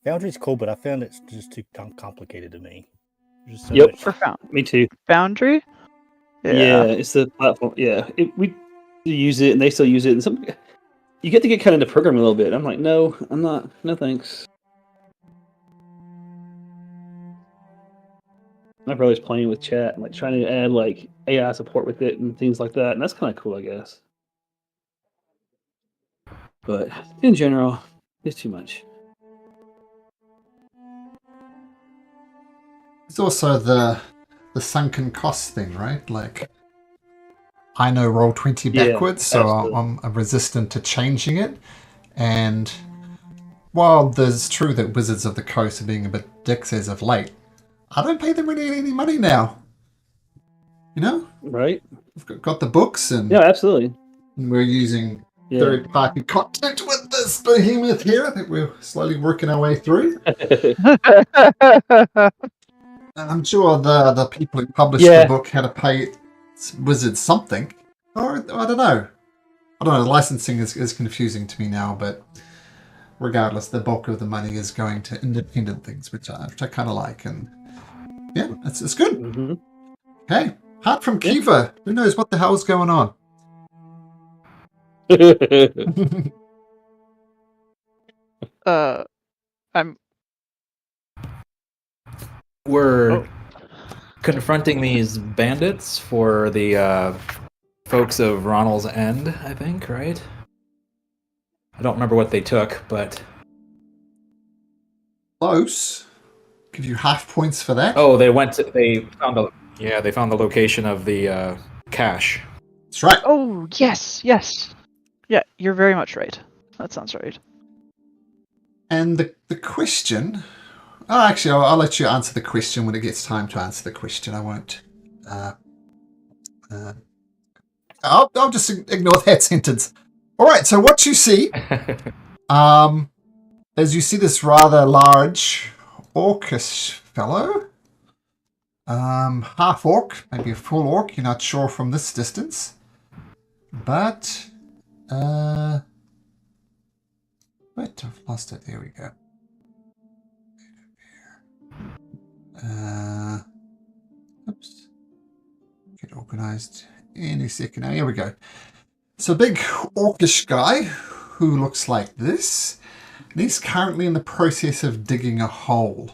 Foundry's cool, but I found it's just too complicated to me. There's so Yep. much. Me too. Foundry? Yeah, it's the platform. Yeah, we use it, and they still use it. And you get to get kind of into programming a little bit. I'm like, no, I'm not. No thanks. My brother's playing with chat and like trying to add like AI support with it and things like that, and that's kind of cool, I guess. But in general, it's too much. It's also the sunken cost thing, right? Like, I know Roll20 backwards, so I'm resistant to changing it. And while there's true that Wizards of the Coast are being a bit dicks as of late, I don't pay them really any money now. You know? Right? We've got the books, and yeah, absolutely. We're using third-party content with this behemoth here that we're slowly working our way through. I'm sure the people who published the book had to pay Wizards something. Or I don't know. The licensing is confusing to me now, but regardless, the bulk of the money is going to independent things, which I kind of like. And yeah, it's good. Mm-hmm. Hey, Heart from Kiva. Who knows what the hell's going on? We're confronting these bandits for the folks of Ronald's End, I think, right? I don't remember what they took, but close. Give you half points for that. Oh, they found the location of the cache. That's right. Oh, yes. Yeah, you're very much right. That sounds right. And the question... Oh, actually, I'll let you answer the question when it gets time to answer the question. I won't... I'll just ignore that sentence. All right, so what you see... as you see this rather large orcish fellow... half orc, maybe a full orc, you're not sure from this distance. But... Wait, I've lost it. There we go. Oops. Get organized any second now. Here we go. So big orcish guy who looks like this. And he's currently in the process of digging a hole.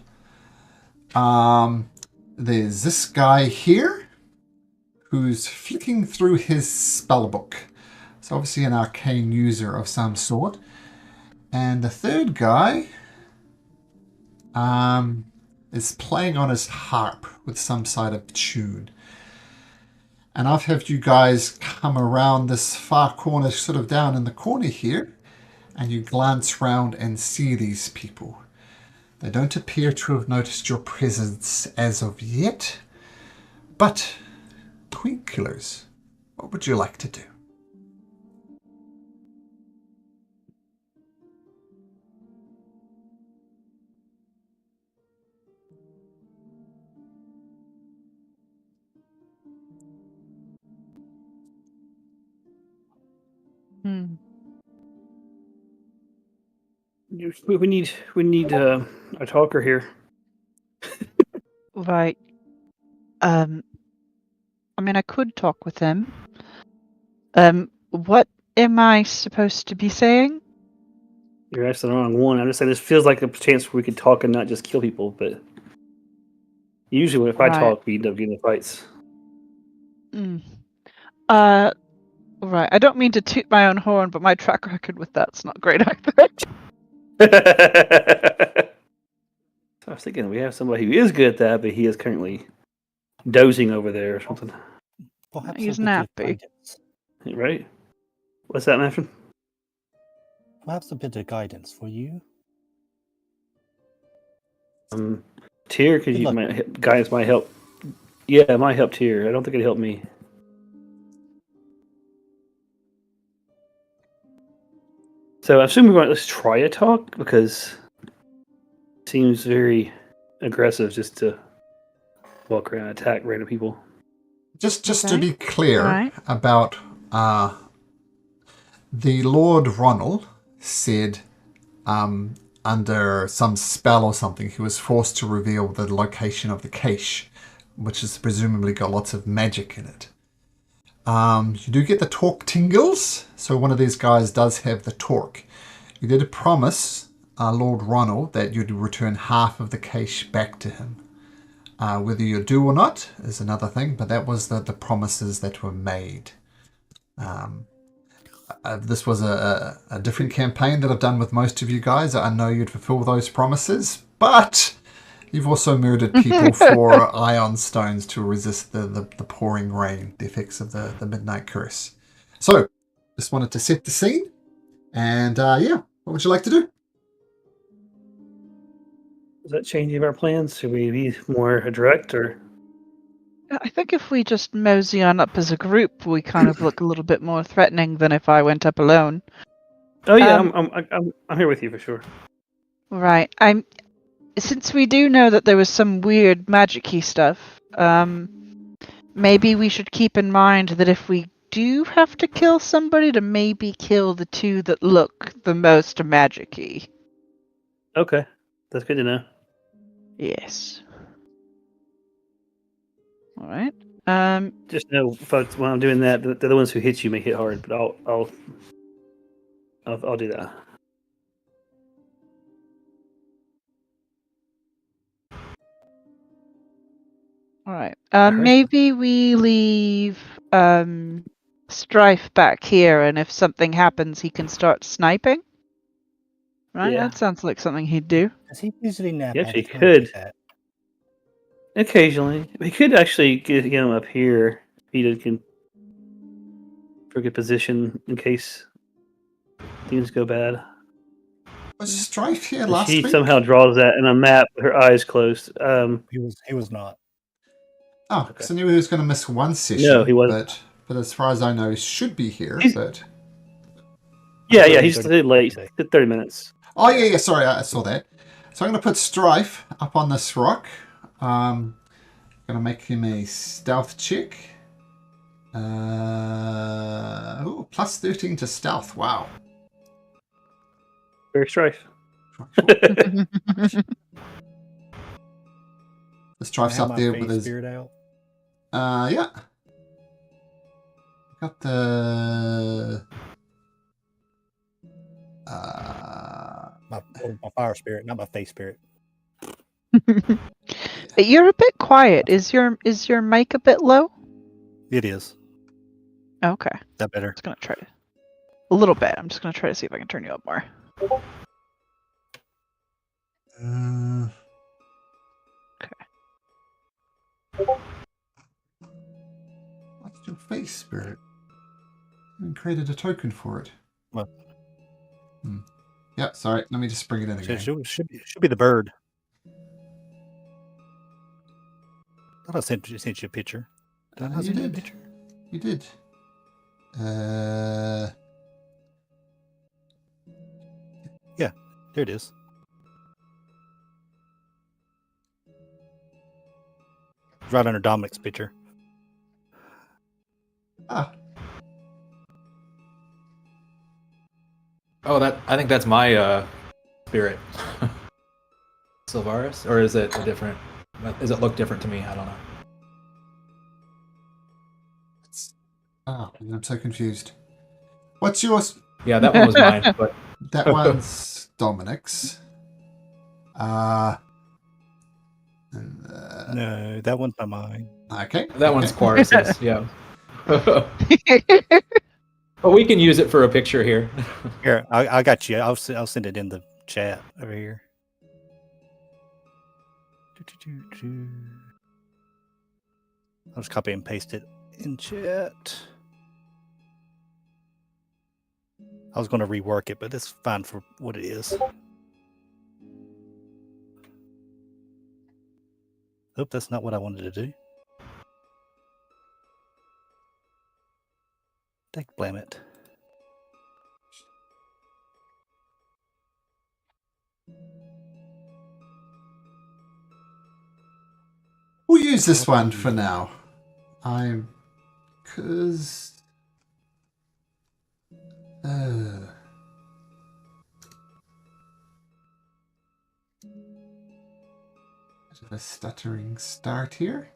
There's this guy here who's flicking through his spellbook. So obviously an arcane user of some sort. And the third guy is playing on his harp with some sort of tune. And I've had you guys come around this far corner, sort of down in the corner here, and you glance round and see these people. They don't appear to have noticed your presence as of yet, but Queen Killers, what would you like to do? We need a talker here. Right. I mean, I could talk with him. What am I supposed to be saying? You're asking the wrong one. I'm just saying this feels like a chance where we could talk and not just kill people, but usually if I talk, we end up getting in fights. Right. I don't mean to toot my own horn, but my track record with that's not great either. I was thinking we have somebody who is good at that, but he is currently dozing over there or something. Perhaps He's a bit of nappy. guidance. Right? What's that, Matthew? Perhaps a bit of guidance for you. Tyr, because guidance might help. Yeah, it might help Tyr. I don't think it'd help me. So I assume we might let's try a talk because it seems very aggressive just to walk around and attack random people. Just to be clear about the Lord Ronul said under some spell or something, he was forced to reveal the location of the cache, which has presumably got lots of magic in it. You do get the torque tingles, so one of these guys does have the torque. You did promise Lord Ronul that you'd return half of the cache back to him. Whether you do or not is another thing, but that was the promises that were made. This was a different campaign that I've done with most of you guys. I know you'd fulfill those promises, but you've also murdered people for ion stones to resist the pouring rain, the effects of the Midnight Curse. So, just wanted to set the scene, and yeah, what would you like to do? Is that changing our plans? Should we be more direct, or? I think if we just mosey on up as a group, we kind of look a little bit more threatening than if I went up alone. Oh yeah, I'm here with you for sure. Right. Since we do know that there was some weird magic-y stuff, maybe we should keep in mind that if we do have to kill somebody, to maybe kill the two that look the most magic-y. Okay, that's good to know. Yes. All right. Just know, folks, when I'm doing that, they're the ones who hit you may hit hard, but I'll do that. All right. right. Maybe we leave Strife back here, and if something happens, he can start sniping. Right? Yeah. That sounds like something he'd do. Does he usually nap? Yes, all he the time could. like that? Occasionally, we could actually get him up here. He can for a good position in case things go bad. Was Strife here last She week? somehow draws that in a map with her eyes closed. He was not. Oh, because I knew he was going to miss one session. No, he wasn't. But as far as I know, he should be here. But Yeah, Thirty- he's a little late. 30 minutes. oh yeah, sorry, I saw that. So I'm going to put Strife up on this rock. Going to make him a stealth check. Ooh, plus 13 to stealth. Wow. Very strife. The Strife's I have up my there face with his. spirit out. Yeah. Got the. My fire spirit, not my face spirit. You're a bit quiet. Is your mic a bit low? It is. Okay. Is that better? I'm just gonna try a little bit. I'm just gonna try to see if I can turn you up more. What's your face spirit? I created a token for it. What? Yeah, sorry. Let me just bring it in again. Should be the bird. I thought I sent you a picture. Did I not You send you a did. picture? You did. Yeah, there it is. Right under Dominic's picture. Ah, Oh, I think that's my spirit. Sylvaris, or is it a different? Does it look different to me? I don't know. I'm so confused. What's yours? Yeah, that one was mine, but That one's Dominic's. No, that one's not mine. Okay. that one's Quaris's. Yeah. But we can use it for a picture here. Here, I got you. I'll send it in the chat over here. I'll just copy and paste it in chat. I was going to rework it, but it's fine for what it is. Oop, that's not what I wanted to do. Blam it. We'll use this one for now. Because... A stuttering start here.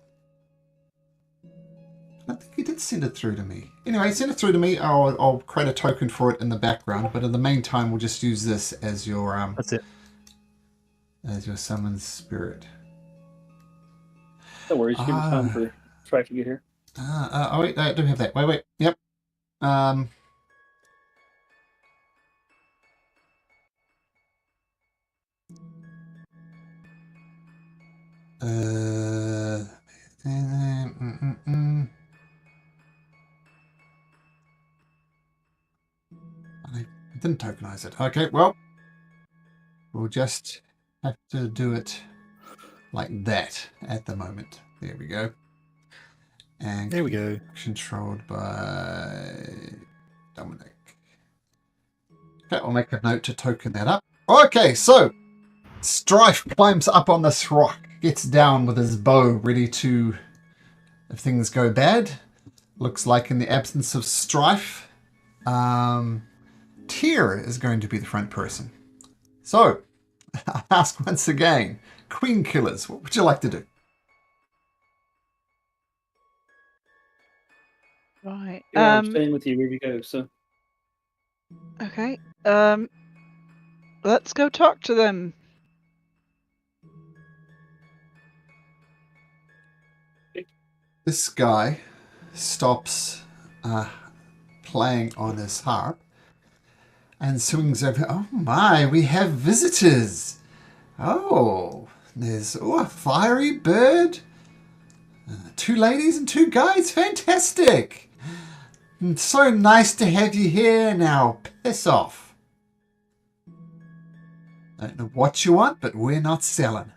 I think he did send it through to me. Anyway, send it through to me. I'll create a token for it in the background. But in the meantime, we'll just use this as your That's it. as your summon spirit. No worries. Give me time for Strife to get here. Oh wait, I do have that. Wait. Yep. I didn't tokenize it. Okay, well, we'll just have to do it like that at the moment. There we go. And There we go. controlled by Dominic. Okay, I'll make a note to token that up. Okay, so Strife climbs up on this rock, gets down with his bow, ready to, if things go bad. Looks like in the absence of Strife, Tyr is going to be the front person. So, I ask once again, Queen Killers, what would you like to do? Right. Yeah, I'm staying with you wherever you go. So Okay. Let's go talk to them. This guy stops playing on his harp and swings over. Oh my, we have visitors. Oh, there's a fiery bird. 2 ladies and 2 guys. Fantastic. It's so nice to have you here. Now, piss off. Don't know what you want, but we're not selling.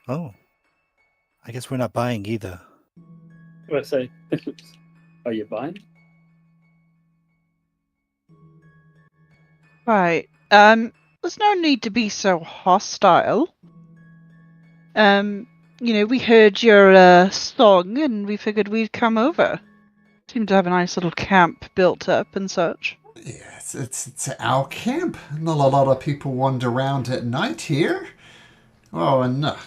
Oh. I guess we're not buying either. what do I say? Are you buying? Right. There's no need to be so hostile. We heard your song and we figured we'd come over. Seem to have a nice little camp built up and such. Yeah, it's our camp. Not a lot of people wander around at night here. Oh, and not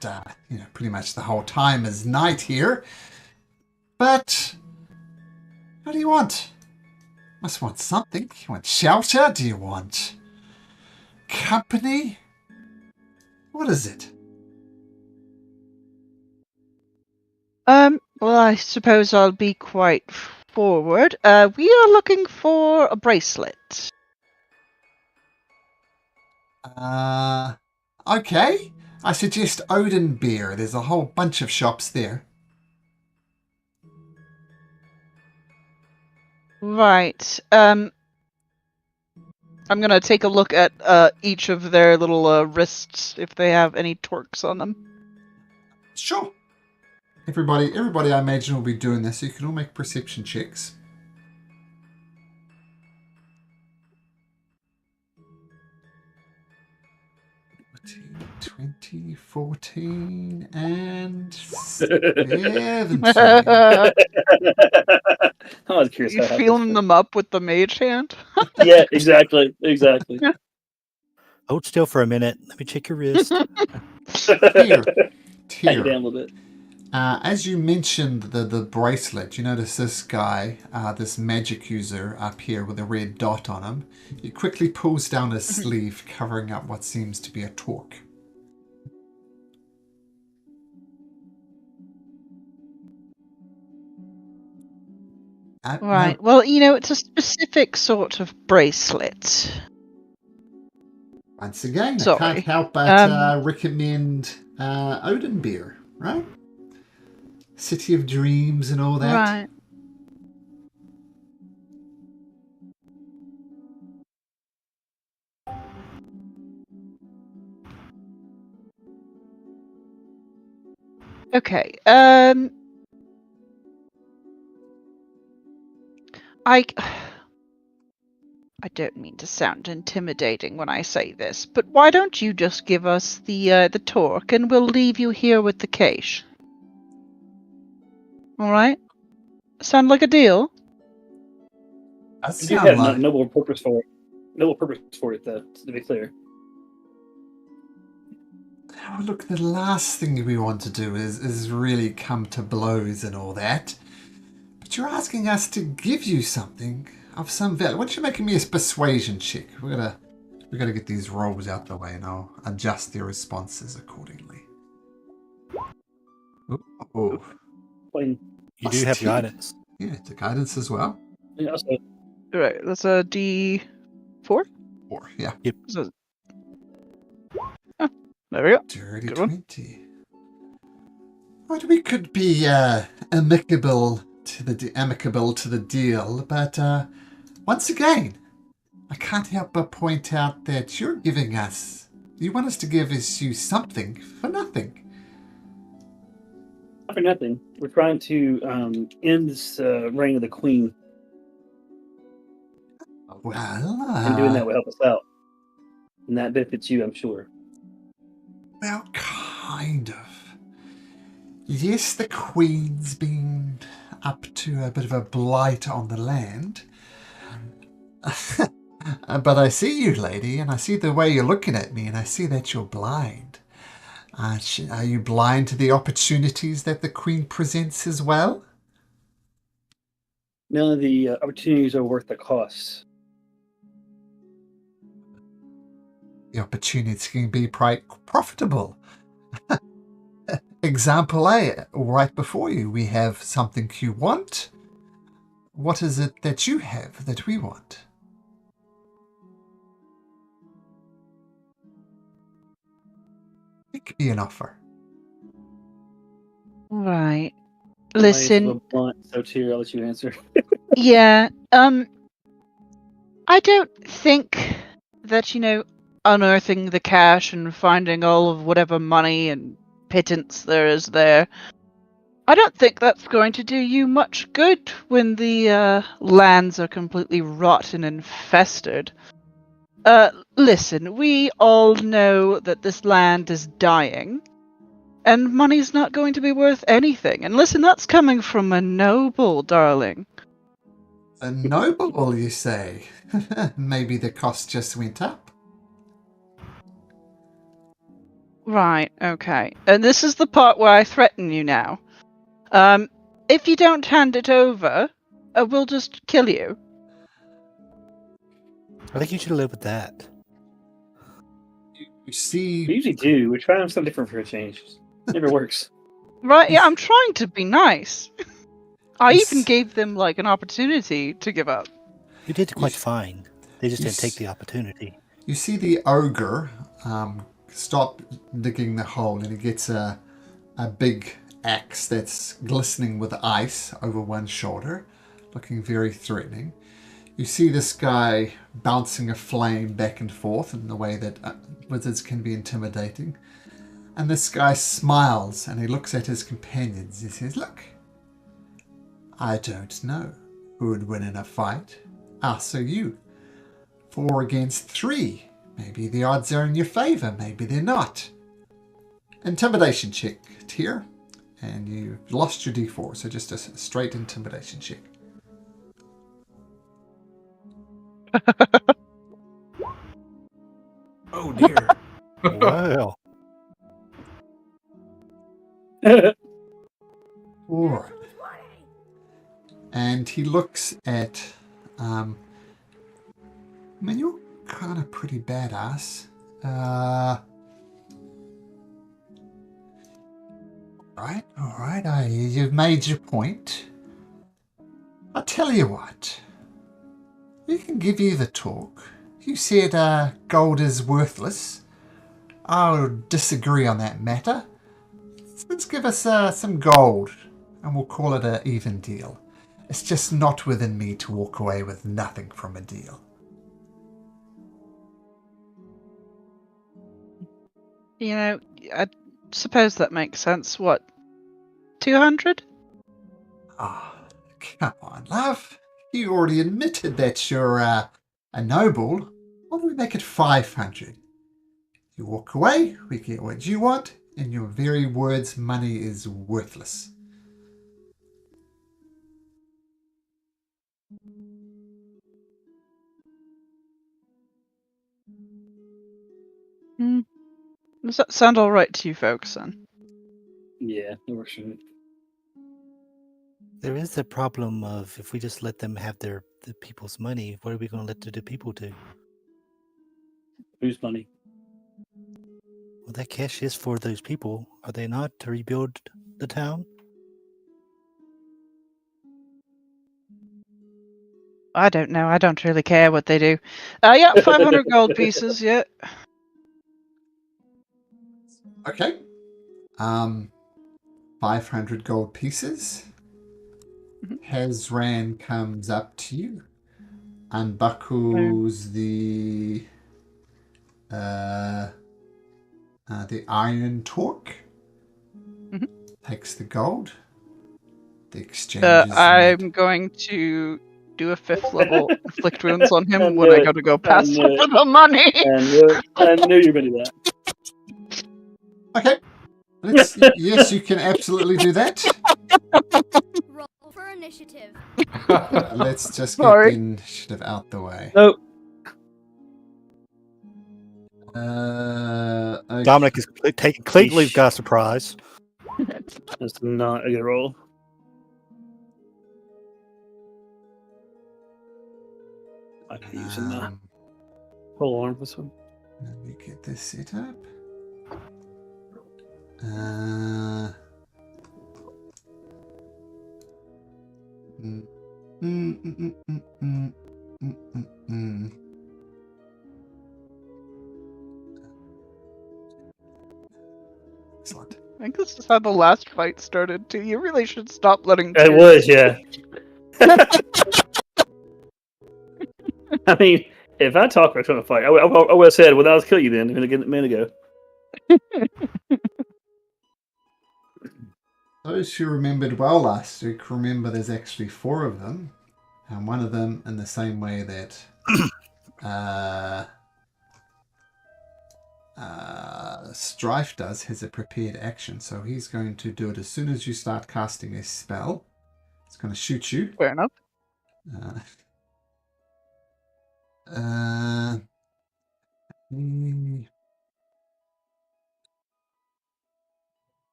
that, pretty much the whole time is night here. But, what do you want? Must want something. You want shelter? Do you want company? What is it? Well, I suppose I'll be quite forward. We are looking for a bracelet. Okay. I suggest Odin Beer. There's a whole bunch of shops there. Right. I'm gonna take a look at each of their little wrists if they have any torques on them. Sure. Everybody I imagine will be doing this, so you can all make perception checks. 20, 14, and 17. I was curious. You how it feeling happens. them up with the mage hand? Yeah, exactly. Hold still for a minute. Let me check your wrist. Here. Hang it down a little bit. As you mentioned the bracelet, you notice this guy, this magic user up here with a red dot on him, he quickly pulls down his sleeve, covering up what seems to be a torque. Right. Now, Well, it's a specific sort of bracelet. once again, I Sorry. can't help but recommend Odin beer, right? City of Dreams and all that. Right. Okay. I don't mean to sound intimidating when I say this, but why don't you just give us the torque and we'll leave you here with the cache? All right. Sound like a deal? That You sound have like no noble purpose for it. no purpose for it, though, to be clear. Oh, look, the last thing we want to do is really come to blows and all that. But you're asking us to give you something of some value. Why don't you make me a persuasion check? We gotta get these rolls out the way, and I'll adjust their responses accordingly. Oh, Plain. You do have 2. guidance. Yeah, the guidance as well. Yeah, also, Right, that's a D4. 4, yeah. So, oh, there we go. Dirty Good one. 20. Right, we could be amicable to the deal, but once again, I can't help but point out that you want us to give you something for nothing. not for nothing, we're trying to end this reign of the Queen, Well, and doing that will help us out. And that benefits you, I'm sure. well, kind of. Yes, the Queen's been up to a bit of a blight on the land. But I see you, lady, and I see the way you're looking at me, and I see that you're blind. Are you blind to the opportunities that the Queen presents as well? None of the opportunities are worth the cost. The opportunities can be quite profitable. Example A, right before you, we have something you want. What is it that you have that we want? It could be an offer. Right. My answer's a Listen, little blunt, so Tyr, I'll let you answer. yeah, I don't think that, unearthing the cash and finding all of whatever money and pittance there is there, I don't think that's going to do you much good when the lands are completely rotten and festered. Listen, we all know that this land is dying, and money's not going to be worth anything. And listen, that's coming from a noble, darling. A noble, you say? Maybe the cost just went up. Right, okay. And this is the part where I threaten you now. If you don't hand it over, we'll just kill you. I think you should live with that. You see, We usually do. We're trying something different for a change. Never works. Right, yeah, I'm trying to be nice. I Yes. even gave them, an opportunity to give up. You did quite fine. They just you didn't take s- the opportunity. you see the ogre stop digging the hole, and he gets a big axe that's glistening with ice over one shoulder, looking very threatening. You see this guy bouncing a flame back and forth in the way that wizards can be intimidating. And this guy smiles and he looks at his companions. He says, "Look, I don't know who would win in a fight. Us or you. 4 against 3. Maybe the odds are in your favor, maybe they're not." Intimidation check, Tyr. And you've lost your d4, so just a straight intimidation check. Oh dear. Wow. 4. And he looks at, you're kind of pretty badass. All right, you've made your point. I'll tell you what. We can give you the talk. You said gold is worthless. I'll disagree on that matter. Let's give us some gold, and we'll call it an even deal. It's just not within me to walk away with nothing from a deal. I suppose that makes sense. What, 200? Ah, come on, love. You already admitted that you're a noble. Why don't we make it 500? You walk away, we get what you want. In your very words, money is worthless. Does that sound all right to you folks, then? Yeah, that works for me. There is the problem of if we just let them have the people's money, what are we going to let the people do? Whose money? Well, that cash is for those people, are they not, to rebuild the town? I don't know. I don't really care what they do. Yeah, 500 gold pieces. Yeah. Okay. 500 gold pieces. Hezran comes up to you, unbuckles the iron torque, takes the gold. The exchange is I'm going to do a 5th level inflict wounds on him I when knew I it. go to go I pass knew over it. the money. I knew you were going to do that. Okay. Yes, you can absolutely do that. Roll for initiative. Let's just get Sorry. the initiative out the way. Nope. Okay. Dominic is taking completely by surprise. That's not a good roll. I can use the whole arm for this one. Let me get this set up. Excellent. I think this is how the last fight started, too. You really should stop letting It tears- was, yeah. I mean, if I talk about trying to fight, I would have said, well, I'll kill you then a minute ago. Those who remembered well last week remember there's actually 4 of them, and one of them in the same way that Strife does has a prepared action, so he's going to do it as soon as you start casting a spell. It's going to shoot you. Fair enough.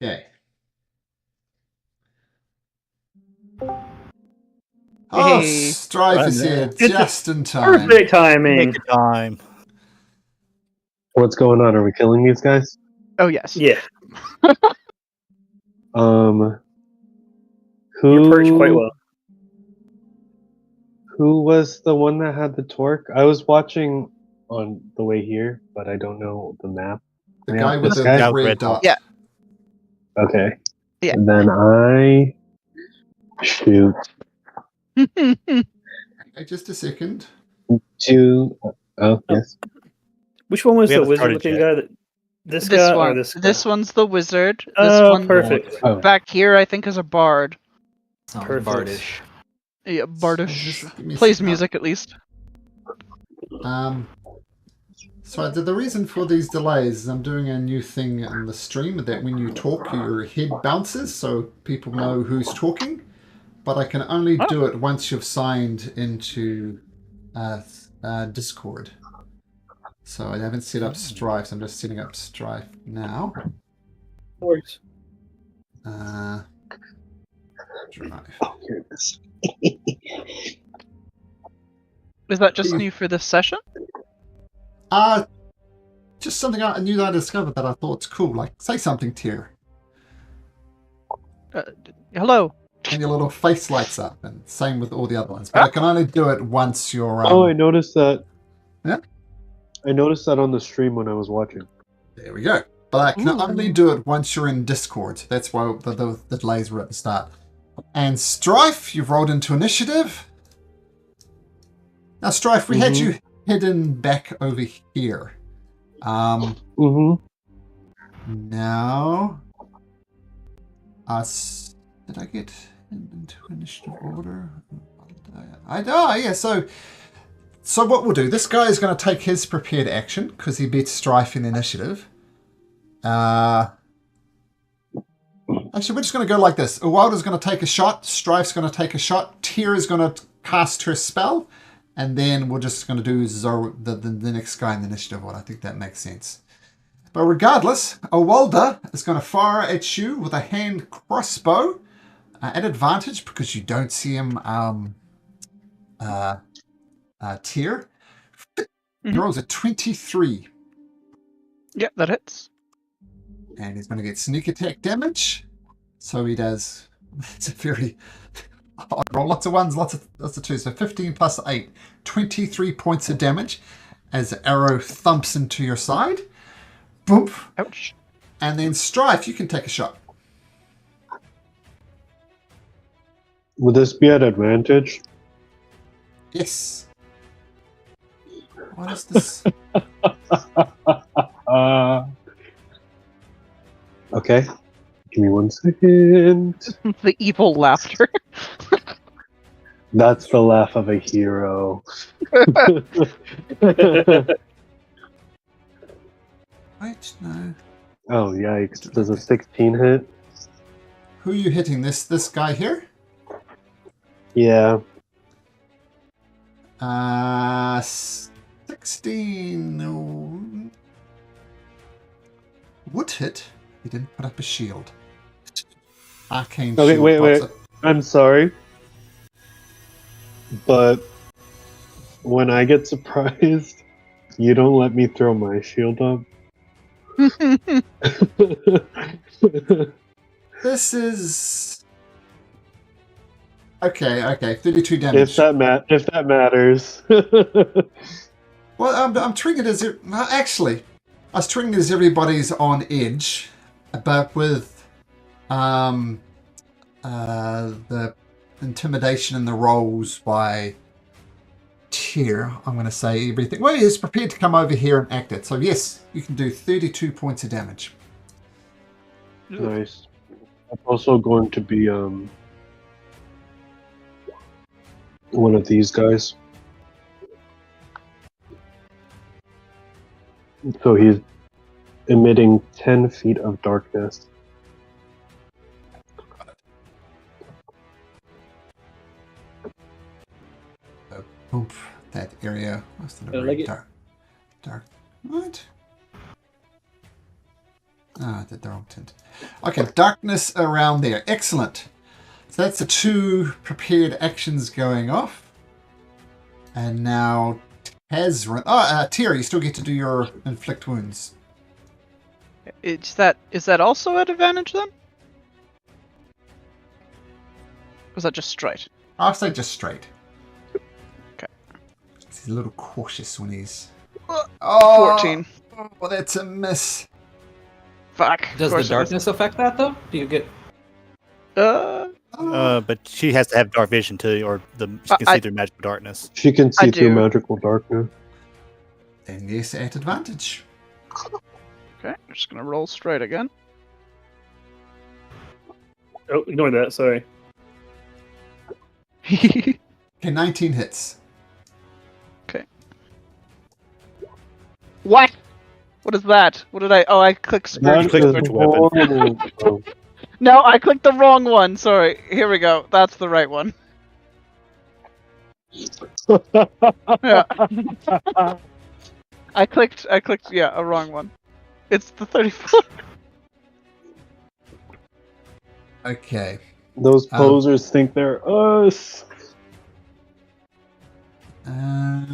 Okay. Oh, Hey. Strife is here It's just in time. Perfect timing. Make a time. What's going on? Are we killing these guys? Oh, yes. Yeah, Who you're perched quite well. Who was the one that had the torque? I was watching on the way here, but I don't know the map. The Yeah, guy with this the guy? red dot. Yeah. Okay. Yeah. And then I shoot Okay, just a second. two. Oh yes. Which one was We the haven't started wizard-looking yet. guy? This This guy one. or this guy? This one's the wizard. This Oh, one perfect. Oh, back here, I think, is a bard. Sounds Perfect. bardish. Yeah, bardish. Just give me a Plays second. music, at least. So the reason for these delays is I'm doing a new thing in the stream that when you talk, your head bounces so people know who's talking. But I can only do it once you've signed into Discord. So I haven't set up Strife, so I'm just setting up Strife now. Works. Strife. Oh, here it is. Is that just new for this session? Just something new that I discovered that I thought's cool. Like, say something, Tyr. Hello. And your little face lights up, and same with all the other ones. But I can only do it once you're... Oh, I noticed that. Yeah? I noticed that on the stream when I was watching. There we go. But I can only do it once you're in Discord. That's why the delays were at the start. And Strife, you've rolled into initiative. Now, Strife, we had you hidden back over here. Now... did I get into initiative order? Yeah, so what we'll do, this guy is going to take his prepared action because he beat Strife in initiative. Actually, we're just going to go like this. Uwalda's going to take a shot. Strife's going to take a shot. Tyr is going to cast her spell. And then we're just going to do the next guy in the initiative order. I think that makes sense. But regardless, Uwalda is going to fire at you with a hand crossbow at advantage because you don't see him Tyr. He rolls a 23. Yep, that hits. And he's going to get sneak attack damage. So he does. It's a very odd roll. Lots of ones, lots of twos. So 15 plus 8, 23 points of damage as the arrow thumps into your side. Boom. Ouch. And then Strife, you can take a shot. Would this be at advantage? Yes. What is this? Okay. Give me 1 second. The evil laughter. That's the laugh of a hero. Wait, no. Oh, yikes. Does a 16 hit? Who are you hitting? This guy here? Yeah. 16. No. Would hit. He didn't put up a shield. Arcane Okay, shield. wait. pops up. I'm sorry. But when I get surprised, you don't let me throw my shield up. This is okay. 32 damage. if that matters. Well, I'm treating it as actually, I was treating it as everybody's on edge, but with the intimidation and the rolls by Tyr, I'm going to say everything. Well, he's prepared to come over here and act it. So yes, you can do 32 points of damage. Nice. I'm also going to be one of these guys. So he's emitting 10 feet of darkness. Boop, that area. What's the I like it. Dark. What? Ah, I did the wrong tint. Okay, darkness around there. Excellent. So that's the 2 prepared actions going off. And now Tazrin. Tyr, you still get to do your inflict wounds. Is that also at advantage then? Or is that just straight? I'll say just straight. Okay. He's a little cautious when he's. 14. Oh, that's a miss. Fuck. Does the darkness affect that though? Do you get? But she has to have dark vision too, or she can see through magical darkness. She can I see through do. magical darkness. Then yes, at advantage. Okay, I'm just gonna roll straight again. Oh, ignore that. Sorry. Okay, 19 hits. What? What is that? What did I? Oh, I clicked That spiritual. is spiritual weapon. horrible. No, I clicked the wrong one. Sorry. Here we go. That's the right one. Yeah. I clicked. Yeah, a wrong one. It's the 34. Okay. Those posers think they're us.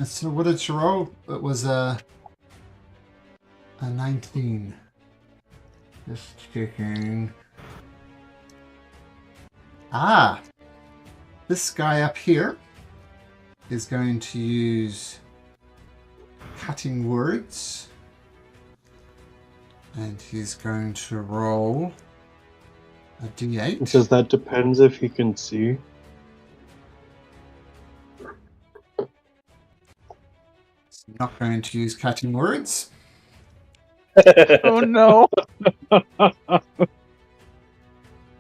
So what did you roll? It was a 19. Just checking. This guy up here is going to use cutting words. And he's going to roll a d8. Because that depends if he can see. He's not going to use cutting words. Oh no.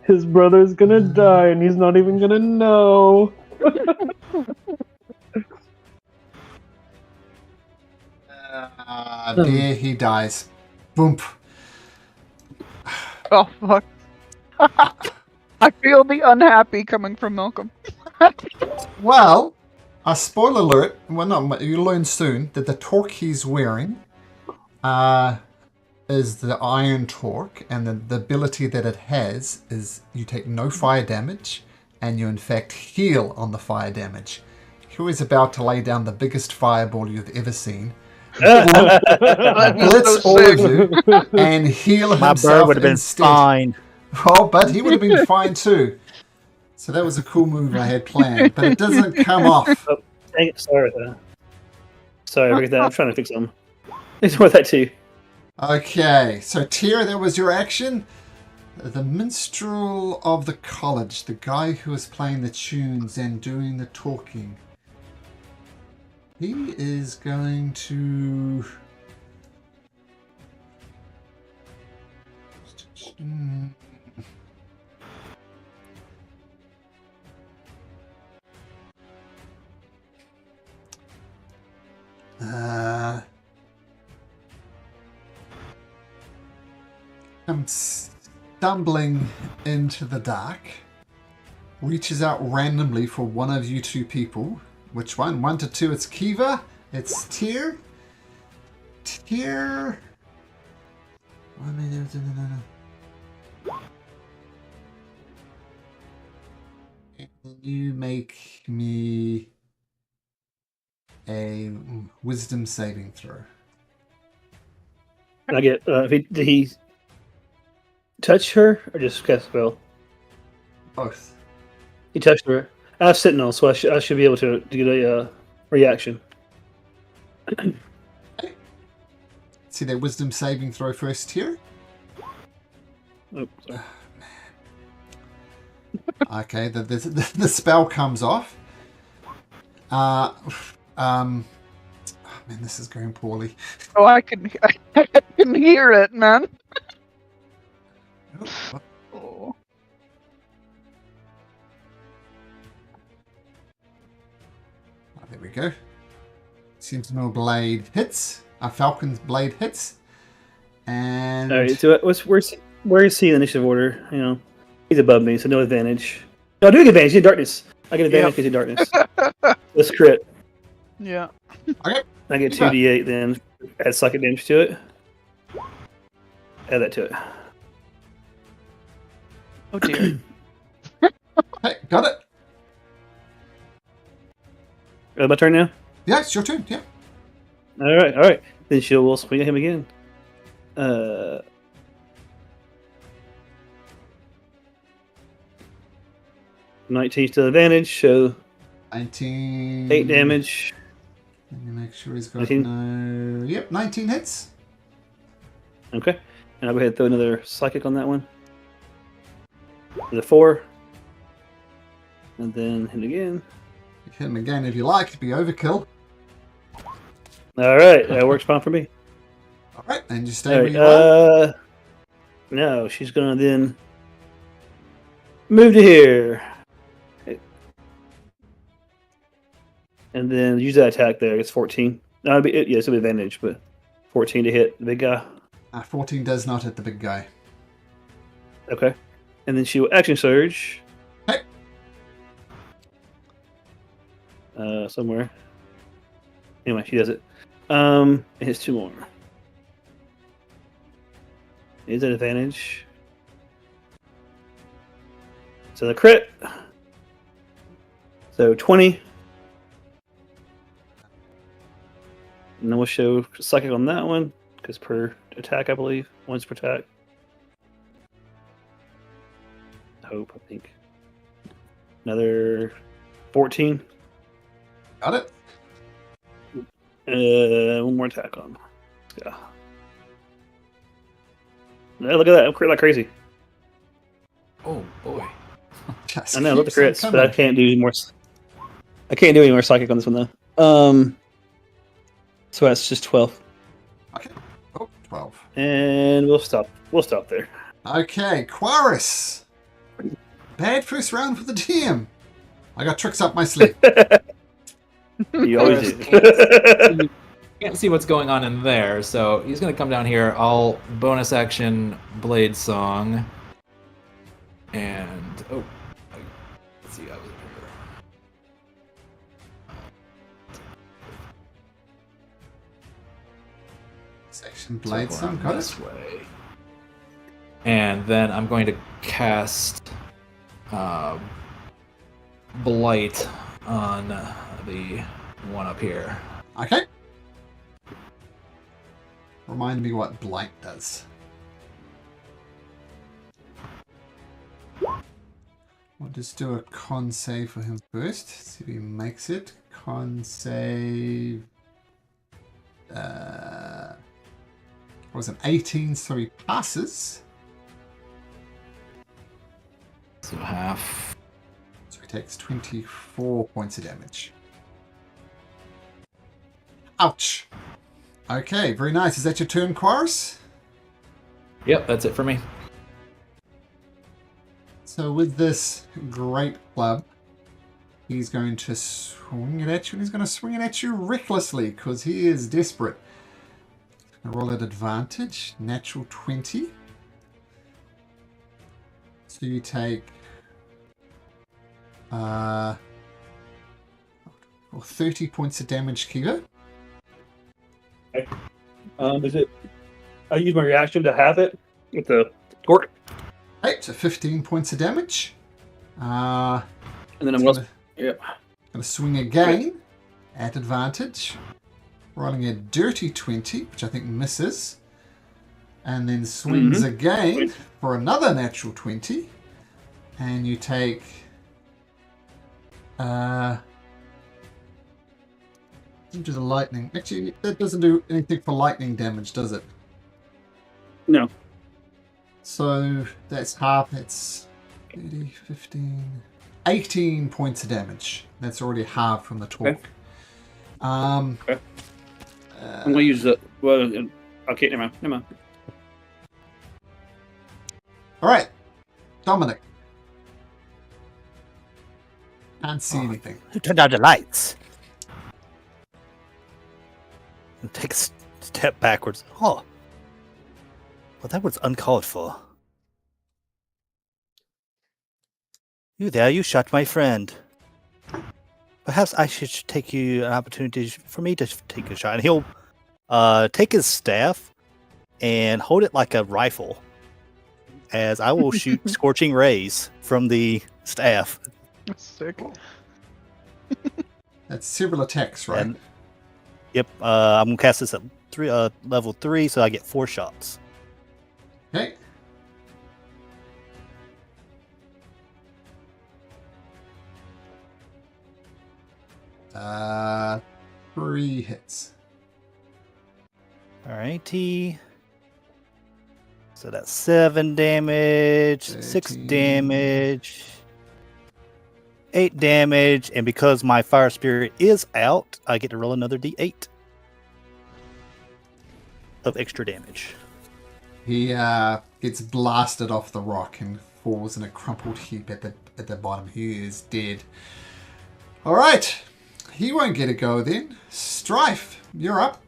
His brother's gonna die and he's not even gonna know. There he dies. Boom. Oh fuck. I feel the unhappy coming from Malcolm. Well, a spoiler alert. Well, no, you'll learn soon that the torque he's wearing is the iron torque, and the ability that it has is you take no fire damage, and you in fact heal on the fire damage. He is about to lay down the biggest fireball you've ever seen. Blitz all of you and heal My bird himself would have been instead. fine. Oh, but he would have been fine too. So that was a cool move I had planned, but it doesn't come off. Oh, dang it. Sorry about that. Sorry, I forget that. I'm trying to fix them. It's worth that too. Okay, so Tira, that was your action. The minstrel of the college, the guy who is playing the tunes and doing the talking. He is going to... I'm stumbling into the dark, reaches out randomly for one of you two people. Which one? 1 to 2, it's Kiva. It's Tyr. Tyr. You make me a wisdom saving throw. I get. Did he touch her or just cast a spell? Both. He touched her. I have Sentinel, so I should be able to get a reaction. See that wisdom saving throw first here. Oh, sorry. Okay, the spell comes off. Man, this is going poorly. Oh, I can hear it, man. Oh. There we go. Sentinel blade hits. A falcon's blade hits. And All right. So where is he in the initiative order? You know, he's above me, so no advantage. No, I do get advantage. He's in darkness. I get advantage because he's in darkness. Let's crit. Yeah. Okay. I get 2d8 then. Add psychic damage to it. Add that to it. Oh dear. Hey, got it. My turn now? Yeah, it's your turn. Yeah. All right. Then we'll swing at him again. 19 to advantage, so 19. 8 damage. Let me make sure he's got 19? no. Yep, 19 hits. Okay. And I'll go ahead and throw another psychic on that one. The 4. And then hit again. You hit him again if you like. It'd be overkill. Alright, that works fine for me. All right, and you stay where you are. No, she's gonna then move to here. And then use that attack there. It's 14. No, it's an advantage, but 14 to hit the big guy. 14 does not hit the big guy. Okay. And then she will action surge. Hey. Somewhere. Anyway, she does it. It hits 2 more. Is an advantage. So the crit. So 20. And then we'll show psychic on that one, because per attack, I believe. Once per attack. I think. Another 14. Got it. One more attack on. Yeah. Yeah, look at that. I'm crit like crazy. Oh boy. Just I know, I love the keeps on crits, but I coming. can't do any more. I can't do any more psychic on this one though. So that's just 12, Okay. Oh, 12. and we'll stop. We'll stop there. Okay, Quaris. Bad first round for the team. I got tricks up my sleeve. You always Can't do. Can't see what's going on in there, so he's gonna come down here. I'll bonus action Blade Song. And let's see, I was here. Section blade, So some around got this it. way. And then I'm going to cast Blight on the one up here. Okay. Remind me what blight does. We'll just do a con save for him first. See if he makes it. Con save. Was an 18, so he passes. So half. So he takes 24 points of damage. Ouch. Okay, very nice. Is that your turn, Quarus? Yep, that's it for me. So with this great club, he's going to swing it at you, and he's going to swing it at you recklessly, because he is desperate. Roll at advantage, natural 20. So you take 30 points of damage, Kiva. Is it? I use my reaction to have it with the torque, Okay, so 15 points of damage. and then I'm going Yep. to swing again at advantage. Rolling a dirty 20, which I think misses. And then swings again for another natural 20. And you take... doesn't do the lightning. Actually, that doesn't do anything for lightning damage, does it? No. So that's half. It's 30, 15... 18 points of damage. That's already halved from the torque. Okay. I'm gonna use the. Well, okay, never mind. All right, Dominic. Can't see anything. Who turned out the lights? And take a step backwards. Oh. Well, that was uncalled for. You there, you shot my friend. Perhaps I should take you an opportunity for me to take a shot. And he'll take his staff and hold it like a rifle as I will shoot scorching rays from the staff. That's sick. That's several attacks, right? And- Yep, I'm going to cast this at level 3, so I get 4 shots. Okay. Uh, 3 hits. Alrighty. So that's 7 damage, 6 13. damage, 8 damage, and because my fire spirit is out, I get to roll another d8 of extra damage. He gets blasted off the rock and falls in a crumpled heap at the bottom. He is dead. All right, he won't get a go then. Strife, you're up.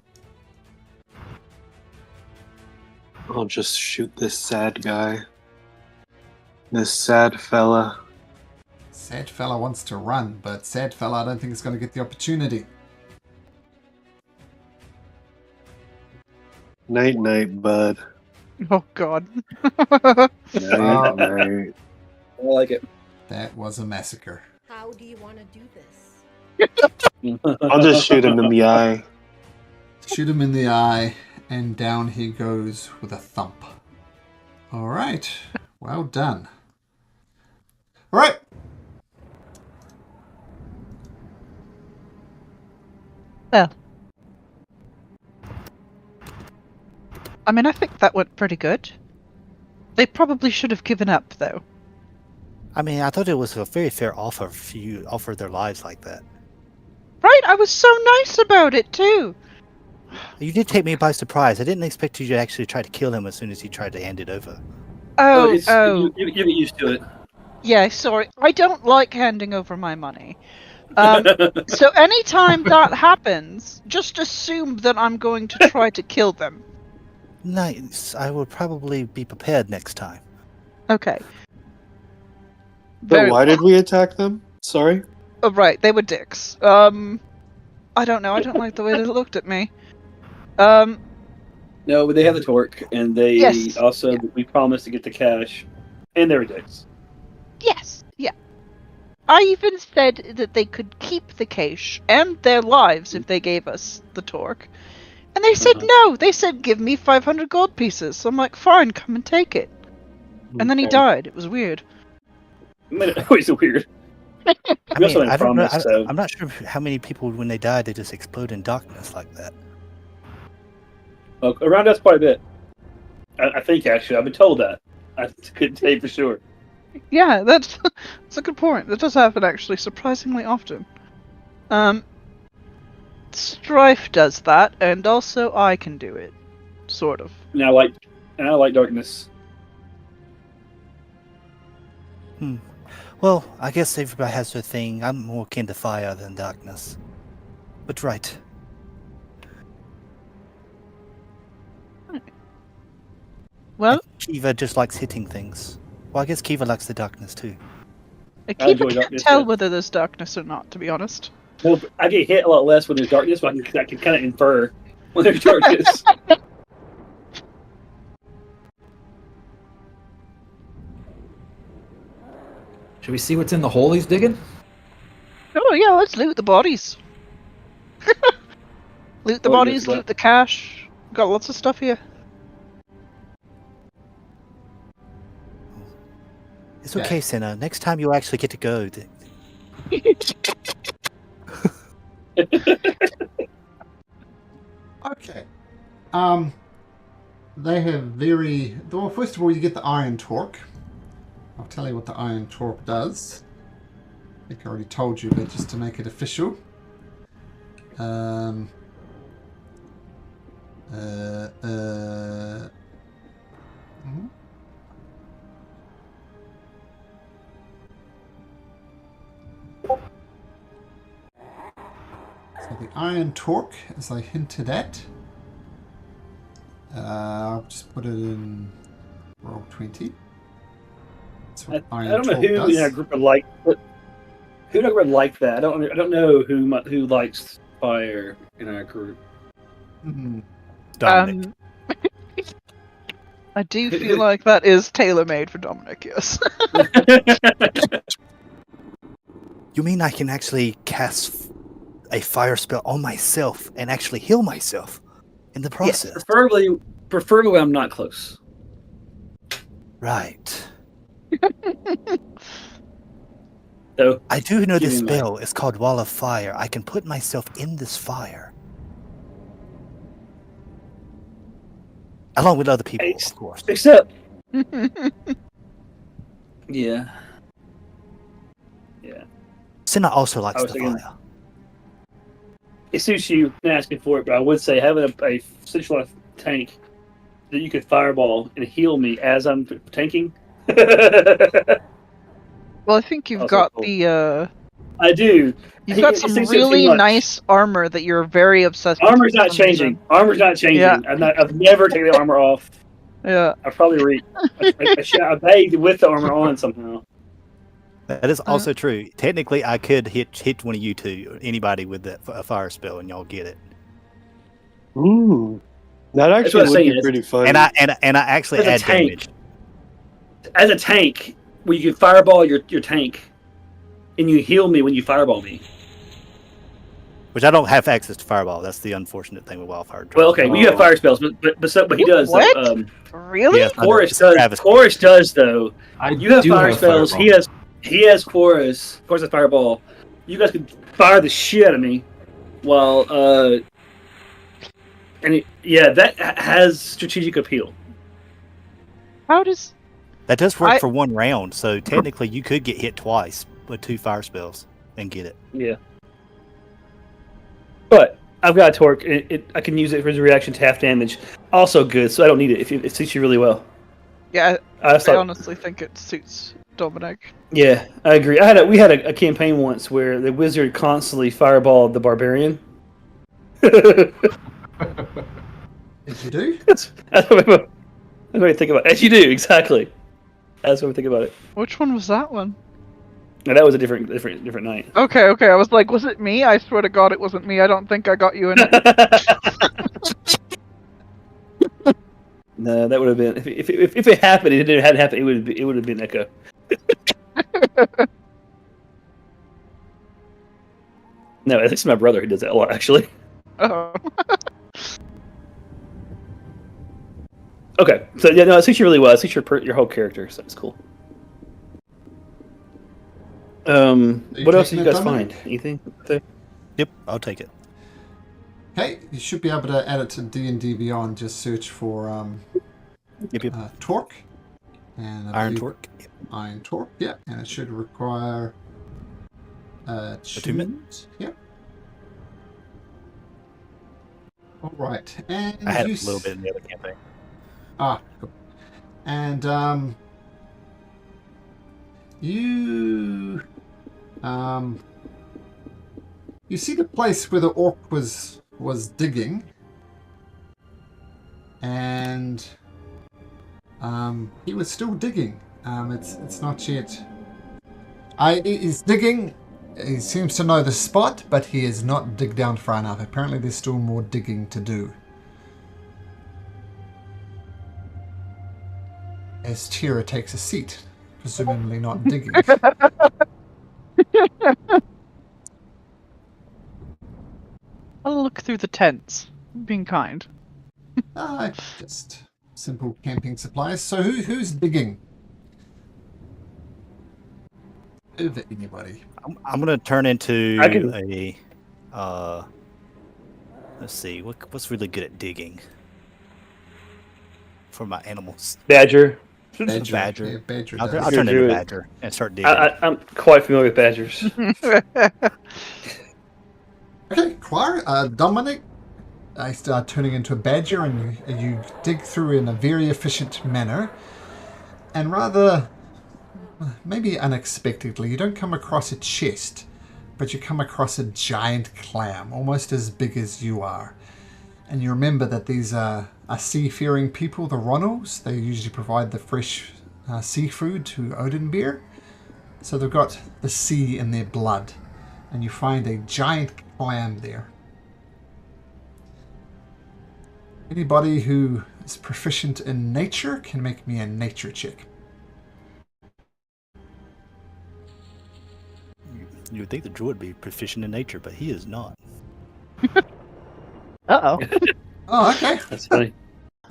I'll just shoot this sad guy. This sad fella. Sad fella wants to run, but sad fella I don't think is going to get the opportunity. Night night, bud. Oh god. Night night. I like it. That was a massacre. How do you want to do this? I'll just shoot him in the eye. Shoot him in the eye, and down he goes with a thump. All right, well done. All right. Well. I mean, I think that went pretty good. They probably should have given up, though. I mean, I thought it was a very fair offer if you offered their lives like that. Right? I was so nice about it, too. You did take me by surprise. I didn't expect you to actually try to kill him as soon as he tried to hand it over. Oh. You get used to it. Yeah, sorry. I don't like handing over my money. So anytime that happens, just assume that I'm going to try to kill them. Nice. I will probably be prepared next time. Okay. But why did we attack them? Sorry? Oh, right, they were dicks. I don't know. I don't like the way they looked at me. No, but they have the torque, and they Yes. also Yeah. we promised to get the cash, and they were dicks. Yes, yeah. I even said that they could keep the cache and their lives if they gave us the torque. And they said no. They said, give me 500 gold pieces. So I'm like, fine, come and take it. And then he Okay. died. It was weird. I mean, it always weird. I We also mean, had I don't know. promise, so I'm not sure how many people, when they die, they just explode in darkness like that. around us quite a bit. I think actually, I've been told that. I couldn't say for sure. Yeah, that's a good point. That does happen actually surprisingly often. Strife does that, and also I can do it, sort of. And I like darkness. Well, I guess everybody has their thing. I'm more akin to fire than darkness. But right. Well, Kiva just likes hitting things. Well, I guess Kiva likes the darkness too. I I keep enjoy can't darkness, tell yeah. whether there's darkness or not, to be honest. Well, I get hit a lot less when there's darkness, but I can kind of infer when there's darkness. Should we see what's in the hole he's digging? Oh yeah, let's loot the bodies. Loot the Oh, yes, bodies, that- loot the cash. Got lots of stuff here. It's okay, Senna. Next time you'll actually get to go. Okay. They have very... Well, first of all, you get the iron torque. I'll tell you what the iron torque does. I think I already told you, but just to make it official. Mhm. So the iron torque, as I hinted at, I'll just put it in roll 20. That's what I iron don't know torque who does. in our group would like. Who in our group would like that? I don't know who likes fire in our group. Mhm. Dominic. I do feel like that is tailor-made for Dominic, yes. You mean I can actually cast a fire spell on myself and actually heal myself in the process? Preferably when I'm not close. Right. So I do know this Keep in mind. spell is called Wall of Fire. I can put myself in this fire. Along with other people, of course. except yeah. Senna also likes I was the thinking- fire. It suits you not asking for it, but I would say having a centralized tank that you could fireball and heal me as I'm tanking. Well, I think you've Also got cool. the I do. you've got It some seems too really much. nice armor that you're very obsessed with. Armor's for not some reason. changing. Armor's not changing. Yeah. I've never taken the armor off. Yeah. I probably I bathed with the armor on somehow. That is also true. Technically, I could hit one of you two, anybody with a fire spell, and y'all get it. Ooh. That what actually I'm would saying be is- pretty fun. And I actually As a add tank. damage. As a tank, where you can fireball your tank, and you heal me when you fireball me. Which I don't have access to fireball. That's the unfortunate thing with wildfire. Well, okay, well, you have fire spells, but he does. What? Though, Really? Yes, I know. Chorus It's does. Travis. Chorus does though. I You have do fire spells. fireball. He has chorus. Chorus has fireball. You guys could fire the shit out of me. While that has strategic appeal. How does That does work I- for one round, so technically you could get hit twice with 2 fire spells and get it. Yeah. But I've got a torque. I can use it for his reaction to half damage. Also good, so I don't need it. It suits you really well. yeah? I I thought, honestly think it suits Dominic. yeah, I agree. We had a campaign once where the wizard constantly fireballed the barbarian. Did you do? That's what I think about. As you do, exactly. That's what we think about it. Which one was that one? No, that was a different night. Okay. I was like, was it me? I swear to God, it wasn't me. I don't think I got you in it. No, that would have been if it happened. It had happened. It would have been Echo. No, it's my brother who does that a lot, actually. Oh. Okay, so yeah, no, it suits you really well. It suits your whole character, so it's cool. What else did you taking it, guys Dominic? find? Anything? Yep, I'll take it. Okay, you should be able to add it to D&D Beyond. Just search for Yep. torque. And I Iron believe- Torque. Iron torque, yeah. And it should require Attunement? tunes. Yep. All right. And I had you a little bit in the other campaign. Ah, cool. And you you see the place where the orc was digging, and he was still digging. It's not yet. He's digging. He seems to know the spot, but he has not digged down far enough. Apparently, there's still more digging to do. As Tira takes a seat, presumably not digging. I'll look through the tents. Being kind. Just simple camping supplies. So who's digging? Over anybody? I'm gonna turn into I can- a. Let's see. What's really good at digging for my animals? Badger. Badger. Yeah, badger I'll does. turn into Druid. a badger and start digging. I'm quite familiar with badgers. Okay, Quire, Dominic, I start turning into a badger, and you dig through in a very efficient manner, and rather, maybe unexpectedly, you don't come across a chest, but you come across a giant clam, almost as big as you are. And you remember that these are seafaring people, the Ronuls. They usually provide the fresh seafood to Odinbeer. So they've got the sea in their blood. And you find a giant clam there. Anybody who is proficient in nature can make me a nature check. You would think the druid would be proficient in nature, but he is not. Uh-oh. Oh, okay. That's funny.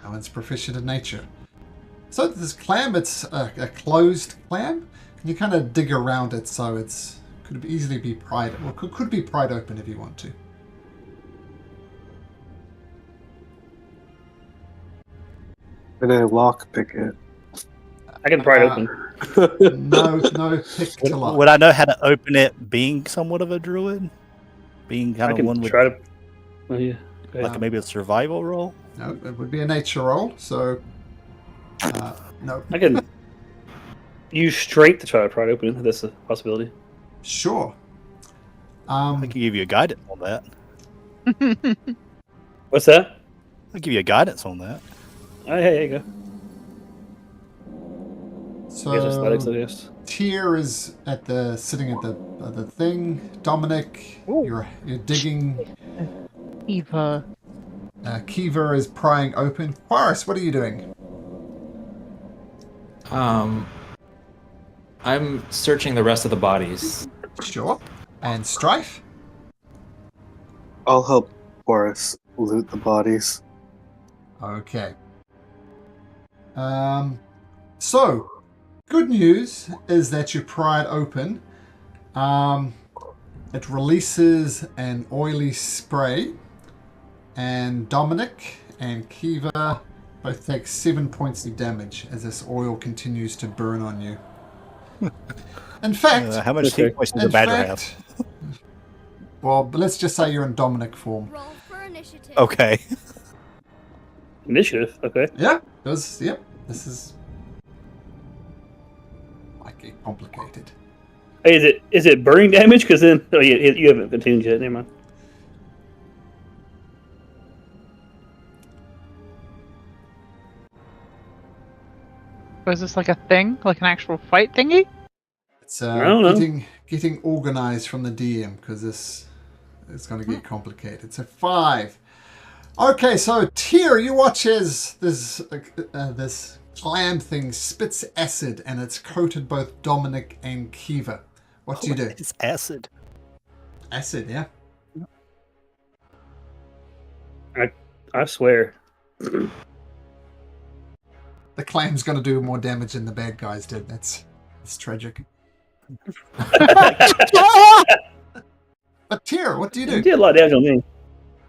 That one's proficient in nature. So this clam, it's a closed clam. And you kind of dig around it, so it's could easily be pried, or could be pried open if you want to. And I lockpick it. I can pry it open. No pick to lock. Would I know how to open it being somewhat of a druid? Being I kind of can one with try to. Oh yeah. Go ahead. like maybe a survival roll? No, it would be a nature roll, so no. I can use straight to try to pry it open. If that's a possibility. Sure. I can give you a guidance on that. What's that? I'll give you a guidance on that. Oh, hey, there you go. So I guess athletics, I guess. Tyr is sitting at the thing. Dominic, you're digging. Eva. Kiva is prying open. Quaris, what are you doing? I'm searching the rest of the bodies. Sure. And Strife? I'll help Boris loot the bodies. Okay. So, good news is that you pry it open. It releases an oily spray. And Dominic and Kiva both take 7 points of damage as this oil continues to burn on you. In fact, How much hit points does a in badger fact, well, but let's just say you're in Dominic form. Roll for initiative. have? Okay. Initiative. Okay. Yeah, this is like complicated. Hey, is it burning damage? Because then you haven't continued yet. Never mind. Was this like a thing? Like an actual fight thingy? It's I don't know. getting organized from the DM because this is going to get complicated. So 5. Okay, so Tyr, you watch as this clam thing spits acid and it's coated both Dominic and Kiva. What do you do? It's acid. Acid, yeah. I swear. The clam's going to do more damage than the bad guys did. It's tragic. But Tyr, what do you You do? did a lot of damage on me.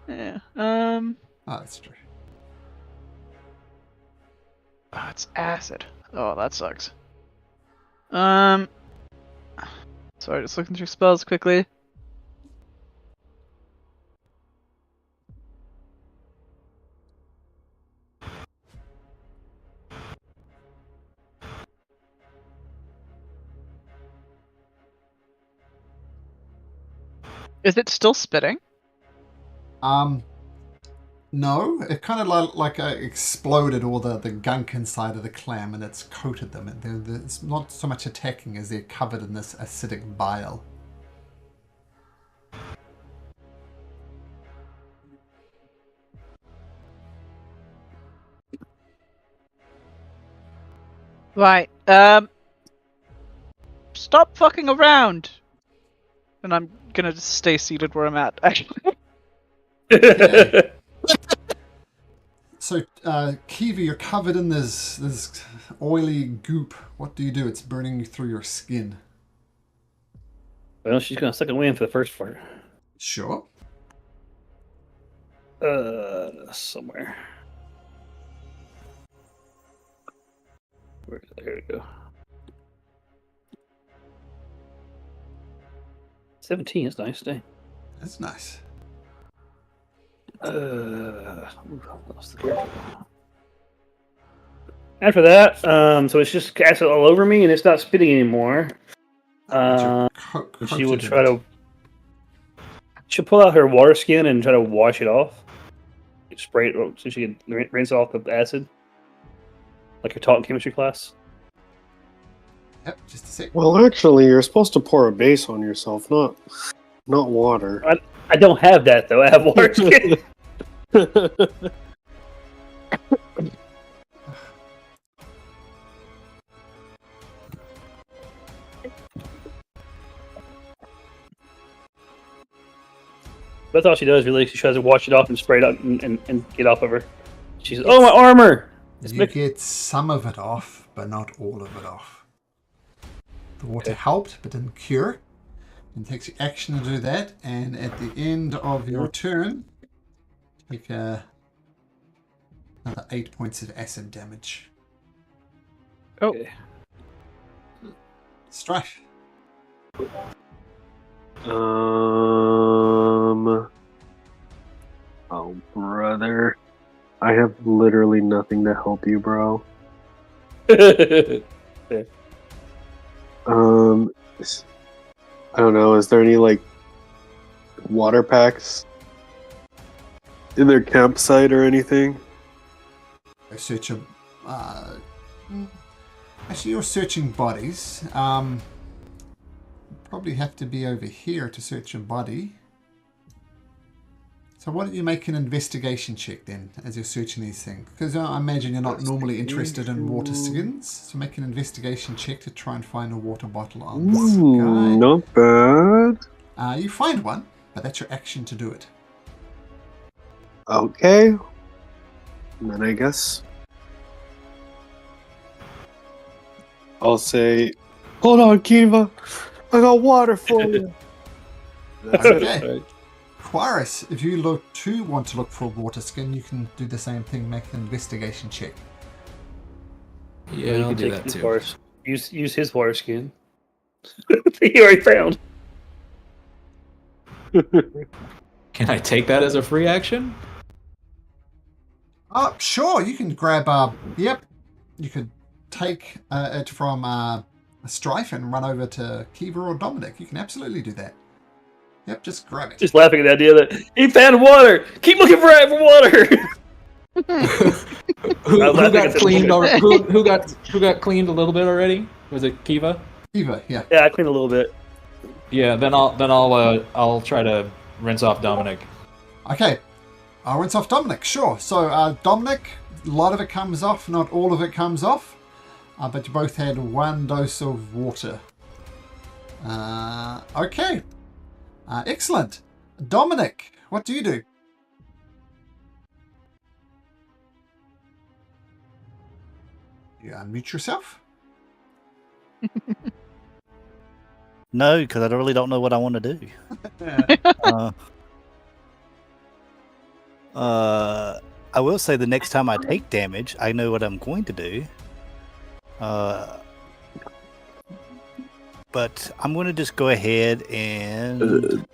Yeah. Oh, that's true. Oh, it's acid. Oh, that sucks. Sorry, just looking through spells quickly. Is it still spitting? No, it kind of like exploded all the gunk inside of the clam and it's coated them. It's not so much attacking as they're covered in this acidic bile. Right. Stop fucking around. And I'm gonna just stay seated where I'm at. Actually. Okay. So, Kiva, you're covered in this oily goop. What do you do? It's burning through your skin. Well, she's gonna suck it away for the first part. Sure. Somewhere. There we go. 17 is nice day. That's nice. Lost the character. After that, so it's just acid all over me and it's not spitting anymore. And she will try to. She'll pull out her water skin and try to wash it off. Spray it so she can rinse off the acid. Like you're taught in chemistry class. Yep, just a sec. Well, actually, you're supposed to pour a base on yourself, not water. I don't have that though. I have water skin. That's all she does, really. She tries to wash it off and spray it out and get off of her. She says, "Oh, my armor!" You get some of it off, but not all of it off. The water helped, but didn't cure. And takes the action to do that. And at the end of your turn, take another 8 points of acid damage. Oh. Okay. Strife. Oh, brother. I have literally nothing to help you, bro. I don't know. Is there any, like, water packs in their campsite or anything? I search a... actually, you're searching bodies. Probably have to be over here to search a body. So why don't you make an investigation check then, as you're searching these things? Because I imagine you're not normally interested in water skins. So make an investigation check to try and find a water bottle on this guy. Not bad. You find one, but that's your action to do it. Okay. Then I guess I'll say, "Hold on, Kiva. I got water for you." Okay. Quaris, if you want to look for a water skin, you can do the same thing, make an investigation check. Yeah, You I'll can do take that his too. water- use his water skin. He already found. Can I take that as a free action? Sure, you can grab, yep, you could take it from a Strife and run over to Kiva or Dominic. You can absolutely do that. Yep, just grab it. Just laughing at the idea that he found water. Keep looking for water. Who I was laughing got at the cleaned? moment. Who got cleaned a little bit already? Was it Kiva? Eva, yeah. Yeah, I cleaned a little bit. Yeah, then I'll try to rinse off Dominic. Okay. I'll rinse off Dominic, sure. So, Dominic, a lot of it comes off, not all of it comes off. But you both had 1 dose of water. Okay. Excellent. Dominic, what do you do? You unmute yourself? No, because I really don't know what I want to do. I will say the next time I take damage, I know what I'm going to do. But I'm going to just go ahead and...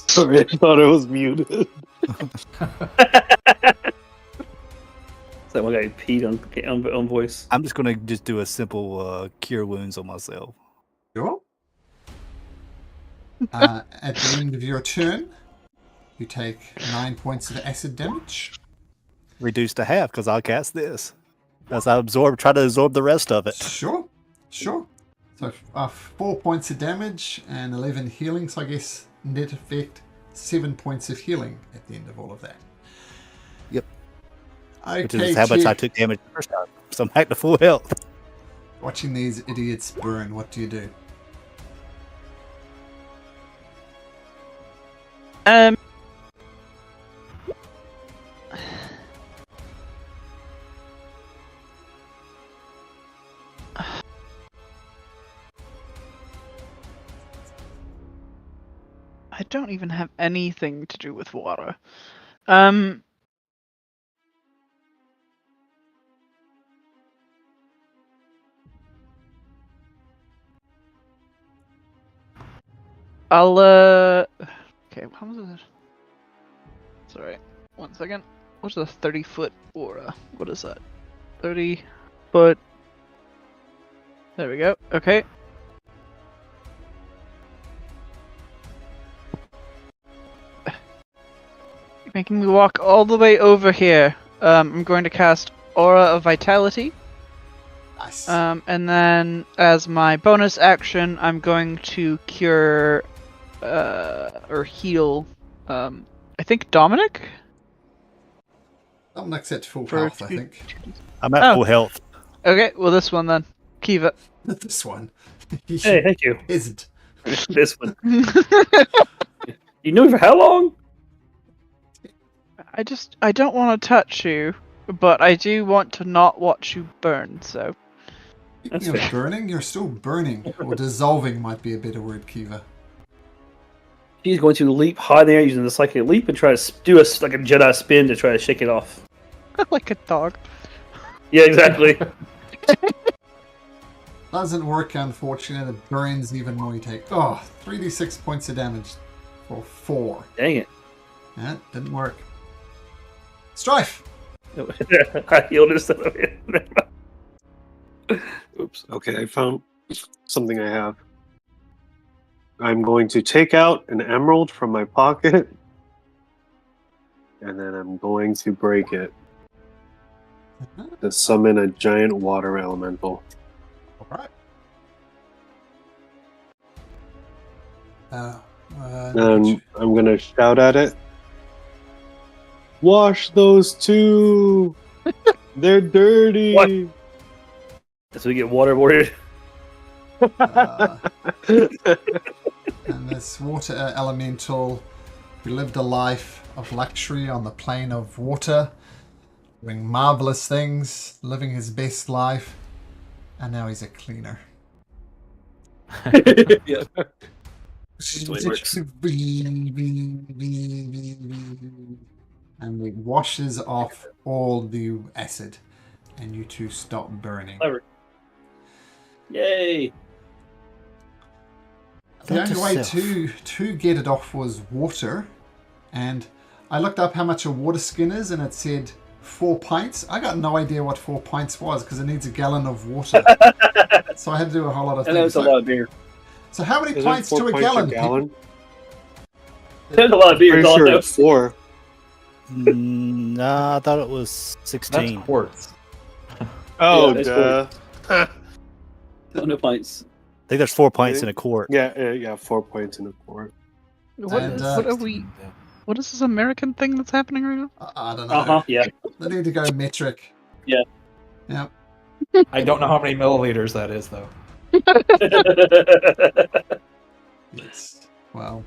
Sorry, I thought it was muted. Someone got peed on voice. I'm just going to just do a simple cure wounds on myself. Sure. At the end of your turn, you take 9 points of acid damage. Reduced to half because I'll cast this. As I try to absorb the rest of it. Sure. So 4 points of damage and 11 healing. So I guess net effect 7 points of healing at the end of all of that. Yep. Okay, Which is how much I took damage the first time. So I'm back to full health. Watching these idiots burn, what do you do? I don't even have anything to do with water. I'll okay, how much is it? Sorry, 1 second. What's a 30-foot aura? What is that? 30 foot. There we go. Okay. Making me walk all the way over here. I'm going to cast Aura of Vitality. Nice. And then as my bonus action, I'm going to cure or heal. I think Dominic. Dominic's at full For health, I two- think. I'm at full health. Okay, well this one then. Kiva. This one. Hey, thank you. Isn't. This one. You knew for how long? I don't want to touch you, but I do want to not watch you burn. So. That's Speaking of fair. burning, you're still burning. Or dissolving might be a better word, Kiva. She's going to leap high in the air using the psychic leap and try to do a Jedi spin to try to shake it off. Like a dog. Yeah, exactly. Doesn't work, unfortunately. It burns even more. You take 3d6 points of damage for 4. Dang it. That didn't work. Strife! I healed instead of it. Oops. Okay, I found something I have. I'm going to take out an emerald from my pocket, and then I'm going to break it to summon a giant water elemental. Alright. And I'm going to shout at it. Wash those two! They're dirty! What? So we get waterboarded. And this water elemental who lived a life of luxury on the plane of water, doing marvelous things, living his best life, and now he's a cleaner. Yeah. That's the way it works. And it washes off all the acid, and you two stop burning. Clever. Yay! The only way to get it off was water, and I looked up how much a water skin is, and it said 4 pints. I got no idea what 4 pints was because it needs a gallon of water. So I had to do a whole lot of And things. that was a lot of beer. So how many Isn't pints 4 to a pints gallon? There's a lot of beer. Pretty All sure that. it's 4. Nah, I thought it was 16. That's quarts. Oh, that's duh. No points. I think there's 4 points in a court. Yeah, 4 points in a court. What And, are we? What is this American thing that's happening right now? I don't know. Yeah. They need to go metric. Yeah. Yep. I don't know how many milliliters that is, though. Yes. Well,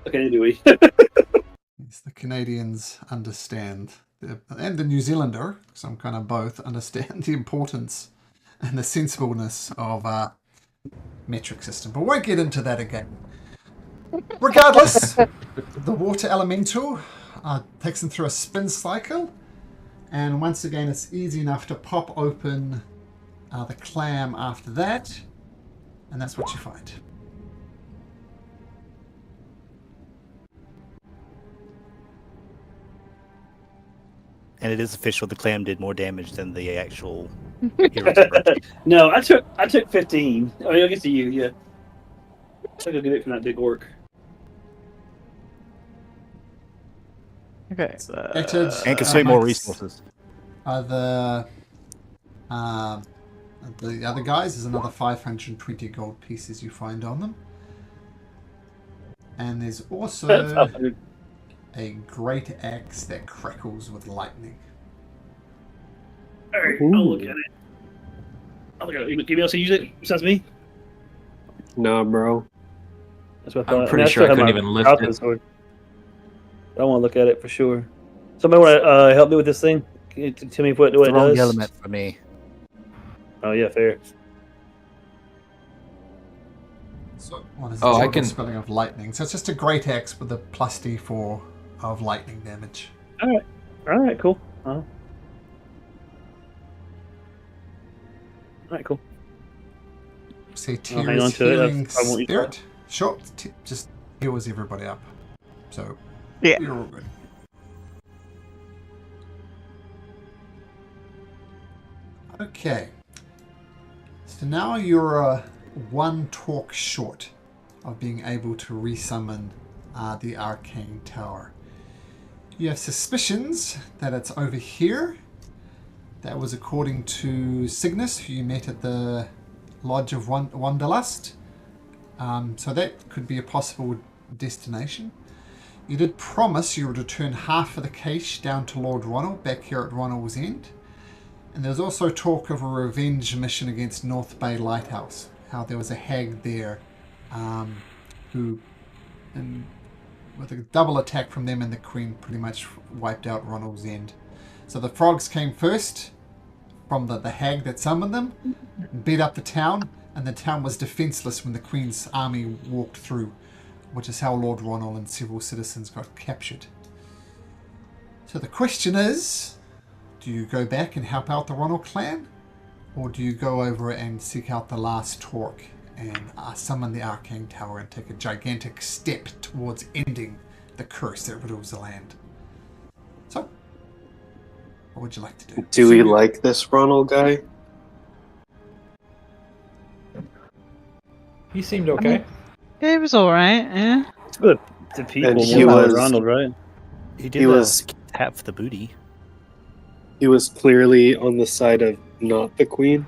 Okay, anyway. yes, the Canadians understand, and the New Zealander, some kind of both, understand the importance and the sensibleness of metric system. But we won't get into that again. Regardless, the water elemental takes them through a spin cycle, and once again, it's easy enough to pop open the clam after that, and that's what you find. And it is official, the clam did more damage than the actual hero's bird. No, I took 15. I mean, I guess to you, yeah. I took a good bit from that big orc. Okay. And consume more resources. The other guys, there's another 520 gold pieces you find on them. And there's also a great axe that crackles with lightning. Alright, I'll look at it. Anybody else use it besides me? Nah, bro. That's what I thought. I'm pretty sure I couldn't even lift it. Sword. I want to look at it for sure. Somebody want to help me with this thing? Can you tell me what The it wrong does? element for me. Oh yeah, fair. So, what is Oh, the I can- spelling of lightning? So it's just a great axe with a plus D4 of lightning damage. All right, cool. All right, cool. See, I'll hang on Tyr's to it. healing I won't use spirit. Sure, just heals everybody up. So Yeah. you're all good. Okay. So now you're one talk short of being able to resummon the arcane tower. You have suspicions that it's over here. That was according to Cygnus, who you met at the Lodge of Wanderlust. So that could be a possible destination. You did promise you would return half of the cache down to Lord Ronul, back here at Ronul's End. And there was also talk of a revenge mission against North Bay Lighthouse. How there was a hag there who, with a double attack from them and the Queen, pretty much wiped out Ronul's End. So the frogs came first from the hag that summoned them, beat up the town, and the town was defenseless when the Queen's army walked through, which is how Lord Ronul and several citizens got captured. So the question is, do you go back and help out the Ronul clan, or do you go over and seek out the last Torque and summon the Arcane Tower and take a gigantic step towards ending the curse that riddles the land? So, what would you like to do? Do we like this Ronald guy? He seemed okay. Yeah, it was all right. Yeah. It's good. The people And more he than was- Ronald, right? He was- half the booty. He was clearly on the side of not the Queen.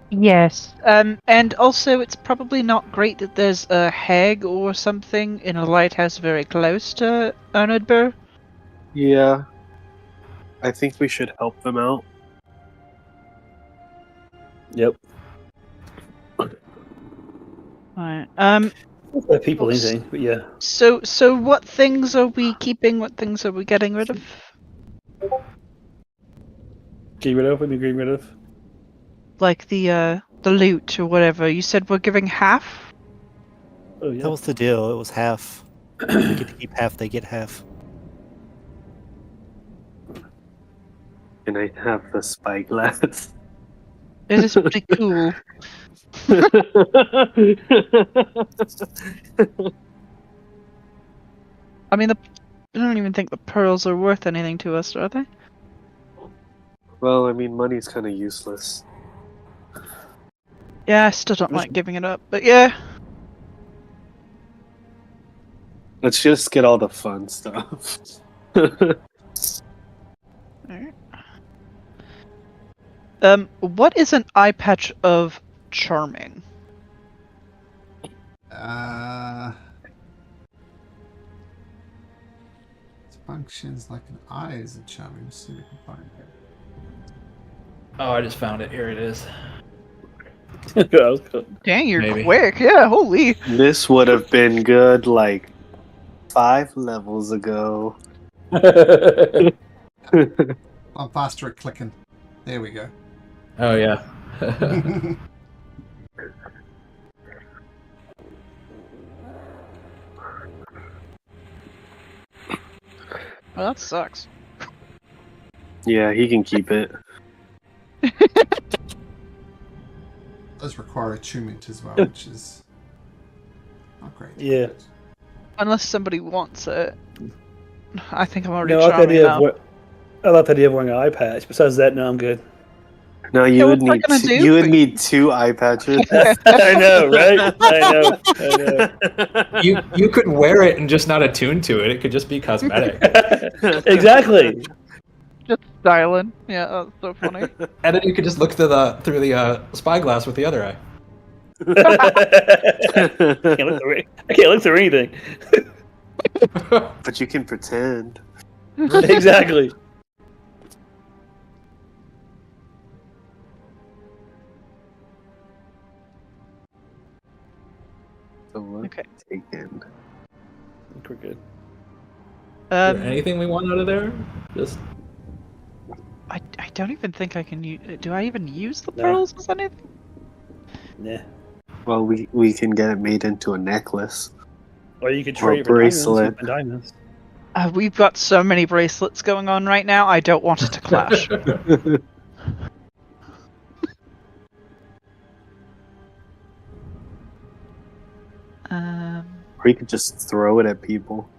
Yes. And also, it's probably not great that there's a hag or something in a lighthouse very close to Onudbur. Yeah. I think we should help them out. Yep. Right. People, anything, but yeah. So what things are we keeping? What things are we getting rid of? Get rid of? What do you mean, get rid of? Like the loot or whatever. You said we're giving half. Oh yeah. That was the deal. It was half. We get to keep half, they get half. Can I have the spyglass? It is pretty cool. I mean, I don't even think the pearls are worth anything to us, are they? Well, I mean, money's kind of useless. Yeah, I still don't like giving it up, but yeah. Let's just get all the fun stuff. Alright. What is an eye patch of charming? Functions like an eye is a charming. Let's see if we can find it. Oh, I just found it. Here it is. Dang, you're Maybe. quick. Yeah, holy. This would have been good like 5 levels ago. I'm faster at clicking. There we go. Oh yeah. Well, that sucks. Yeah, he can keep it. Does require attunement as well, which is not great. Yeah. Unless somebody wants it. I think I'm already No, I like the charming idea enough. I like the idea of wearing an eye patch. Besides that, no, I'm good. No, Yeah, you would what's that need gonna do you would for need 2 eye patches. I know, right? I You could wear it and just not attune to it. It could just be cosmetic. know. Exactly. Just styling. Yeah, that's so funny. And then you could just look through the spyglass with the other eye. I can't look through anything. But you can pretend. Exactly. So what? Okay. Taken. I think we're good. Is there anything we want out of there? Just I don't even think I can use. Do I even use the No. pearls as anything? Yeah. Well, we can get it made into a necklace. Or you could Or trade it for bracelet. diamonds. We've got so many bracelets going on right now. I don't want it to clash. Or you could just throw it at people.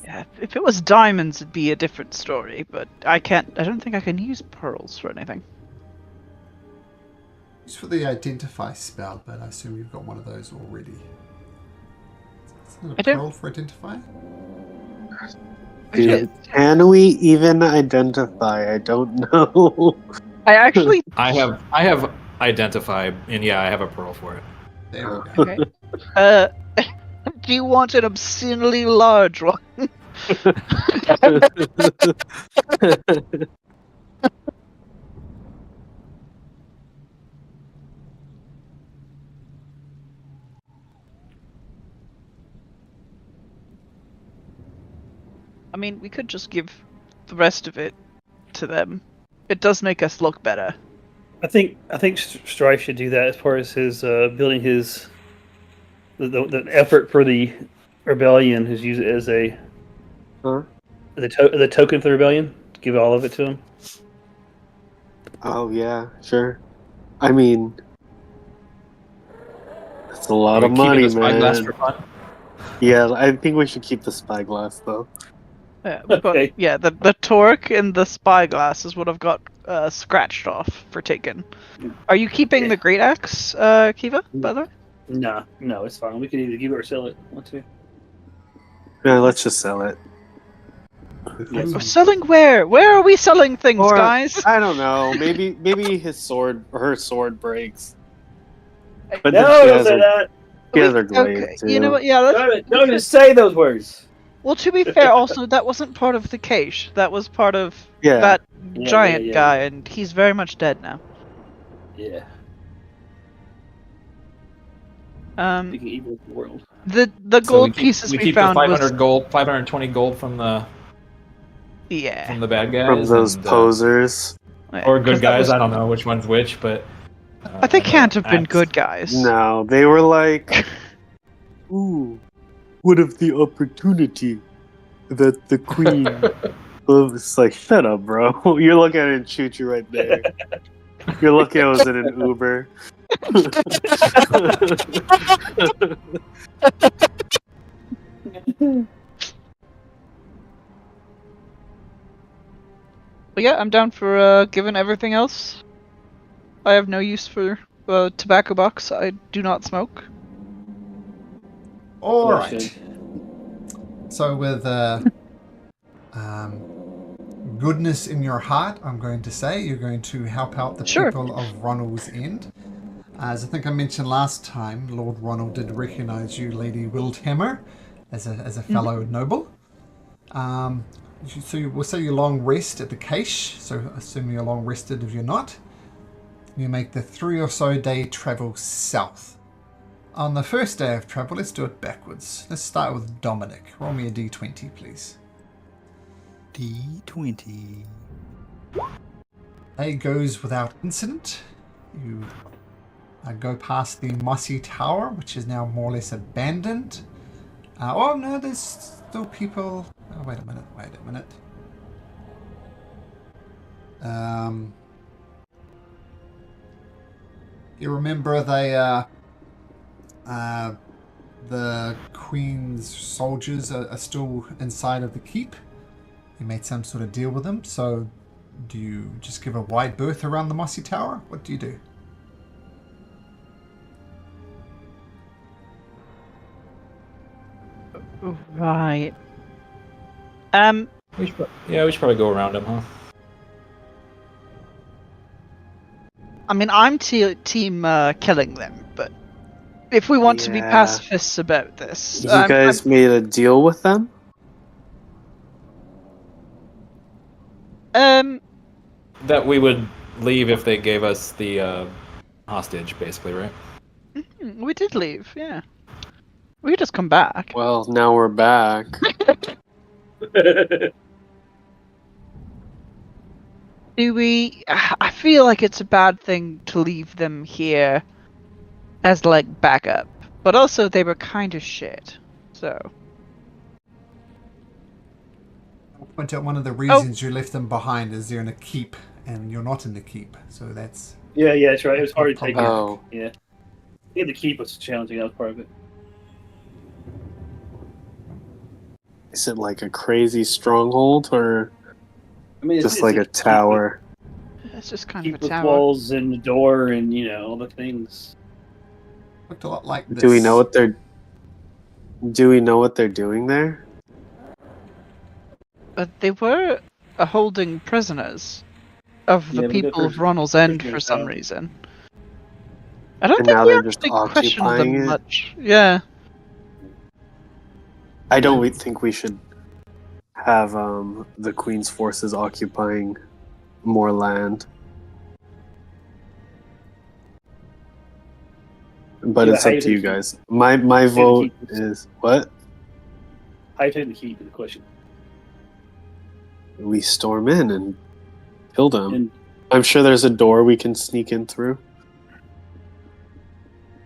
Yeah, if it was diamonds, it'd be a different story. But I can't. I don't think I can use pearls for anything. It's for the identify spell, but I assume you've got one of those already. Isn't I it a don't- pearl for identify? Dude, can we even identify? I don't know. I actually. I have identify, and yeah, I have a pearl for it. There we go. Okay. Do you want an obscenely large one? I mean, we could just give the rest of it to them. It does make us look better. I think Strife should do that as part of his building his the effort for the rebellion. Is use it as a Huh? the token for the rebellion. Give all of it to him. Oh yeah, sure. I mean, that's a lot of Keep it money, a spyglass man. for fun. Yeah, I think we should keep the spyglass though. Yeah, we've got, Okay. yeah, the torque and the spyglass is what I've got scratched off for taken. Are you keeping the great axe, Kiva, by the way? No, it's fine. We can either give it or sell it. Want to? Yeah, let's just sell it. Yes. We're selling where? Where are we selling things, Or- guys? I don't know. Maybe his sword or her sword breaks. But No, then she don't has say her, that. she has her glaive Okay, too. you know what? Yeah, let's, Don't even say those words. well, to be fair, also, that wasn't part of the cache. That was part of Yeah. that Yeah, giant yeah. guy, and he's very much dead now. Yeah. Um, Thinking evil of the world. the So gold pieces we we keep found the 500 was gold, 520 gold from the yeah, bad guys, From those and, posers. or 'cause good that guys. was- I don't know which one's which, but But they can't have been axe. good guys. No, they were like, ooh, what of the opportunity that the queen It's like, shut up, bro. You're looking at it and shoot you right there. You're lucky I was in an Uber. But yeah, I'm down for given everything else. I have no use for tobacco box. I do not smoke. All Oh, right. shit. So with goodness in your heart, I'm going to say. You're going to help out the Sure. people of Ronald's End. As I think I mentioned last time, Lord Ronald did recognize you, Lady Wildhammer, as a fellow noble. So we'll say you long rest at the cache, so assume you're long rested if you're not. You make the 3 or so day travel south. On the first day of travel, let's do it backwards. Let's start with Dominic. Roll me a d20, please. D20. Day goes without incident. You go past the mossy tower, which is now more or less abandoned. Oh no, there's still people. Oh, wait a minute. You remember the Queen's soldiers are still inside of the keep. You made some sort of deal with them, so do you just give a wide berth around the mossy tower? What do you do? Right. We should probably go around him, huh? I mean, I'm team killing them, but if we want to be Yeah. pacifists about this, You guys made a deal with them? That we would leave if they gave us the hostage, basically, right? We did leave, yeah. We could just come back. Well, now we're back. Do we? I feel like it's a bad thing to leave them here as like backup, but also they were kind of shit. So I'll point out one of the reasons you left them behind is they're in a keep, and you're not in the keep, so that's... Yeah, that's right. It was hard to take. Oh. Yeah. Yeah, the keep was challenging. That was part of it. Is it like a crazy stronghold, or I mean, just like a tower? it's just kind Keep of a with tower. walls and the door and all the things. Looked a lot like this. Do we know what they're doing there? But they were holding prisoners of the Yeah, but they're people of Ronald's End for prisoners some now. reason. I don't And think now we they're just actually questioned occupying them it? much. Yeah. I don't think we should have the Queen's forces occupying more land. But Yeah, it's how up you to you think- guys. My vote keep- is what? How you taking the keep is the question. We storm in and kill them. And I'm sure there's a door we can sneak in through.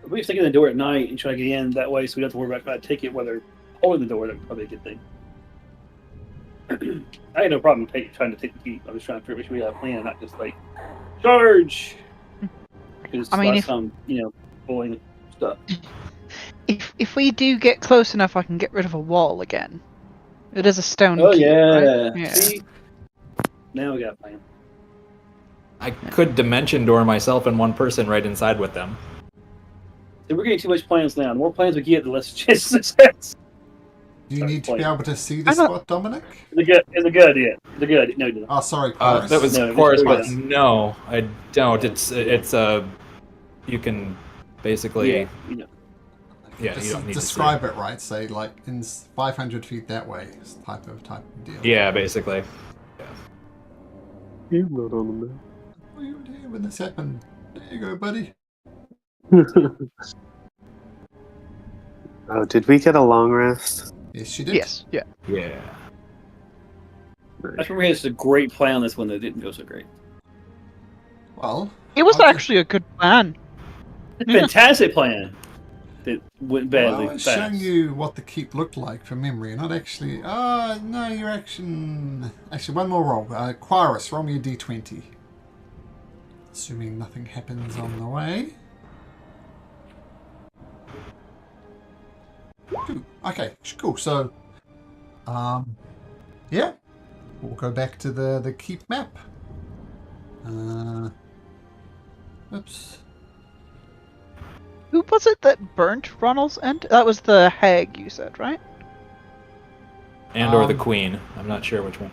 if we stick in the door at night and try to get in that way, so we don't have to worry about a ticket while they're holding the door. That's probably a good thing. I had no problem trying to take the keep. I was trying to make sure we had a plan, not just like charge. Because I mean, last time, bullying stuff. If we do get close enough, I can get rid of a wall again. It is a stone Oh keep, yeah. right? Yeah. See, now we got a plan. I could dimension door myself and one person right inside with them. See, we're getting too much plans now. The more plans we get, the less chance of success. Do you need to be Play. able to see the I'm not- spot, Dominic? It's a good idea. It's a good idea. No. Oh, sorry, Chorus. That was No, chorus, it's but chorus. no, I don't. It's you can basically Yeah, yeah, Just you don't need describe it right. Say like in 500 feet that way, type of deal. to see. Yeah, basically. You're not on the What were you doing when this happened? There you go, buddy. map. Oh, did we get a long rest? Yes, she did. Yes. Yeah. Yeah. I remember we had a great plan on this one that didn't go so great. Well, It was I'll actually a good plan. Fantastic plan. That went badly Well, I was fast. showing you what the keep looked like from memory, not actually. No, you're actually. Actually, one more roll. Quirus, roll me a d20. Assuming nothing happens on the way. 2. Okay, cool. So, yeah, we'll go back to the keep map. Oops. Who was it that burnt Ronald's End? That was the hag, you said, right? And or the queen. I'm not sure which one.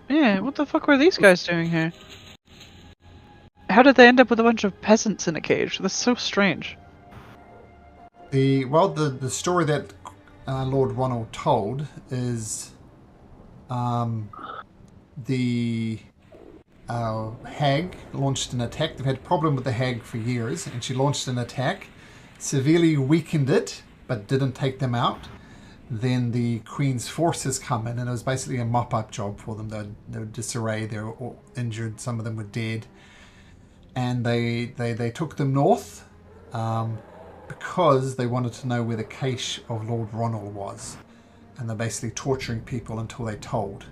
Yeah, what the fuck were these guys doing here? How did they end up with a bunch of peasants in a cage? That's so strange. The story that Lord Ronald told is the hag launched an attack. They've had a problem with the hag for years, and she launched an attack, severely weakened it, but didn't take them out. Then the Queen's forces come in, and it was basically a mop-up job for them. They were disarray, they were all injured, some of them were dead. And they took them north because they wanted to know where the cache of Lord Ronald was. And they're basically torturing people until they told.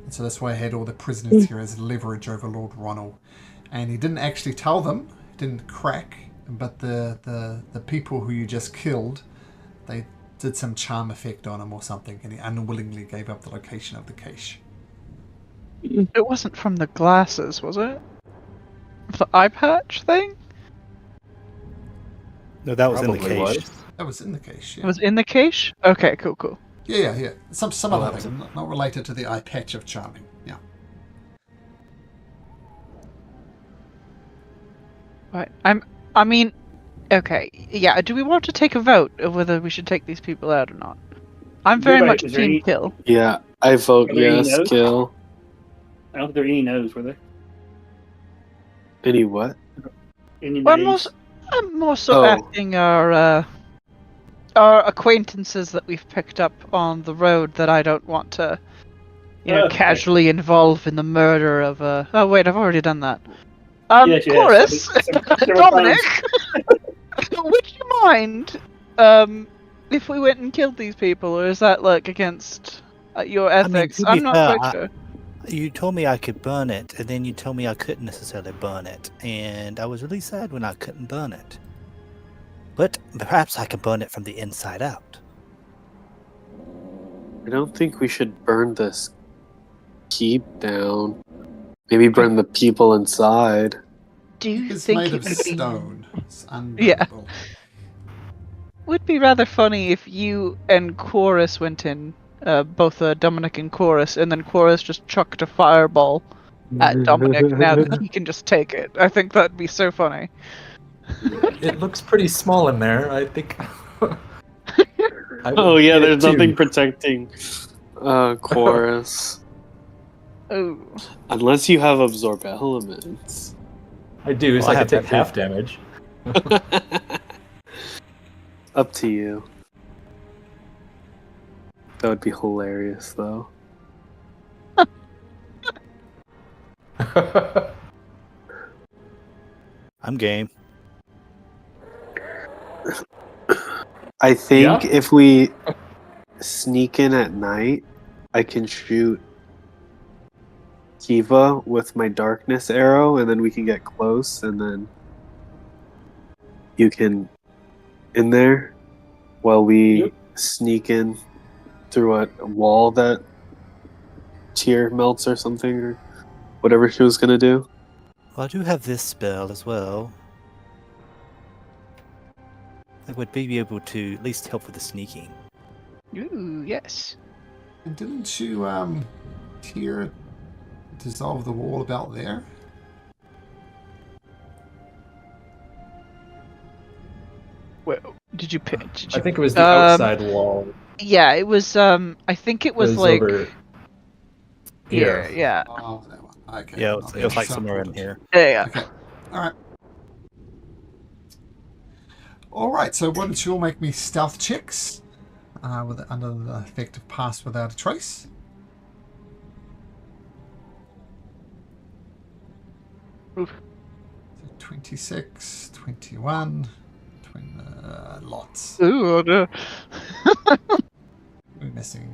And so that's why I had all the prisoners here as leverage over Lord Ronald. And he didn't actually tell them, he didn't crack, but the people who you just killed, they did some charm effect on him or something, and he unwillingly gave up the location of the cache. It wasn't from the glasses, was it? The eye patch thing? No, that was in the Probably cache. was. That was in the cache, yeah. It was in the cache? Okay, cool. Yeah. Some other that thing, not related to the eye patch of charming. Yeah. Right. I mean, okay. Yeah, do we want to take a vote of whether we should take these people out or not? I'm very much Is there team any- kill. Yeah, I vote Are there any yes, no's? kill. I don't think there are any no's, were there? Any what? Any Well, nays? I'm more so Oh. asking our acquaintances that we've picked up on the road that I don't want to, Okay. casually involve in the murder of a... Oh wait, I've already done that. Yes, you have. Chorus, Several Dominic, would you mind if we went and killed these people, or is that like against your mean, ethics? to be I'm not fair, quite sure. You told me I could burn it, and then you told me I couldn't necessarily burn it, and I was really sad when I couldn't burn it. But perhaps I can burn it from the inside out. I don't think we should burn this keep down. Maybe burn the people inside. Do you It's think made it of would be... stone. It's Yeah. unbreakable. Would be rather funny if you and Chorus went in, both Dominic and Chorus, and then Chorus just chucked a fireball at Dominic now that he can just take it. I think that'd be so funny. It looks pretty small in there. I think. Oh yeah, there's two. nothing protecting Chorus. Oh. Unless you have absorb elements. I do, so Well, I I could have take that half too. damage. Up to you. That would be hilarious though. I'm game. I think Yeah? if we sneak in at night, I can shoot Kiva with my darkness arrow, and then we can get close, and then you can in there while we Yep. sneak in through a wall that Tyr melts or something, or whatever she was gonna do. Well, I do have this spell as well. I would be able to at least help with the sneaking. Ooh, yes. And didn't you Tyr dissolve the wall about there? Well, did you pick? I think it was the outside wall. Yeah, it was. I think it was like over here. here. Yeah. Oh, that one. Okay. Yeah, Not it was like sure. somewhere in here. Yeah. Okay. Alright. Alright, so why don't you all make me stealth checks under the effect of pass without a trace. Oof. So 26, 21, lots. Ooh, oh no. We're missing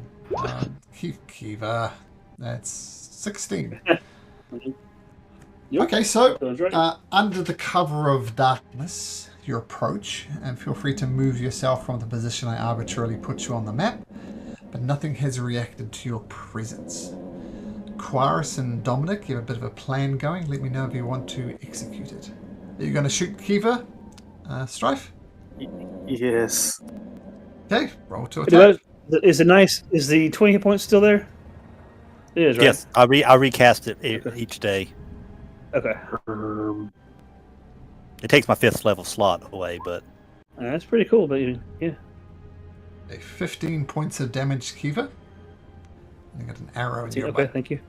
Kiva. That's 16. Yep. Okay, so Sounds right. under the cover of darkness, you approach, and feel free to move yourself from the position I arbitrarily put you on the map, but nothing has reacted to your presence. Quaris and Dominic, you have a bit of a plan going. Let me know if you want to execute it. Are you going to shoot Kiva, Strife? Yes. Okay, roll to Do attack. Is it nice? Is the 20 hit points still there? It is, right? Yes, I recast it each day. Okay. It takes my 5th level slot away, but That's pretty cool, but yeah. 15 points of damage, Kiva. I got an arrow in your Okay, butt. thank you.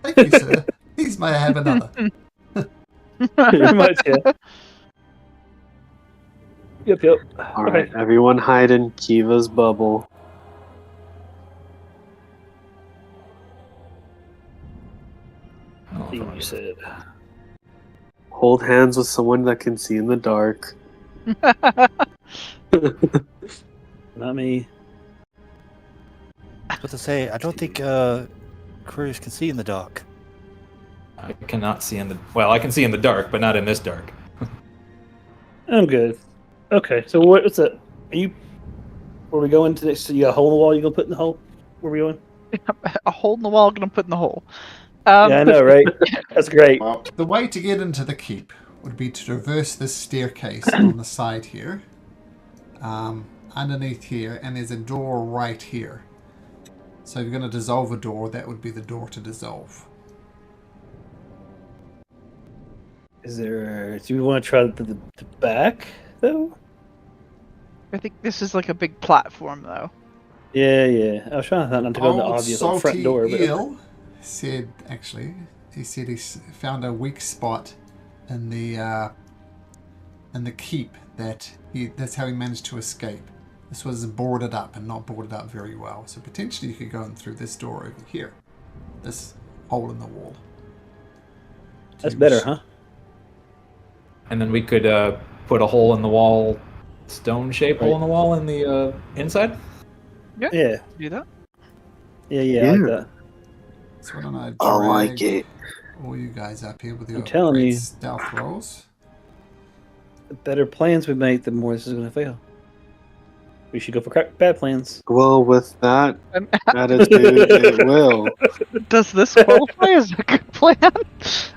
Thank you, sir. Please may I have another? Pretty much, yeah. Yep. All right, everyone hide in Kiva's bubble. You said. Hold hands with someone that can see in the dark. Not me. what to say? I don't think couriers can see in the dark. I cannot see in the... Well, I can see in the dark, but not in this dark. I'm good. Okay, so what's that? Are you... Where we going to next? So you got a hole in the wall you gonna put in the hole? Where we going? A hole in the wall, gonna put in the hole. Yeah, I know, right? That's great. Well, the way to get into the keep would be to traverse this staircase on the side here. Underneath here, and there's a door right here. So if you're going to dissolve a door, that would be the door to dissolve. Is there? Do we want to try the back though? I think this is like a big platform, though. Yeah. I was trying not to go in the Old obvious Salty front door, but Eel said, actually, he said he found a weak spot in the keep that's how he managed to escape. This was boarded up and not boarded up very well. So potentially you could go in through this door over here. This hole in the wall. that's better, huh? And then we could put a hole in the wall, stone-shaped hole in the wall in the inside? Yeah. Do that. Yeah. I like that. So why don't I I like drag it. all you guys up here with your I'm telling great you. stealth rolls? The better plans we make, the more this is going to fail. We should go for bad plans. Well, with that attitude, it will. Does this qualify as a good plan?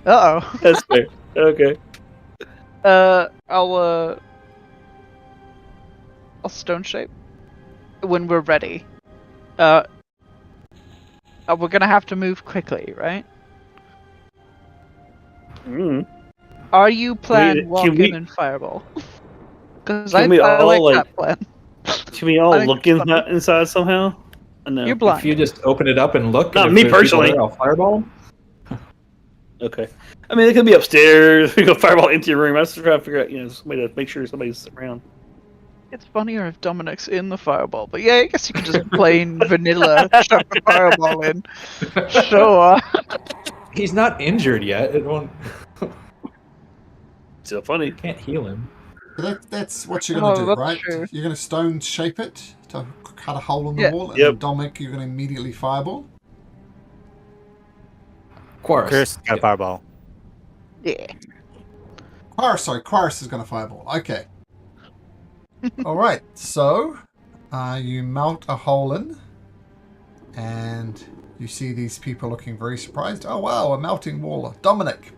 Uh-oh. That's fair. Okay. I'll stone shape when we're ready. We're gonna have to move quickly, right? Are you plan walking and fireball? Because I like that plan. Can we all look inside somehow? No. You're blind. If you just open it up and look, Not and if me there's people personally. there, I'll fireball 'em. Okay. I mean, it could be upstairs. We go fireball into your room. I was just trying to figure out, somebody to make sure somebody's around. It's funnier if Dominic's in the fireball, but yeah, I guess you could just plain vanilla chuck the fireball in. Sure. He's not injured yet. It won't. So funny. Can't heal him. So that's what you're going to do, that's right? true. You're going to stone shape it to cut a hole in the wall, and then Dominic, you're going to immediately fireball. Quarus. Chris got a fireball. Yeah. Quarus is going to fireball. Okay. All right. So you melt a hole in, and you see these people looking very surprised. Oh wow, a melting wall. Dominic,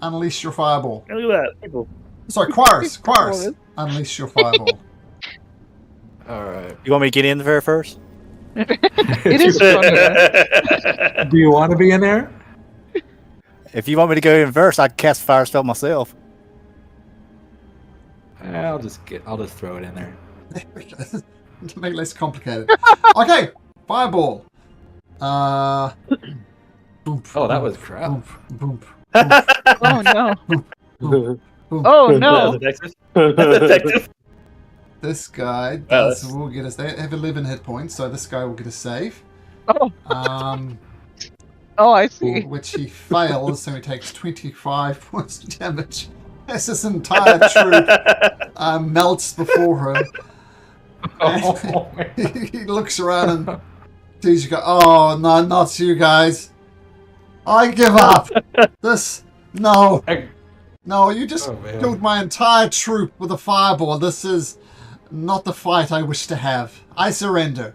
unleash your fireball. Look at that. People. Sorry, Quarus, unleash your fireball. All right. You want me to get in there first? It is fun. Do you want to be in there? If you want me to go in first, I can cast fire spell myself. I'll just throw it in there. Make it less complicated. Okay, fireball. Boop, Oh, that was crap. boop, boop, Oh no. boop. Oh no. That's effective. This guy will get us. They have 11 hit points, so this guy will get a save. Oh. Um, Oh, I see. which he fails, so he takes 25 points of damage. As this entire troop melts before him. Oh, He looks around and sees you go, oh, no, not you guys. I give up. No, you just killed my entire troop with a fireball. This is not the fight I wish to have. I surrender.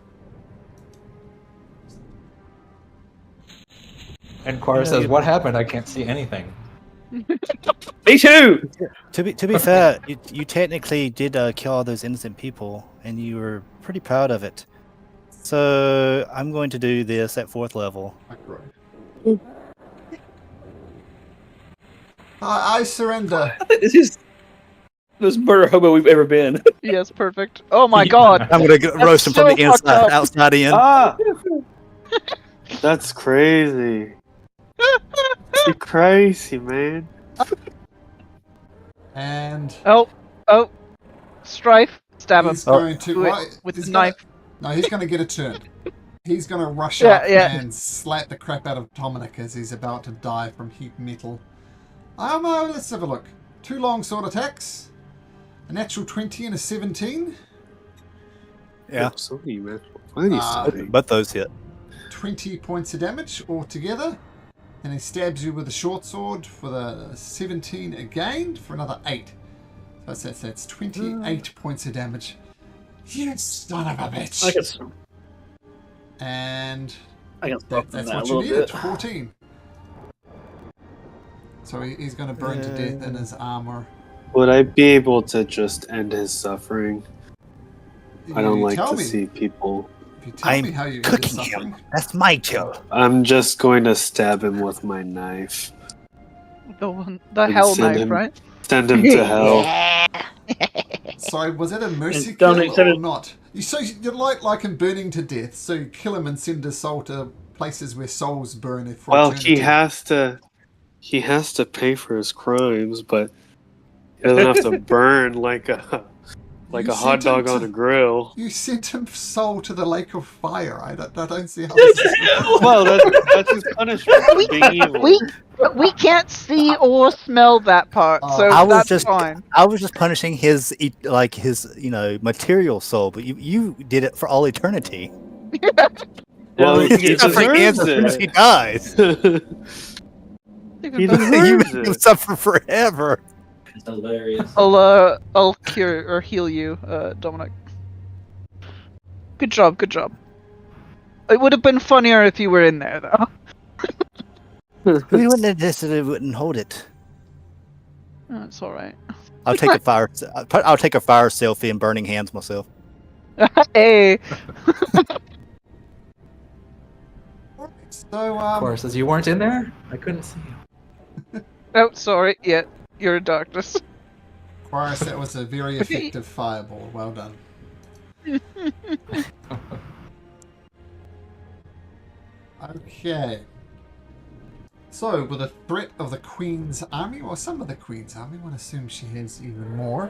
And Quarus says, "What happened? I can't see anything." Me too. To be fair, you technically did kill all those innocent people, and you were pretty proud of it. So I'm going to do this at 4th level. I surrender. This is the most murder hobo we've ever been. Yes, perfect. Oh my god. I'm going to roast him from so the fucked inside, up. outside in. Ah! That's crazy. You're crazy, man. And Oh, Strife, stab him he's going to... Do it Right, with he's the gonna- knife. No, he's going to get a turn. He's going to rush Yeah, up yeah. and slap the crap out of Dominic as he's about to die from heat metal. Let's have a look. 2 longsword attacks. A natural 20 and a 17. Yeah. Sorry, man. Why are you sorry? Both those hit. 20 points of damage altogether. And he stabs you with a short sword for the 17 again for another 8. So that's 28 points of damage. You son of a bitch! And I can that's what you needed. 14. So he's going to burn to death in his armor. Would I be able to just end his suffering? I don't You like tell to me. see people. If you tell me how you end his Cooking suffering. him. That's my job. I'm just going to stab him with my knife. The hell send knife, him- right? Send him to hell. Sorry, was it a mercy And kill Dominic, or not? You're like him burning to death, so you kill him and send his soul to places where souls burn for Well, eternity. he has to pay for his crimes, but he doesn't have to burn like a You hot sent him dog on to- a grill. You sent him soul to the lake of fire. I don't see how this is... Well, that's his punishment for being evil. We can't see or smell that part, so I was that's just fine. I was just punishing his material soul, but you did it for all eternity. Well, he He's suffering deserves as soon as it. he dies. He You deserves make him it. suffer forever. It's hilarious. I'll cure or heal you, Dominic. Good job. It would have been funnier if you were in there, though. We wouldn't have just wouldn't hold it. Oh, it's all right. I'll take a fire selfie and burning hands myself. Hey, So, Of course, as you weren't in there, I couldn't see you. oh, sorry. Yeah, you're a darkness. Aquarius, that was a very effective fireball. Well done. Okay. So, with the threat of the Queen's army, or some of the Queen's army, one assumes she has even more.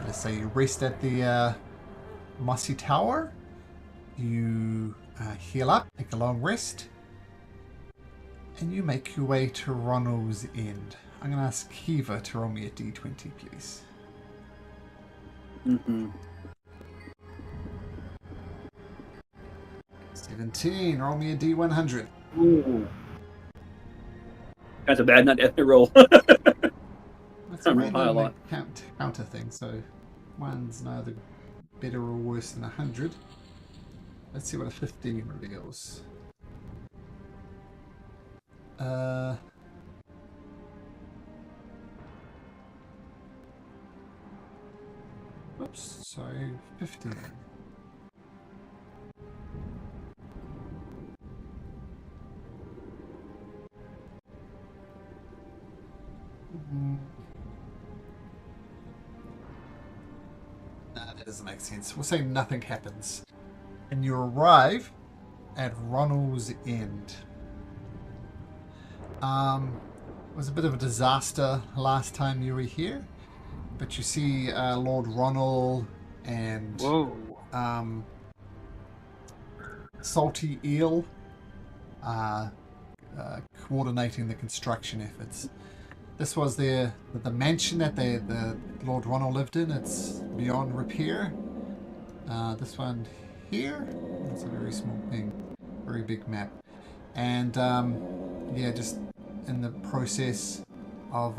Let's say you rest at the Mossy Tower. You heal up, take a long rest, and you make your way to Ronald's End. I'm going to ask Kiva to roll me a d20, please. Mm-hmm. 17, roll me a d100. Ooh. That's a bad not to roll. That's a I'm high a random lot. counter thing, so one's neither better or worse than 100. Let's see what a 15 reveals. Oops, sorry, 15. Nah, that doesn't make sense. We'll say nothing happens. And you arrive at Ronald's End. It was a bit of a disaster last time you were here, but you see Lord Ronald and Whoa. Salty Eel coordinating the construction efforts. This was the mansion that the Lord Ronald lived in. It's beyond repair. This one here, it's a very small thing, very big map, and yeah, just in the process of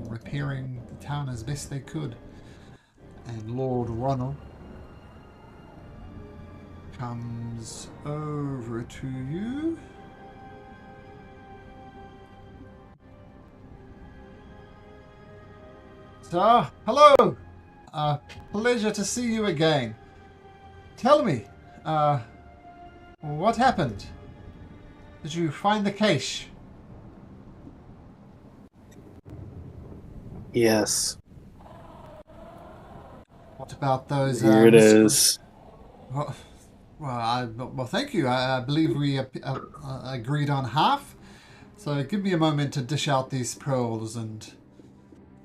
repairing the town as best they could. And Lord Ronald comes over to you. So, hello! Pleasure to see you again. Tell me, what happened? Did you find the cache? Yes. What about those? Here it is. Well, thank you. I believe we agreed on half. So give me a moment to dish out these pearls, and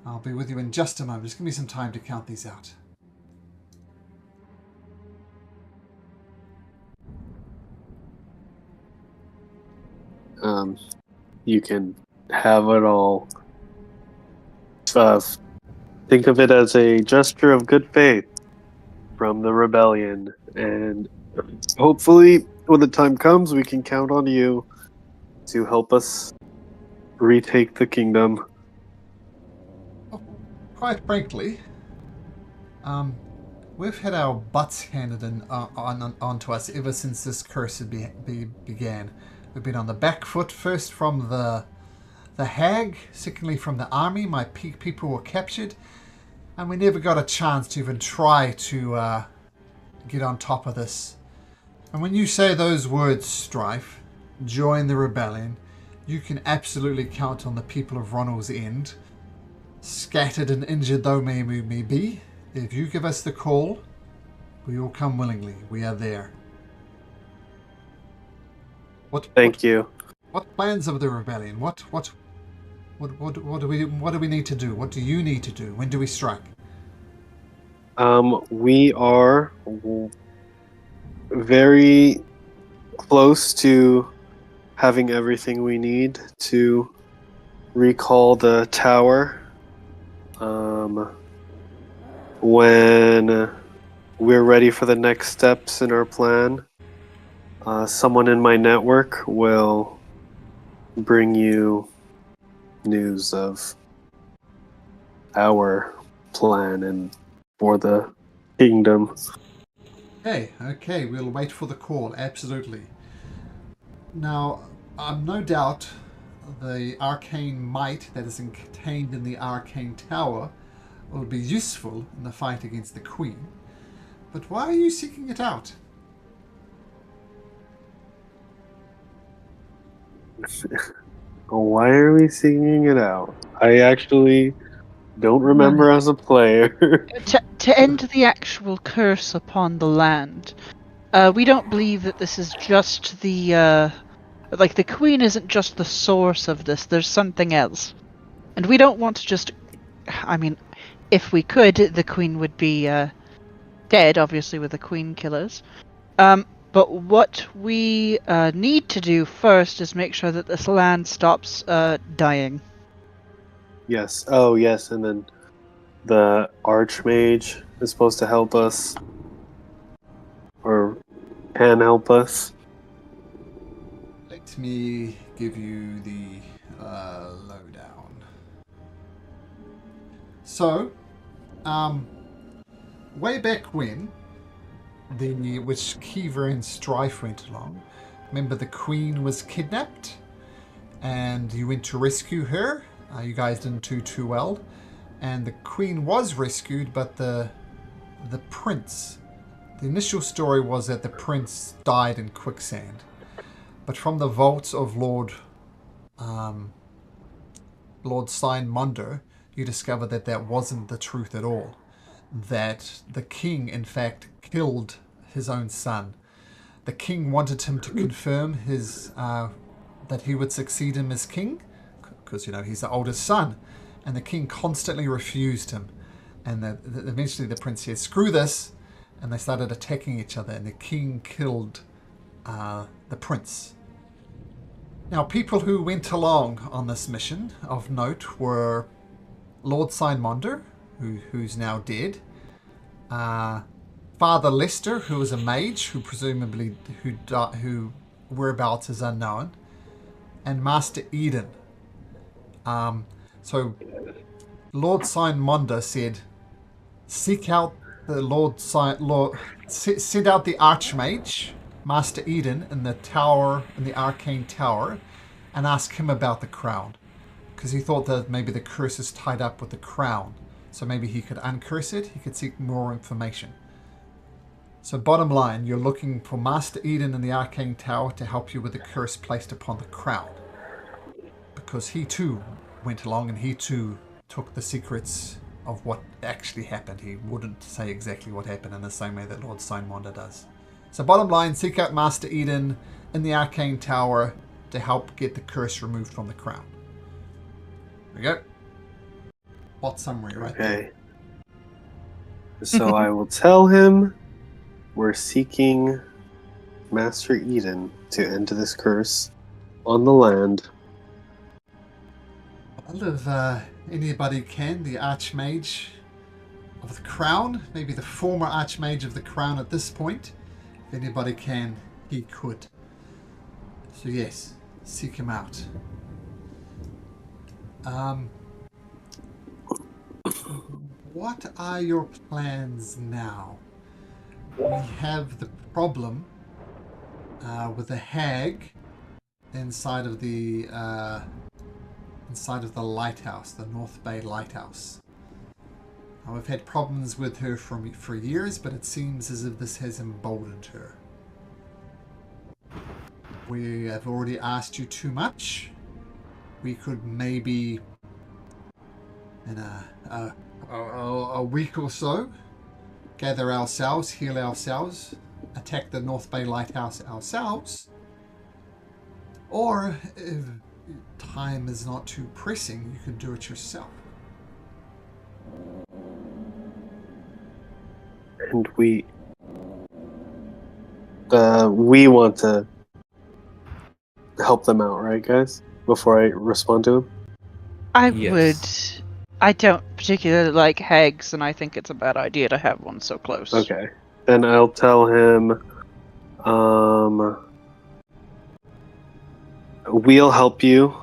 I'll be with you in just a moment. Just give me some time to count these out. You can have it all. Think of it as a gesture of good faith from the rebellion, and hopefully, when the time comes, we can count on you to help us retake the kingdom. Quite frankly, we've had our butts handed onto us ever since this curse began. We've been on the back foot, first from the hag, secondly from the army. My people were captured, and we never got a chance to even try to get on top of this. And when you say those words, Strife, join the rebellion, you can absolutely count on the people of Ronul's End. Scattered and injured though we may be, if you give us the call, we will come willingly. We are there. Thank you. What plans of the rebellion? What do we need to do? What do you need to do? When do we strike? We are very close to having everything we need to recall the tower. When we're ready for the next steps in our plan, someone in my network will bring you news of our plan and for the kingdom. Okay, we'll wait for the call, absolutely. Now, no doubt the arcane might that is contained in the arcane tower will be useful in the fight against the Queen. But why are you seeking it out? Why are we seeking it out? I actually don't remember as a player. To end the actual curse upon the land. We don't believe that this is just the the Queen isn't just the source of this. There's something else, and we don't want to just. I mean, if we could, the Queen would be dead, obviously, with the Queen killers. But what we need to do first is make sure that this land stops dying. Yes. Oh, yes. And then the Archmage is supposed to help us, or can help us. Let me give you the lowdown. So, way back when, which Kiva and Strife went along, remember the Queen was kidnapped, and you went to rescue her. You guys didn't do too well, and the Queen was rescued, but the prince. The initial story was that the prince died in quicksand, but from the vaults of Lord Signmonder, you discover that wasn't the truth at all. That the king, in fact, killed his own son. The king wanted him to confirm his that he would succeed him as king, because he's the oldest son, and the king constantly refused him. And eventually the prince said, "Screw this," and they started attacking each other, and the king killed the prince. Now, people who went along on this mission of note were Lord Signmonder, who's now dead, Father Lester, who was a mage, who presumably who whereabouts is unknown, and Master Eden. So Lord Signmonder said, "Seek out send out the Archmage, Master Eden, in the tower, in the Arcane Tower, and ask him about the crown. Because he thought that maybe the curse is tied up with the crown. So maybe he could uncurse it, he could seek more information. So bottom line, you're looking for Master Eden in the Arcane Tower to help you with the curse placed upon the crown. Because he too went along and he too took the secrets of what actually happened. He wouldn't say exactly what happened in the same way that Lord Simonda does. So bottom line, seek out Master Eden in the Arcane Tower to help get the curse removed from the crown. There we go. Plot summary right there. Okay. So I will tell him we're seeking Master Eden to end this curse on the land. Well, if anybody can, the Archmage of the Crown, maybe the former Archmage of the Crown at this point, if anybody can, he could. So yes, seek him out. What are your plans now? We have the problem with the hag inside of the lighthouse, the North Bay Lighthouse. We've had problems with her for years, but it seems as if this has emboldened her. We have already asked you too much. We could maybe, in a week or so, gather ourselves, heal ourselves, attack the North Bay Lighthouse ourselves. Or, if time is not too pressing, you could do it yourself. And we want to help them out, right, guys? Before I respond to him? I Yes. would. I don't particularly like hags, and I think it's a bad idea to have one so close. Okay. Then I'll tell him, we'll help you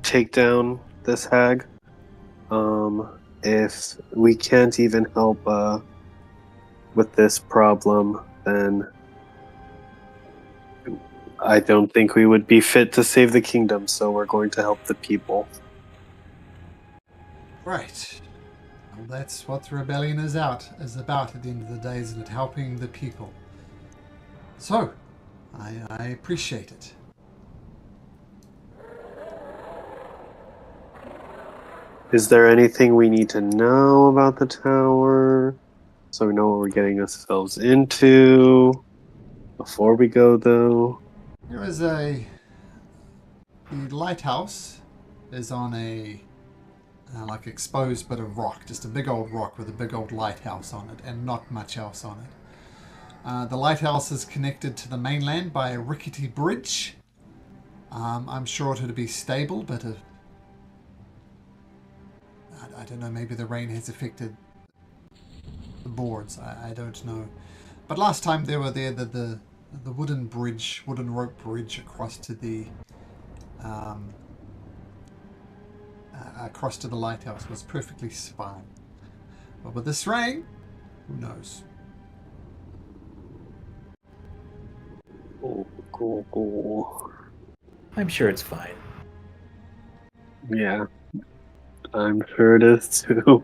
take down this hag. If we can't even help with this problem, then I don't think we would be fit to save the kingdom, so we're going to help the people. Right. Well, that's what the rebellion is about at the end of the day, isn't it? Helping the people. So, I appreciate it. Is there anything we need to know about the tower? So we know what we're getting ourselves into before we go, though. There is the lighthouse is on a like exposed bit of rock, just a big old rock with a big old lighthouse on it, and not much else on it. The lighthouse is connected to the mainland by a rickety bridge. I'm sure it would be stable, but I don't know, maybe the rain has affected the boards. I don't know. But last time they were there, the wooden rope bridge across to the lighthouse was perfectly fine. But with this rain, who knows? Oh, cool. I'm sure it's fine. Yeah, I'm sure it is too.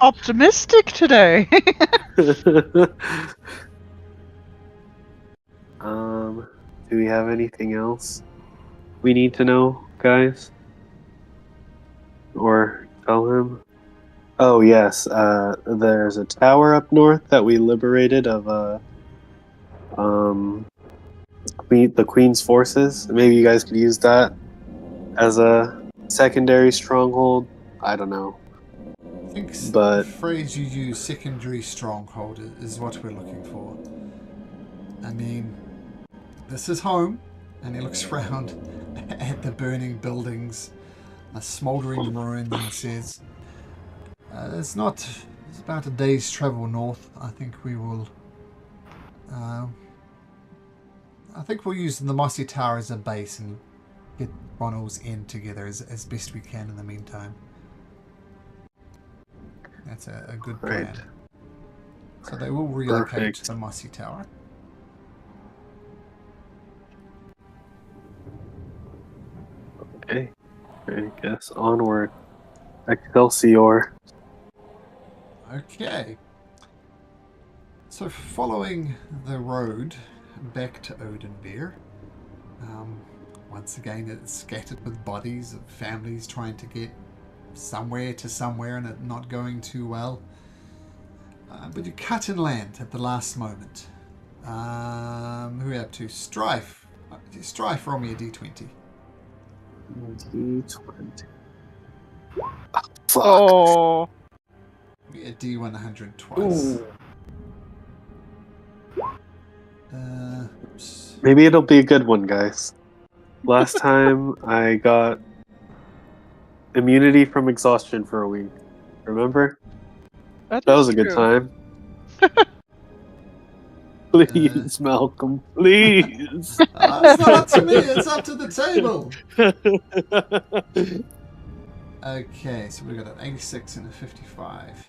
Optimistic today. Do we have anything else we need to know, guys? Or tell him? Oh yes, there's a tower up north that we liberated of the Queen's forces. Maybe you guys could use that as a secondary stronghold. I don't know. I think But- the phrase you use, secondary stronghold, is what we're looking for. I mean, this is home, and he looks around at the burning buildings, a smouldering ruins, and says, it's about a day's travel north. I think we'll use the Mossy Tower as a base and get Ronul's End together as best we can in the meantime. That's a good Right. plan. So they will relocate Perfect. to the Mossy Tower. Okay. I guess onward. Excelsior. Okay. So following the road back to Oathbreaker, once again it's scattered with bodies of families trying to get somewhere to somewhere and it not going too well. But you cut in land at the last moment. Who are we up to? Strife. Strife, roll me a d20. D20. Fuck. Oh. A d100 twice. Oops. Maybe it'll be a good one, guys. Last time I got immunity from exhaustion for a week. Remember? That was a good time. Please, Malcolm, please. It's not up to me, it's up to the table. Okay, so we've got an 86 and a 55.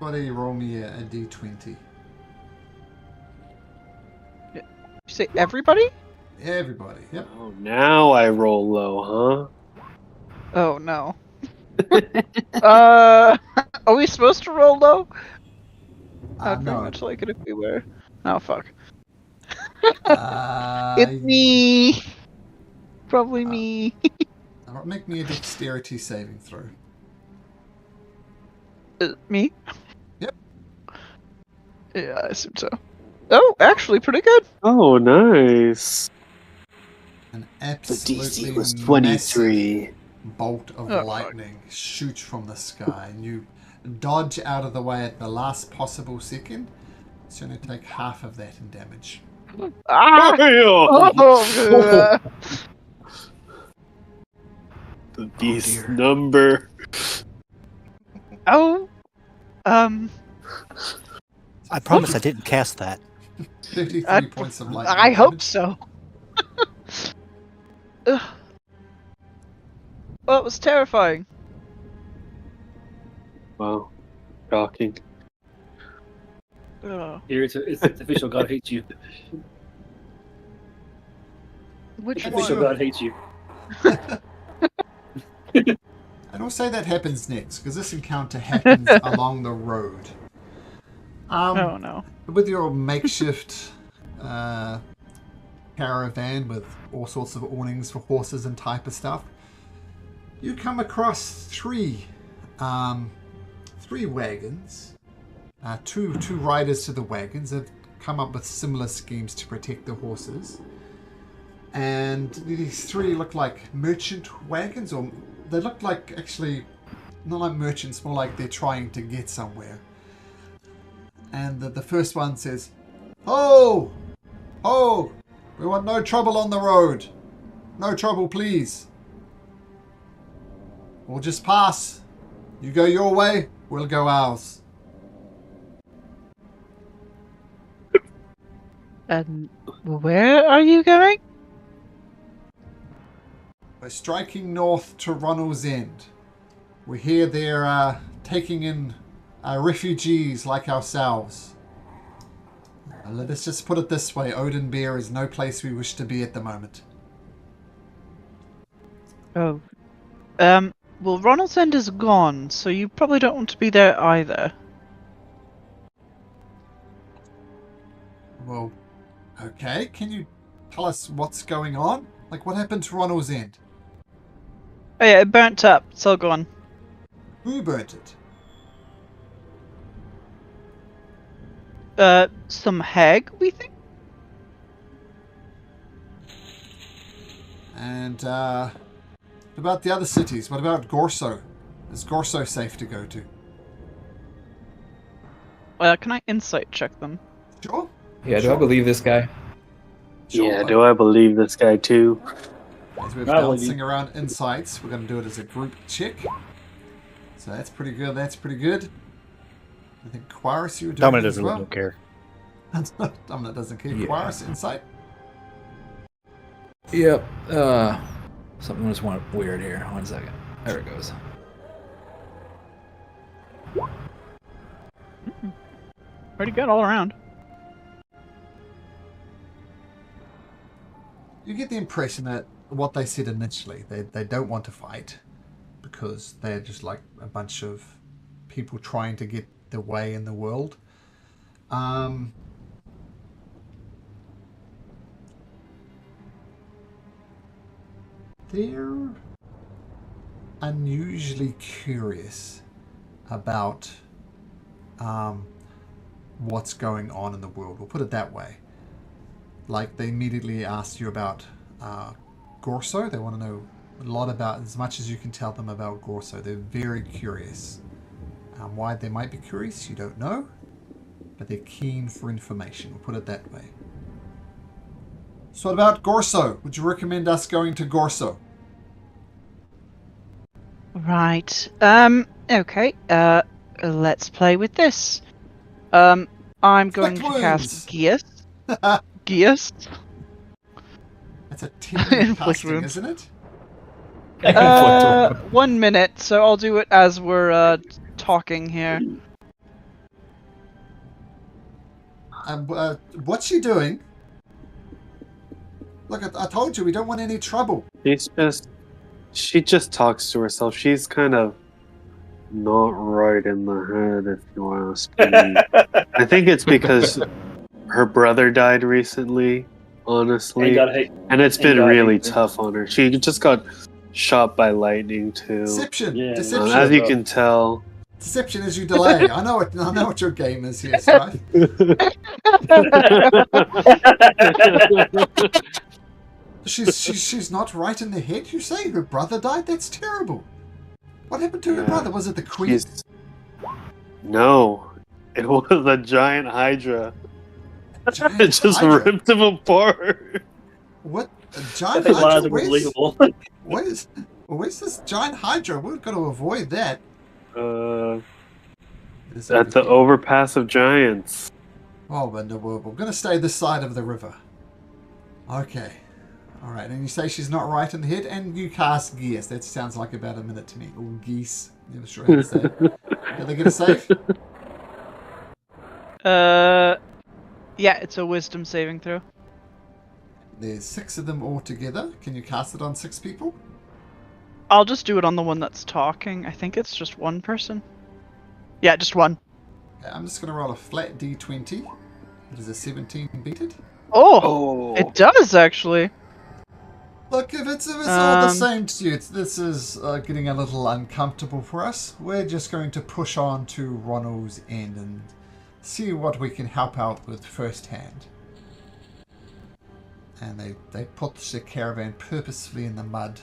Everybody roll me a d20. You say everybody? Everybody, yep. Oh, now I roll low, Oh no. Are we supposed to roll low? I'd very No. much like it if we were. Oh fuck. Uh, It's me. Probably me. Make me a dexterity saving throw. Me? Yep. Yeah, I assume so. Oh, actually, pretty good. Oh, nice. An The absolutely DC was massive 23. bolt of Oh, fuck. lightning shoots from the sky, and you dodge out of the way at the last possible second. It's going to take half of that in damage. Ah! Oh, The beast number. oh. I promise I didn't cast that. 33 points of lightning I hope damage. so. Ugh. Well, it was terrifying. Wow. Shocking. Ugh. Here, it's official. God hates you. Which Official. one? God hates you. And we'll say that happens next, because this encounter happens along the road. Oh no. With your makeshift caravan with all sorts of awnings for horses and type of stuff, you come across three wagons. Two riders to the wagons have come up with similar schemes to protect the horses. And these three look like merchant wagons, or they look like, actually, not like merchants, more like they're trying to get somewhere. And the first one says, "Ho! Ho! We want no trouble on the road. No trouble, please. We'll just pass. You go your way, we'll go ours." And where are you going? We're striking north to Ronul's End. We hear they're taking in refugees like ourselves. Let us just put it this way, Oathbreaker is no place we wish to be at the moment. Oh. Well, Ronald's End is gone, so you probably don't want to be there either. Well, okay, can you tell us what's going on? Like, what happened to Ronul's End? Oh yeah, it burnt up. It's all gone. Who burnt it? Some hag, we think? And, what about the other cities? What about Gorso? Is Gorso safe to go to? Can I insight check them? Sure. Yeah, do I believe this guy? Sure, Yeah, but do I believe this guy too? as we're Probably. bouncing around insights, we're going to do it as a group check. So that's pretty good, that's pretty good. I think Quaris, you were doing Dominic it as doesn't well. really care. Dominic doesn't care. Yeah. Quaris, insight. Yep. Something just went weird here. 1 second. There it goes. Pretty good all around. You get the impression that what they said initially, they don't want to fight because they're just like a bunch of people trying to get their way in the world. They're unusually curious about what's going on in the world. We'll put it that way. Like, they immediately asked you about Gorso. They want to know a lot about, as much as you can tell them about Gorso. They're very curious. Why they might be curious, you don't know. But they're keen for information. We'll put it that way. So what about Gorso? Would you recommend us going to Gorso? Right. Okay. Let's play with this. I'm going to cast Geas. Geas? That's a 10-minute casting, wounds. isn't it? 1 minute, so I'll do it as we're talking here. What's she doing? Look, I told you we don't want any trouble. She just talks to herself. She's kind of not right in the head, if you ask me. I think it's because her brother died recently, honestly. And it's been really tough on her. She just got shot by lightning, too. Deception! Yeah. Deception! As you can tell. Deception as you delay. I know what your game is here, Strife. She's not right in the head, you say? Her brother died? That's terrible. What happened to her brother? Was it the queen? No. It was a giant hydra. Giant It just hydra? ripped him apart. What? A giant That lies hydra? are believable. Where's this giant hydra? We're going to avoid that. At the overpass of giants. Oh, but no, we're going to stay this side of the river. Okay. All right, and you say she's not right in the head, and you cast Geese. That sounds like about a minute to me. Or geese. Never sure how to say it. Did they get a save? Yeah, it's a wisdom saving throw. There's 6 of them all together. Can you cast it on 6 people? I'll just do it on the one that's talking. I think it's just one person. Yeah, just one. Okay, I'm just going to roll a flat d20. Does a 17 beat it? Oh, it does actually. Look, if it's all the same to you, this is getting a little uncomfortable for us. We're just going to push on to Ronul's end and see what we can help out with firsthand. And they put the caravan purposefully in the mud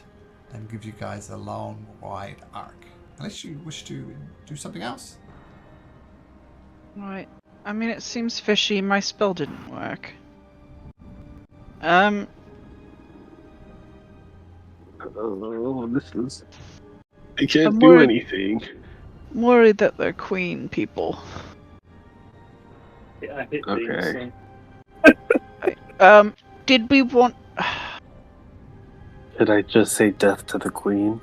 and give you guys a long, wide arc. Unless you wish to do something else. Right. I mean, it seems fishy. My spell didn't work. Oh, this is... I can't I'm do worried- anything. I'm worried that they're queen people. Yeah, I hit Okay. things, Did we want... Did I just say death to the queen?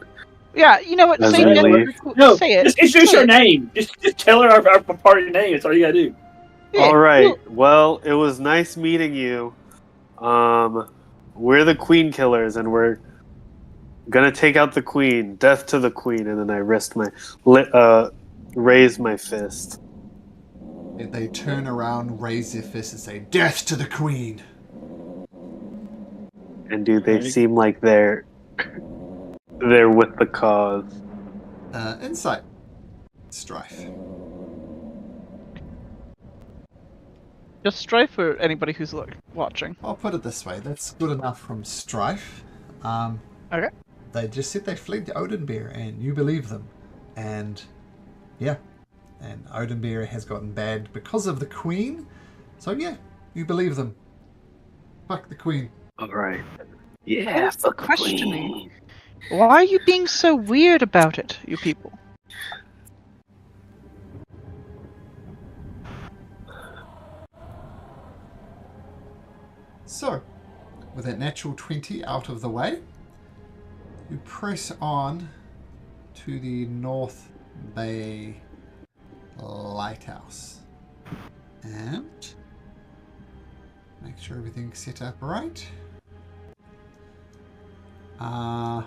Yeah, you know what? As Say we it. leave? No, Say it. just introduce Say her it. name. Just tell her our party name. That's all you gotta do. Yeah, All right. Well, it was nice meeting you. We're the queen killers, and we're gonna take out the queen. Death to the queen, and then I raise my fist. They turn around, raise their fist, and say, "Death to the queen!" And do they seem like they're with the cause? Insight. Strife. Just Strife for anybody who's watching. I'll put it this way. That's good enough from Strife. Okay. They just said they fled Oathbreaker, and you believe them. And, yeah. And Oathbreaker has gotten bad because of the queen. So, yeah, you believe them. Fuck the queen. All right. Yeah, What's the fuck the questioning? queen. Why are you being so weird about it, you people? So, with that natural 20 out of the way, you press on to the North Bay Lighthouse. And make sure everything's set up right.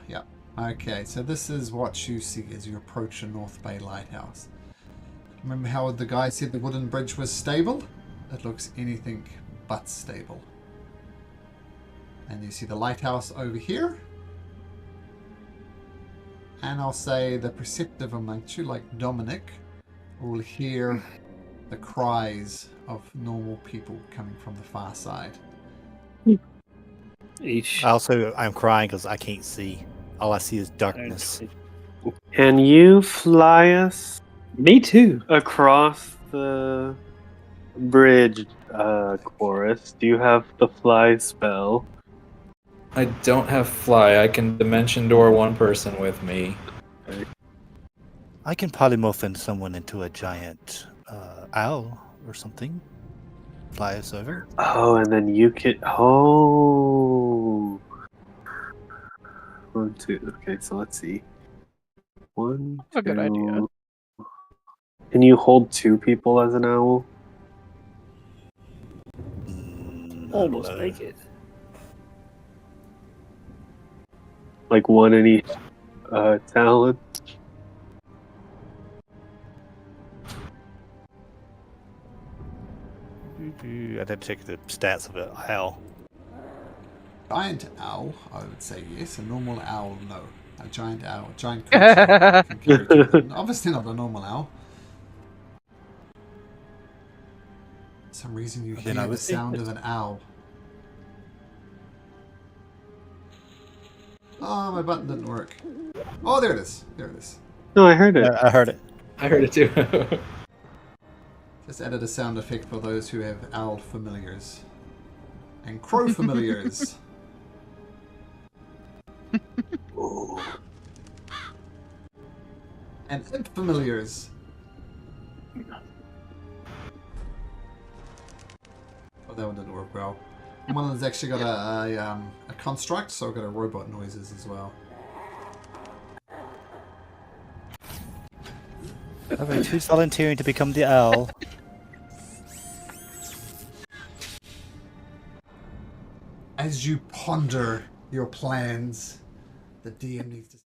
Yeah. Okay, so this is what you see as you approach the North Bay Lighthouse. Remember how the guy said the wooden bridge was stable? It looks anything but stable. And you see the lighthouse over here. And I'll say the perceptive amongst you, like Dominic, will hear the cries of normal people coming from the far side. I'm crying because I can't see. All I see is darkness. Can you fly us Me too. across the bridge, Chorus? Do you have the fly spell? I don't have fly. I can dimension door one person with me. I can polymorph someone into a giant owl or something. Fly us over. Oh, and then you can. Oh. 1, 2. Okay, so let's see. 1, A good 2. idea. Can you hold 2 people as an owl? Almost make it. Like 1 in each talent? I did check the stats of it. Owl. Giant owl, I would say yes. A normal owl, no. A giant owl, giant creature can carry 2 of them. Obviously not a normal owl. For some reason you Then I hear the was sound thinking- of an owl. Oh, my button didn't work. Oh, there it is. There it is. No, I heard it. I heard it. I heard it too. Just added a sound effect for those who have owl familiars. And crow familiars. And imp familiars. Oh, that one didn't work well. One of them's actually got a construct, so I've got a robot noises as well. Okay, who's volunteering to become the owl? As you ponder your plans, the DM needs to...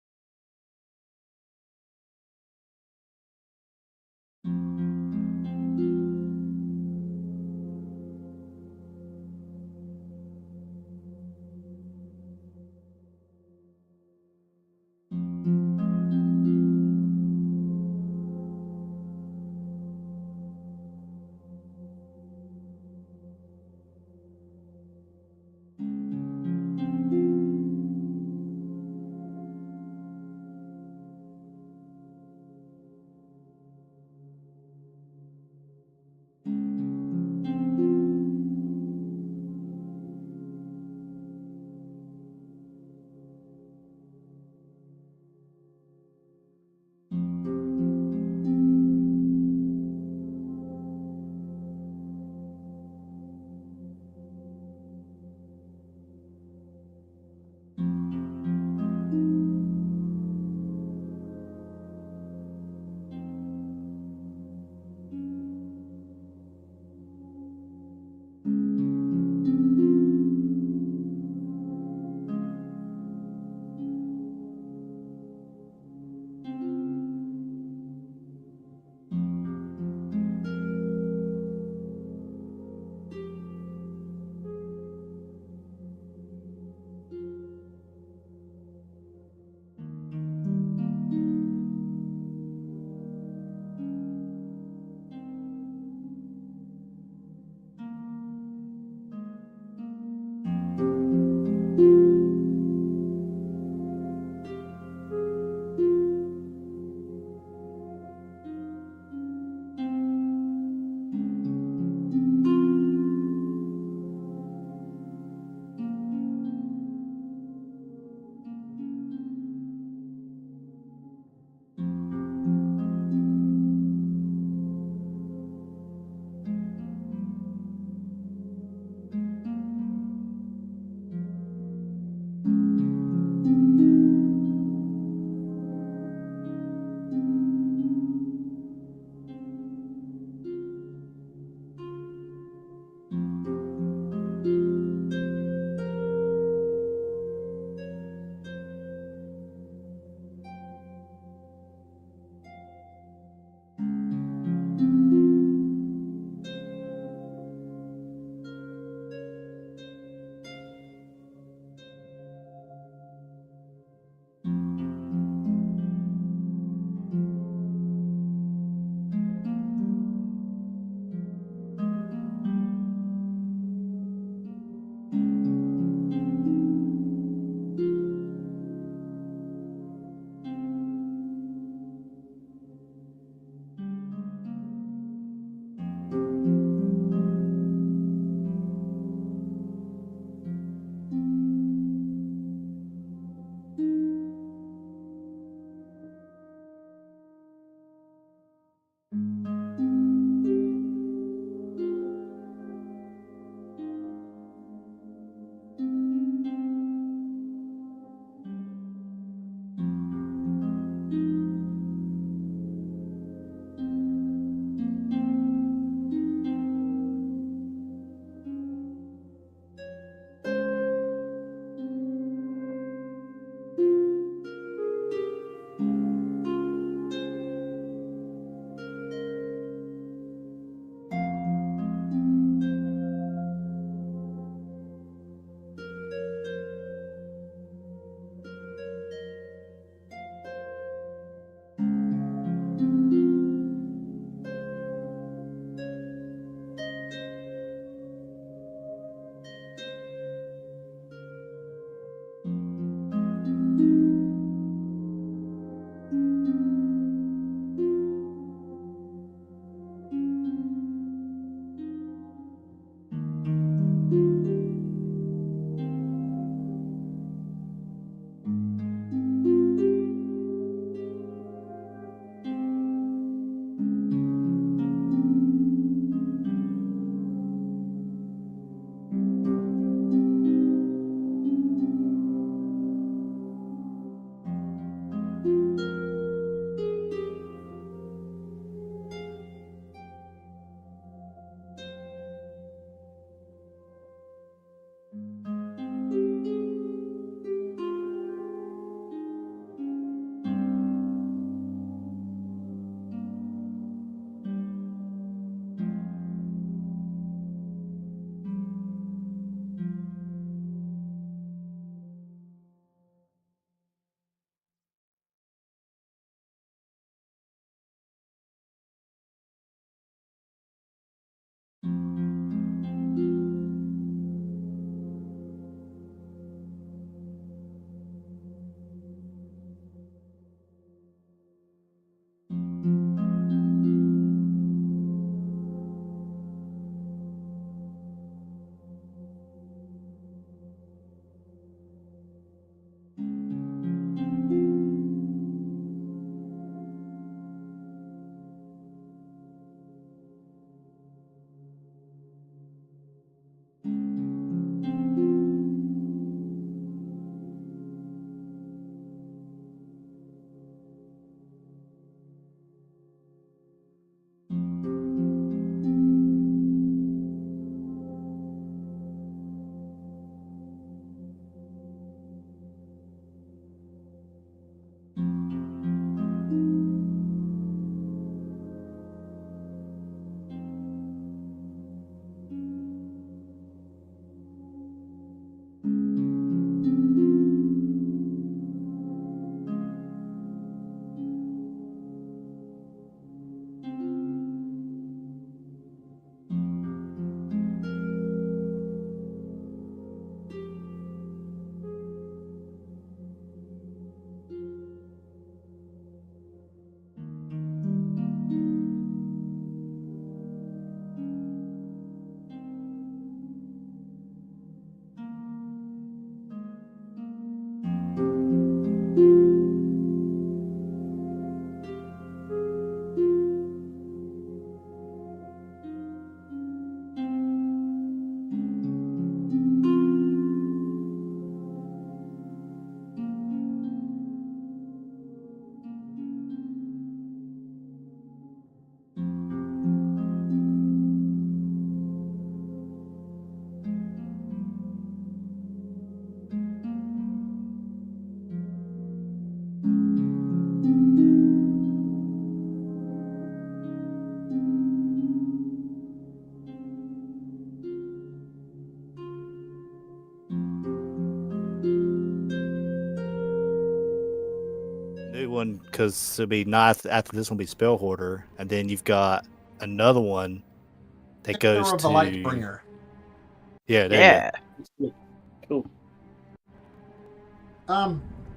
one because it'll be not after this one will be Spell Hoarder, and then you've got another one that goes Victor of to the Lightbringer. Yeah, there you Yeah. Cool.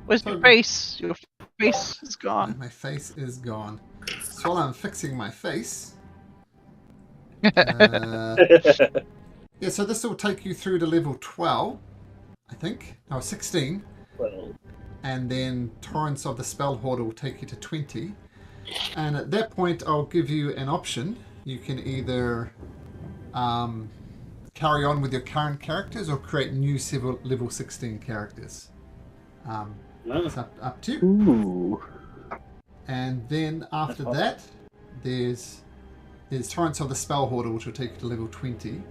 Where's So- your face? Your face is gone. My face is gone. So while I'm fixing my face, yeah, so this will take you through to level 12, I think. No, 16. Well, And then Torrents of the Spell Hoarder will take you to 20. And at that point, I'll give you an option. You can either carry on with your current characters or create new level 16 characters. It's up to you. Ooh. And then after that, there's Torrents of the Spell Hoarder, which will take you to level 20.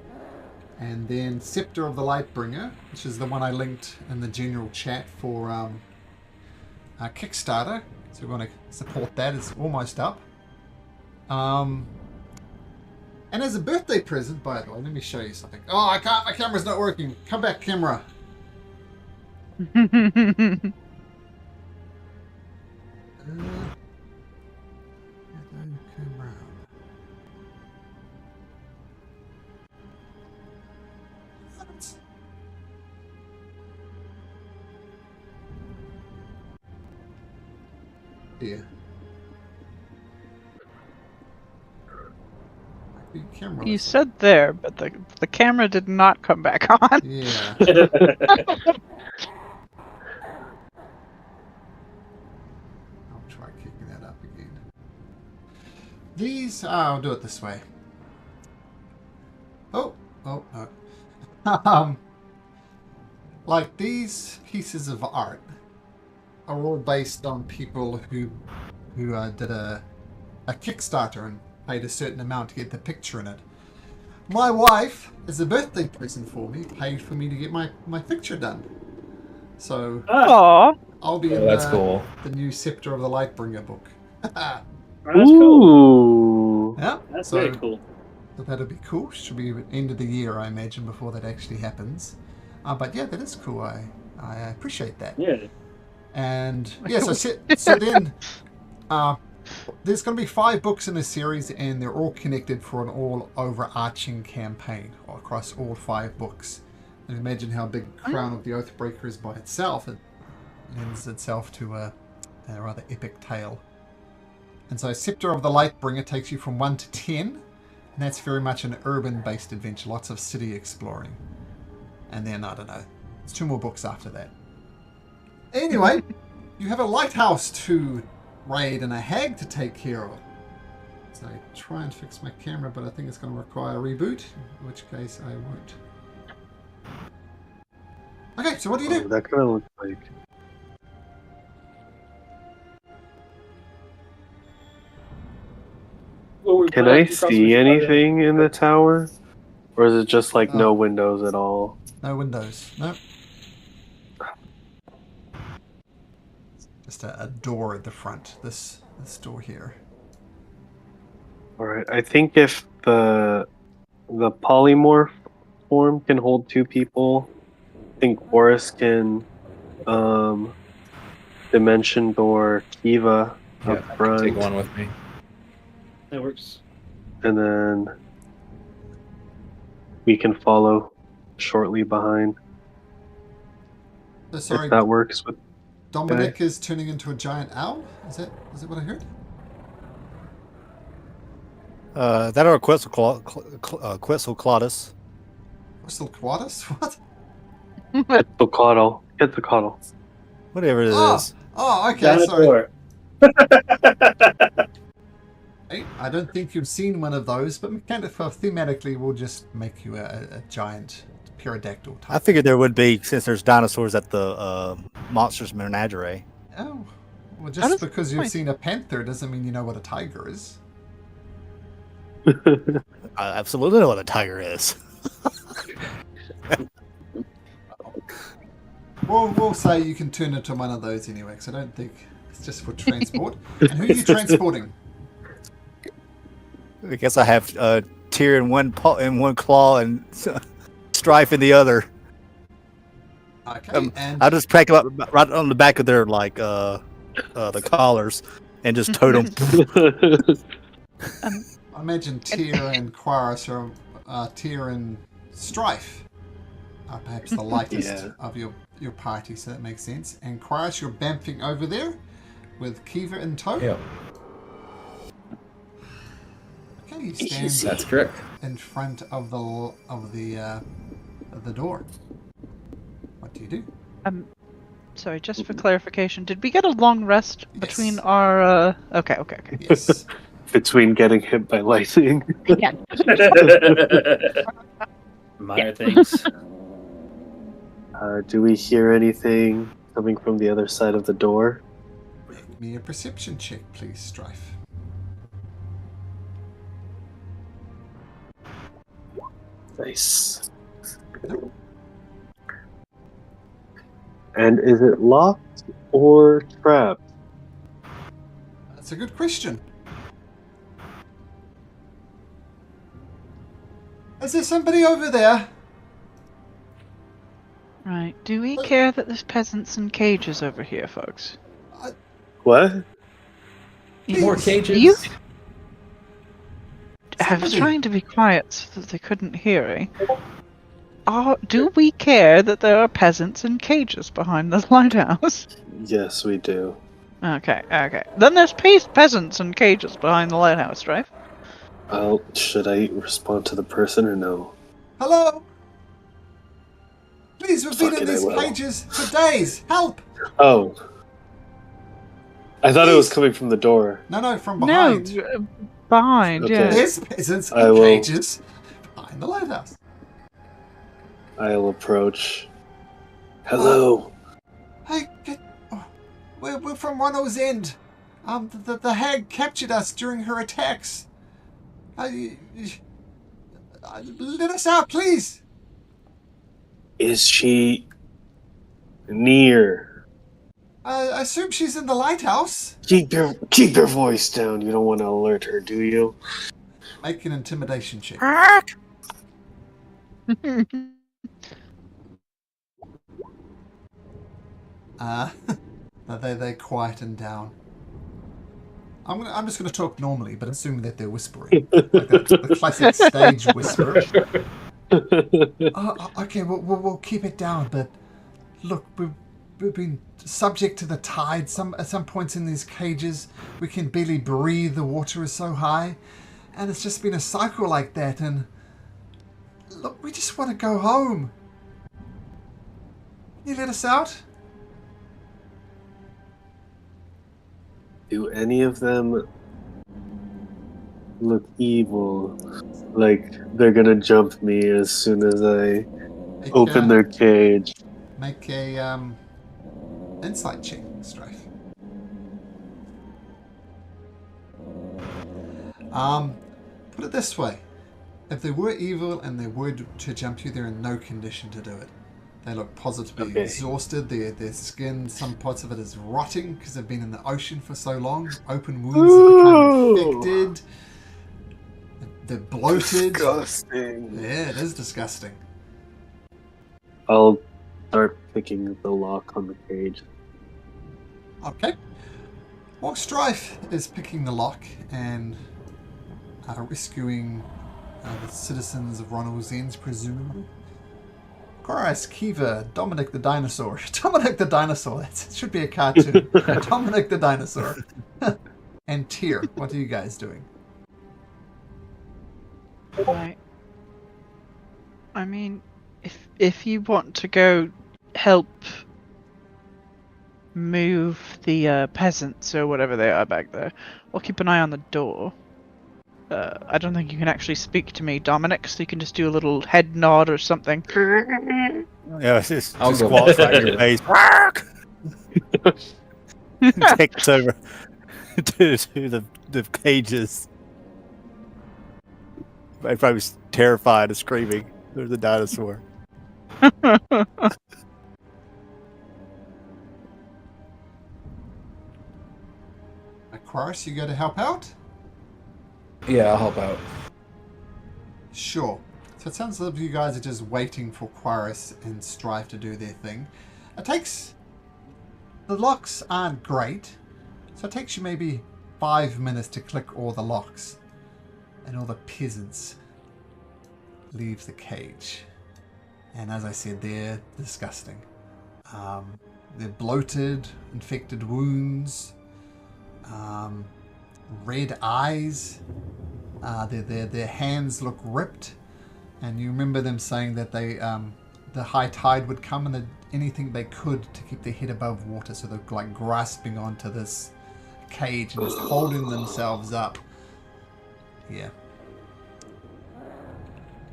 And then Scepter of the Lightbringer, which is the one I linked in the general chat for Kickstarter. So we want to support that. It's almost up. And as a birthday present, by the way, let me show you something. Oh, I can't. My camera's not working. Come back, camera. Camera. What? Yeah. The camera. You said there, but the camera did not come back on. Yeah. I'll try kicking that up again. These, I'll do it this way. Oh, no. Like these pieces of art are all based on people who did a Kickstarter and paid a certain amount to get the picture in it. My wife, as a birthday present for me, paid for me to get my picture done. So Aw. I'll be in That's cool. the new Scepter of the Lightbringer book. That's cool. Ooh. Yeah, That's so, very cool. so that'll be cool. Should be end of the year, I imagine, before that actually happens. But yeah, that is cool. I appreciate that. Yeah. And yeah, so then there's going to be 5 books in this series, and they're all connected for an all overarching campaign across all 5 books. And imagine how big Crown of the Oathbreaker is by itself. It lends itself to a rather epic tale. And so Scepter of the Lightbringer takes you from 1 to 10, and that's very much an urban-based adventure, lots of city exploring. And then, I don't know, there's 2 more books after that. Anyway, you have a lighthouse to raid and a hag to take care of. So I try and fix my camera, but I think it's going to require a reboot, in which case I won't. Okay, so what do you do? That kind of looks like. Can I see anything in the tower? Or is it just like no windows at all? No windows. No. Just a door at the front. This door here. Alright, I think if the polymorph form can hold 2 people, I think Boris can dimension door Kiva Yeah, up I can front. take one with me. That works. And then we can follow shortly behind. So sorry, If that works with Dominic is turning into a giant owl? Is that what I heard? That or Quetzalcoatlus. Quetzalcoatlus? What? Quetzalcoatl. Whatever it is. Oh, okay, sorry. Dinosaur. I don't think you've seen one of those, but thematically we'll just make you a giant pterodactyl type. I figured there would be, since there's dinosaurs at the Monsters Menagerie. Oh, well, How just does because that you've point? seen a panther doesn't mean you know what a tiger is. I absolutely know what a tiger is. We'll say you can turn into one of those anyway, because I don't think it's just for transport. And who are you transporting? I guess I have Tyr in one claw and Strife in the other. Okay, and I'll just crack them up right on the back of their the collars and just totem. I imagine Tyr and Quarus are Tyr and Strife are perhaps the lightest of your party, so that makes sense. And Quarus, you're bamfing over there with Kiva in tow. Yep. Okay, you stand That's correct. in front of the door. What do you do? Sorry, just for clarification, did we get a long rest between our? Okay. Yes. Between getting hit by lightning. Yeah. Minor things. Do we hear anything coming from the other side of the door? Make me a perception check, please, Strife. Nice. And is it locked or trapped? That's a good question. Is there somebody over there? Right. Do we care that there's peasants in cages over here, folks? What? More cages. You? I was Somebody- trying to be quiet so that they couldn't hear me. Do we care that there are peasants in cages behind the lighthouse? Yes, we do. Okay. Then there's peasants in cages behind the lighthouse, right? Should I respond to the person or no? Hello? Please, we've been Fuck in it, I these will. cages for days. Help! Oh. I thought it was Please. coming from the door. No, from behind. No, behind. Okay. Yeah. There's peasants I in will- cages behind the lighthouse. I'll approach. Hello. Hey, we're from Ronul's End. The hag captured us during her attacks. Let us out, please. Is she near? I assume she's in the lighthouse. Keep your voice down. You don't want to alert her, do you? Make an intimidation check. They quieten down. I'm just gonna talk normally, but assume that they're whispering, like the classic stage whisper. Okay, we'll keep it down. But look, we've been subject to the tide. At some points in these cages, we can barely breathe. The water is so high, and it's just been a cycle like that. And look, we just want to go home. Can you let us out? Do any of them look evil? Like they're gonna jump me as soon as I open their cage? Make a insight check, Strife. Put it this way: if they were evil and they were to jump you, they're in no condition to do it. They look positively exhausted. Their skin, some parts of it is rotting because they've been in the ocean for so long. Open wounds have become infected. They're bloated. Disgusting. Yeah, it is disgusting. I'll start picking the lock on the cage. Okay. While Strife is picking the lock and rescuing the citizens of Ronul's End, presumably. Chorus, Kiva, Dominic the Dinosaur. Dominic the Dinosaur, that should be a cartoon. Dominic the Dinosaur. And Tyr, what are you guys doing? Right. I mean, if you want to go help move the peasants or whatever they are back there, I'll keep an eye on the door. I don't think you can actually speak to me, Dominic, so you can just do a little head nod or something. Yeah, just I'll go squats back. right in your face. Takes over to the cages. I probably was terrified of screaming. There's a dinosaur. Aquarius, you go to help out? Yeah, I'll help out. Sure. So it sounds like you guys are just waiting for Quarus and Strife to do their thing. It takes... The locks aren't great, So it takes you maybe 5 minutes to click all the locks. And all the peasants leave the cage. And as I said, they're disgusting. They're bloated, infected wounds, red eyes. Their hands look ripped. And you remember them saying that they, the high tide would come and anything they could to keep their head above water. So they're like grasping onto this cage and just holding themselves up. Yeah.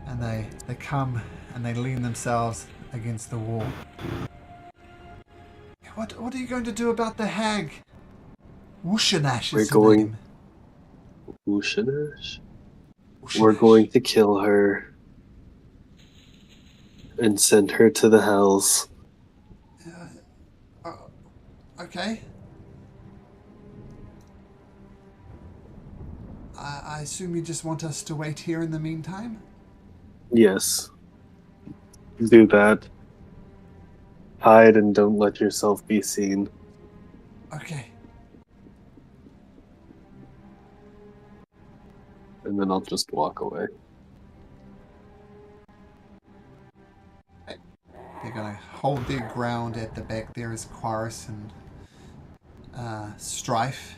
And they come and they lean themselves against the wall. What are you going to do about the hag? Wushanash is her name. Wushanash? We're going to kill her and send her to the hells. Okay. I assume you just want us to wait here in the meantime? Yes. Do that. Hide and don't let yourself be seen. Okay. And then I'll just walk away. They're going to hold their ground at the back there as Quaris and Strife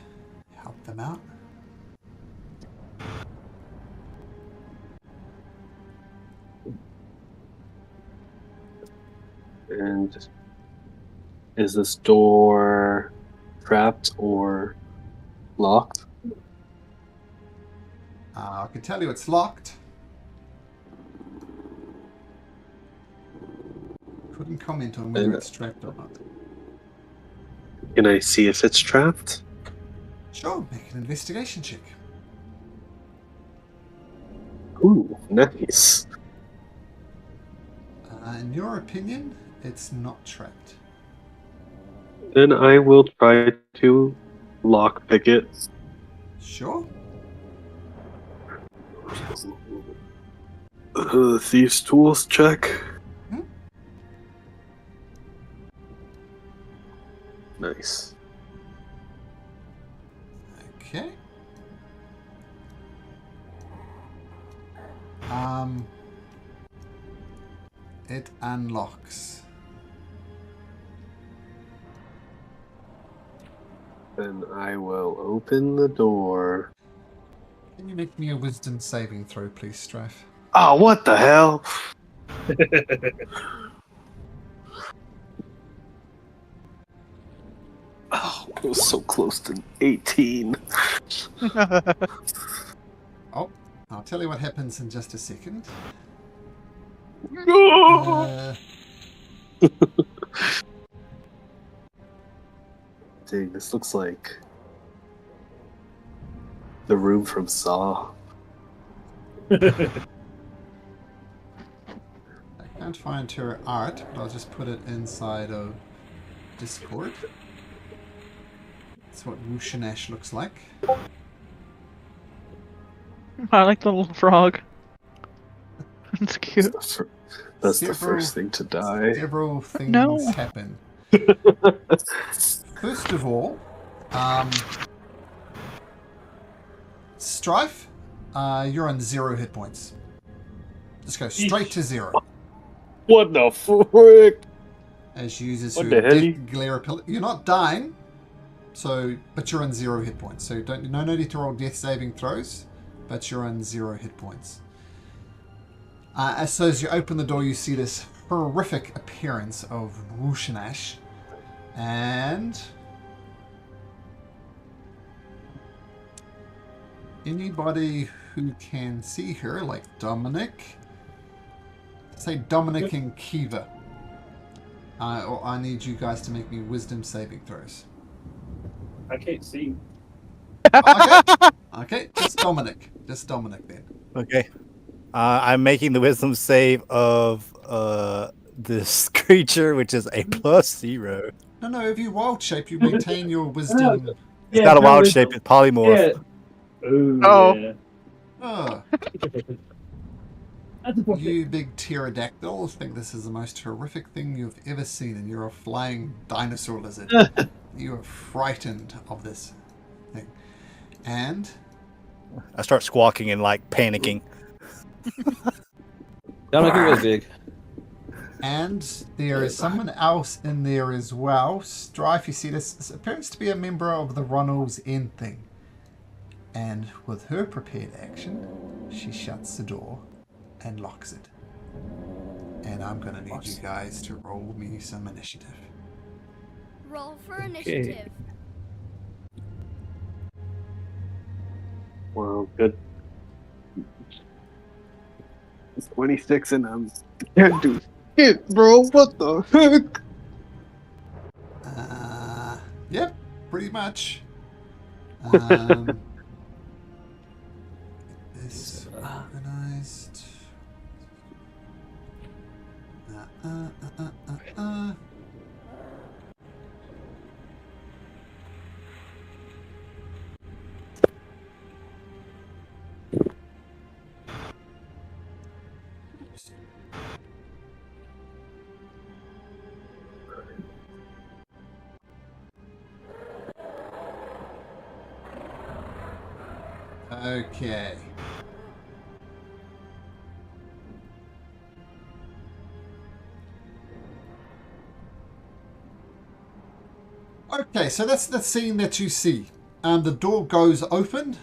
help them out. And is this door trapped or locked? I can tell you it's locked. Couldn't comment on whether it's trapped or not. Can I see if it's trapped? Sure, make an investigation check. Ooh, nice. In your opinion, it's not trapped. Then I will try to lockpick it. Sure. Thieves' tools check. Nice. Okay. It unlocks. Then I will open the door. Can you make me a wisdom saving throw, please, Strife? Oh, what the hell? Oh, I was so close to 18. Oh, I'll tell you what happens in just a second. No! Dang, this looks like the room from Saw. I can't find her art, but I'll just put it inside of Discord. That's what Wushanash looks like. I like the little frog. It's cute. That's the first thing to die. Several things happen. First of all, Strife, you're on 0 hit points. Just go straight to 0. What the frick? As she uses What her the hell? death glare ability. You're not dying, but you're on 0 hit points. So no need to roll death saving throws, but you're on 0 hit points. As you open the door, you see this horrific appearance of Wushanash. And anybody who can see her, like Dominic, say Dominic and Kiva. I need you guys to make me wisdom saving throws. I can't see. Okay, just Dominic then. Okay. I'm making the wisdom save of this creature, which is a +0. No, if you wild shape, you maintain your wisdom. It's not a wild shape, it's polymorph. Yeah. Ooh, yeah. Oh, you big pterodactyl think this is the most horrific thing you've ever seen, and you're a flying dinosaur lizard. You are frightened of this thing. And I start squawking and like panicking. Don't make it really big. And there is someone else in there as well. Strife, you see this appears to be a member of the Ronald's End thing. And with her prepared action, she shuts the door and locks it. And I'm going to need you guys to roll me some initiative. Roll for initiative. Well, good. It's 26 and I'm can't do it, bro. What the heck? Yep, pretty much. This organized. Okay. Okay, so that's the scene that you see. The door goes open.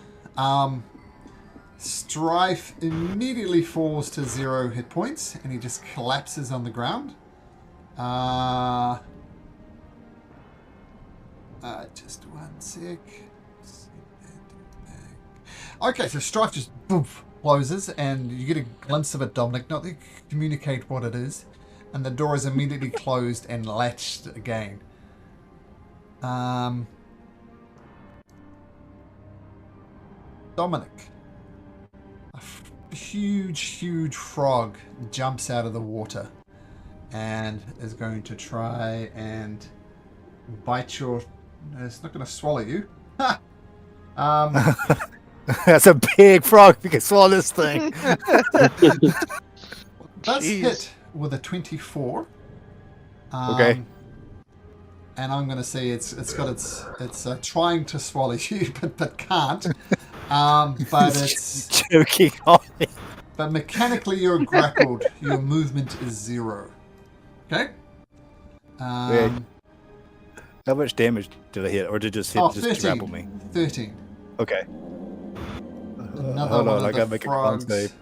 Strife immediately falls to 0 hit points, and he just collapses on the ground. Just one sec. Okay, so Strife just boof, closes, and you get a glimpse of it, Dominic. Not to communicate what it is, and the door is immediately closed and latched again. Dominic, a huge frog jumps out of the water and is going to try and bite your. It's not going to swallow you. Ha! That's a big frog. You can swallow this thing. Does hit with a 24. Okay. And I'm going to say it's trying to swallow you, but can't. But it's joking on me. But mechanically, you're grappled. Your movement is 0. Okay. How much damage did I hit, or did it just hit? Just 13. grapple me. 13. Okay. Another Hold one on, of I the gotta make a con frogs save.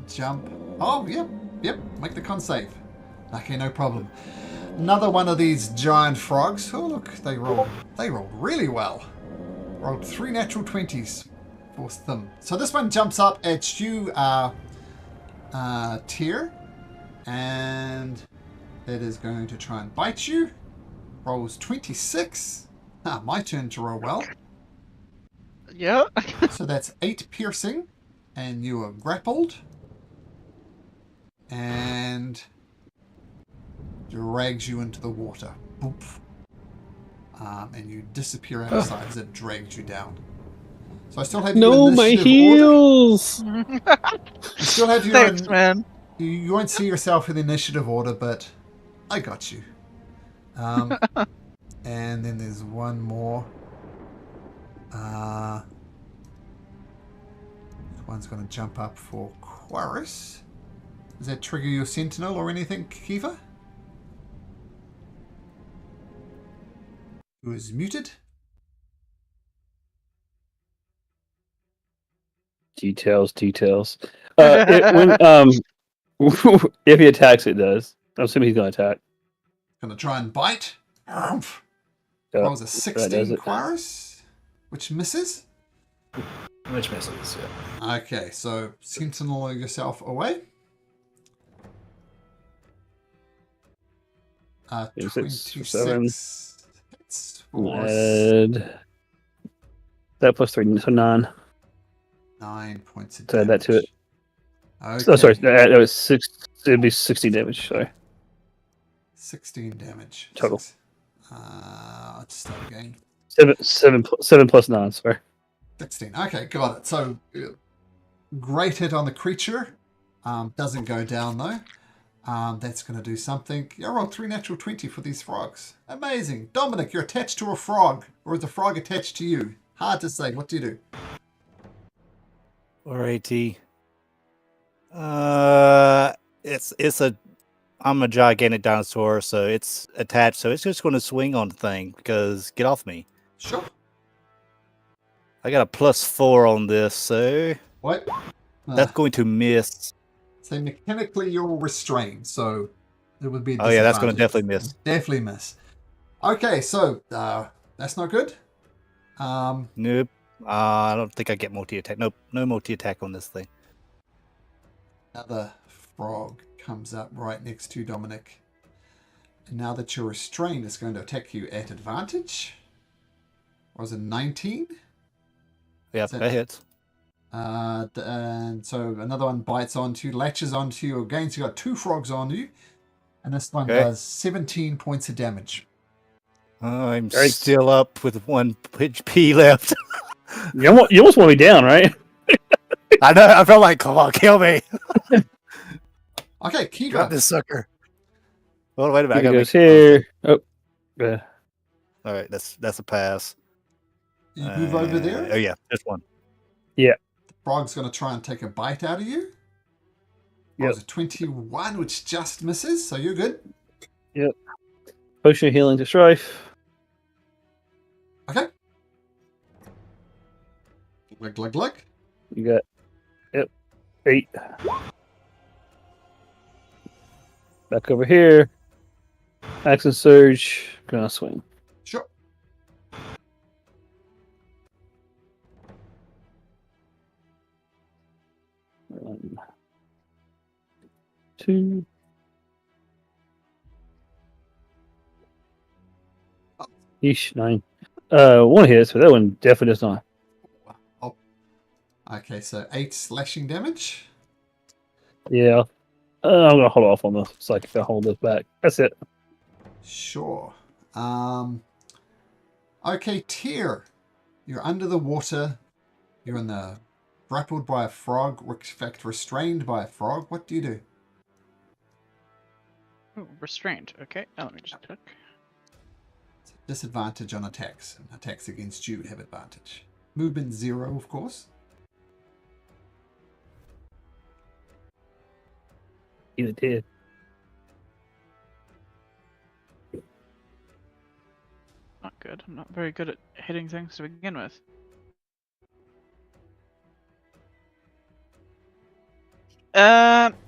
jump. Oh, yep. Make the con save. Okay, no problem. Another one of these giant frogs. Oh, look, they rolled really well. Rolled 3 natural 20s for them. So this one jumps up at you, Tyr, and it is going to try and bite you. Rolls 26. My turn to roll well. Yeah. So that's 8 piercing, and you are grappled, and drags you into the water. Boop. And you disappear outside as it drags you down. So I still have No, my heels. You still have your Thanks, man. You won't see yourself in the initiative order, but I got you. And then there's one more. One's going to jump up for Quaris. Does that trigger your sentinel or anything, Kiva? Who is muted? Details. If he attacks, it does. I'm assuming he's gonna attack. Going to try and bite. Yeah, Rolls a that 16 does it. Quaris, which misses. Which misses, yeah. Okay, so sentinel yourself away. 26 hits. Add that plus 3, so 9. 9 points of So add that to it. Okay. Oh, sorry, that was 6. It'd be 60 damage. Sorry. 16 damage. Total. Let's start again. 7 plus 9, sorry. 16. Okay, got it. So, great hit on the creature. Doesn't go down, though. That's going to do something. I rolled 3 natural 20 for these frogs. Amazing. Dominic, you're attached to a frog. Or is the frog attached to you? Hard to say. What do you do? Alrighty. I'm a gigantic dinosaur, so it's attached, so it's just going to swing on the thing, because get off me. Sure. I got a +4 on this, so What? that's going to miss. So mechanically you're restrained, so it would be a Oh yeah, that's going to disadvantage. definitely miss. Definitely miss. Okay, so that's not good. Nope. I don't think I get multi-attack. Nope, no multi-attack on this thing. Another frog comes up right next to Dominic. And now that you're restrained, it's going to attack you at advantage. Was it 19? Yeah, that hits. And so another one bites onto you, latches onto you again. So you got 2 frogs on you. And this one does 17 points of damage. I'm still up with 1 HP left. You almost want me down, right? I know. I felt like, come on, kill me. Okay, Kira. Grab this sucker. Oh, wait a minute. He goes here. Oh, yeah. All right, that's a pass. You move over there. Oh yeah, just 1. Yeah. The frog's going to try and take a bite out of you. Yep. Was a 21, which just misses, so you're good. Yep. Potion of healing to strife. Okay. Glug, glug, glug. You got 8. Back over here. Action surge. Gonna swing. Sure. One, 2. Eesh, 9. 1 hit, so that one definitely does not. Oh. Okay, so 8 slashing damage. Yeah. I'm gonna hold off on this so I can hold this back. That's it. Sure. Okay, Tyr. You're under the water. You're in the grappled by a frog, in fact restrained by a frog. What do you do? Ooh, restrained. Okay, now let me just check. Disadvantage on attacks. And attacks against you have advantage. Movement 0, of course. You did. Not good. I'm not very good at hitting things to begin with.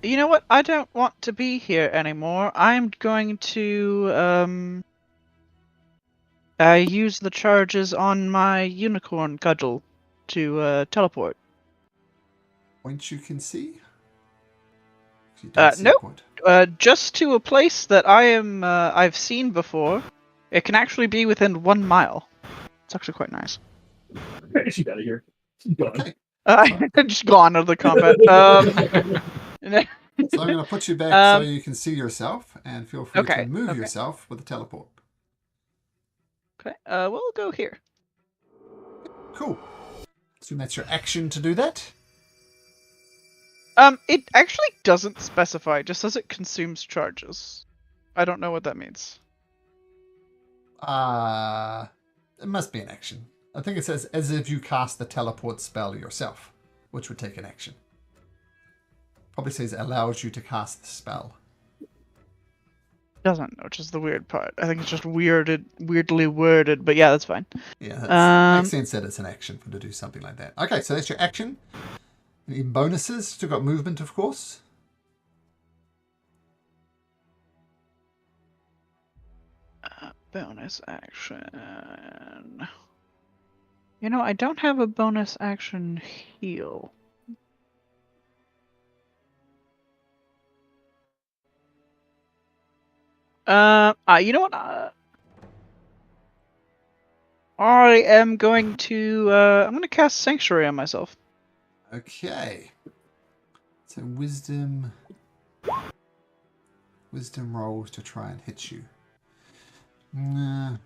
You know what? I don't want to be here anymore. I'm going to use the charges on my unicorn cudgel to teleport. Point you can see? You don't see a Nope. point. Just to a place that I've seen before. It can actually be within 1 mile. It's actually quite nice. She's out of here. She's gone. Okay. Just gone out of the combat. So I'm going to put you back so you can see yourself, and feel free to move yourself with the teleport. Okay, we'll go here. Cool. Assume that's your action to do that. It actually doesn't specify. It just says it consumes charges. I don't know what that means. It must be an action. I think it says as if you cast the teleport spell yourself, which would take an action. Probably says allows you to cast the spell. Doesn't, which is the weird part. I think it's just weirdly worded, but yeah, that's fine. Yeah, that makes sense that it's an action for to do something like that. Okay, so that's your action. Any bonuses? Still got movement, of course. Bonus action. You know, I don't have a bonus action heal. You know what? I am going to, I'm going to cast Sanctuary on myself. Okay. So wisdom rolls to try and hit you. Nah.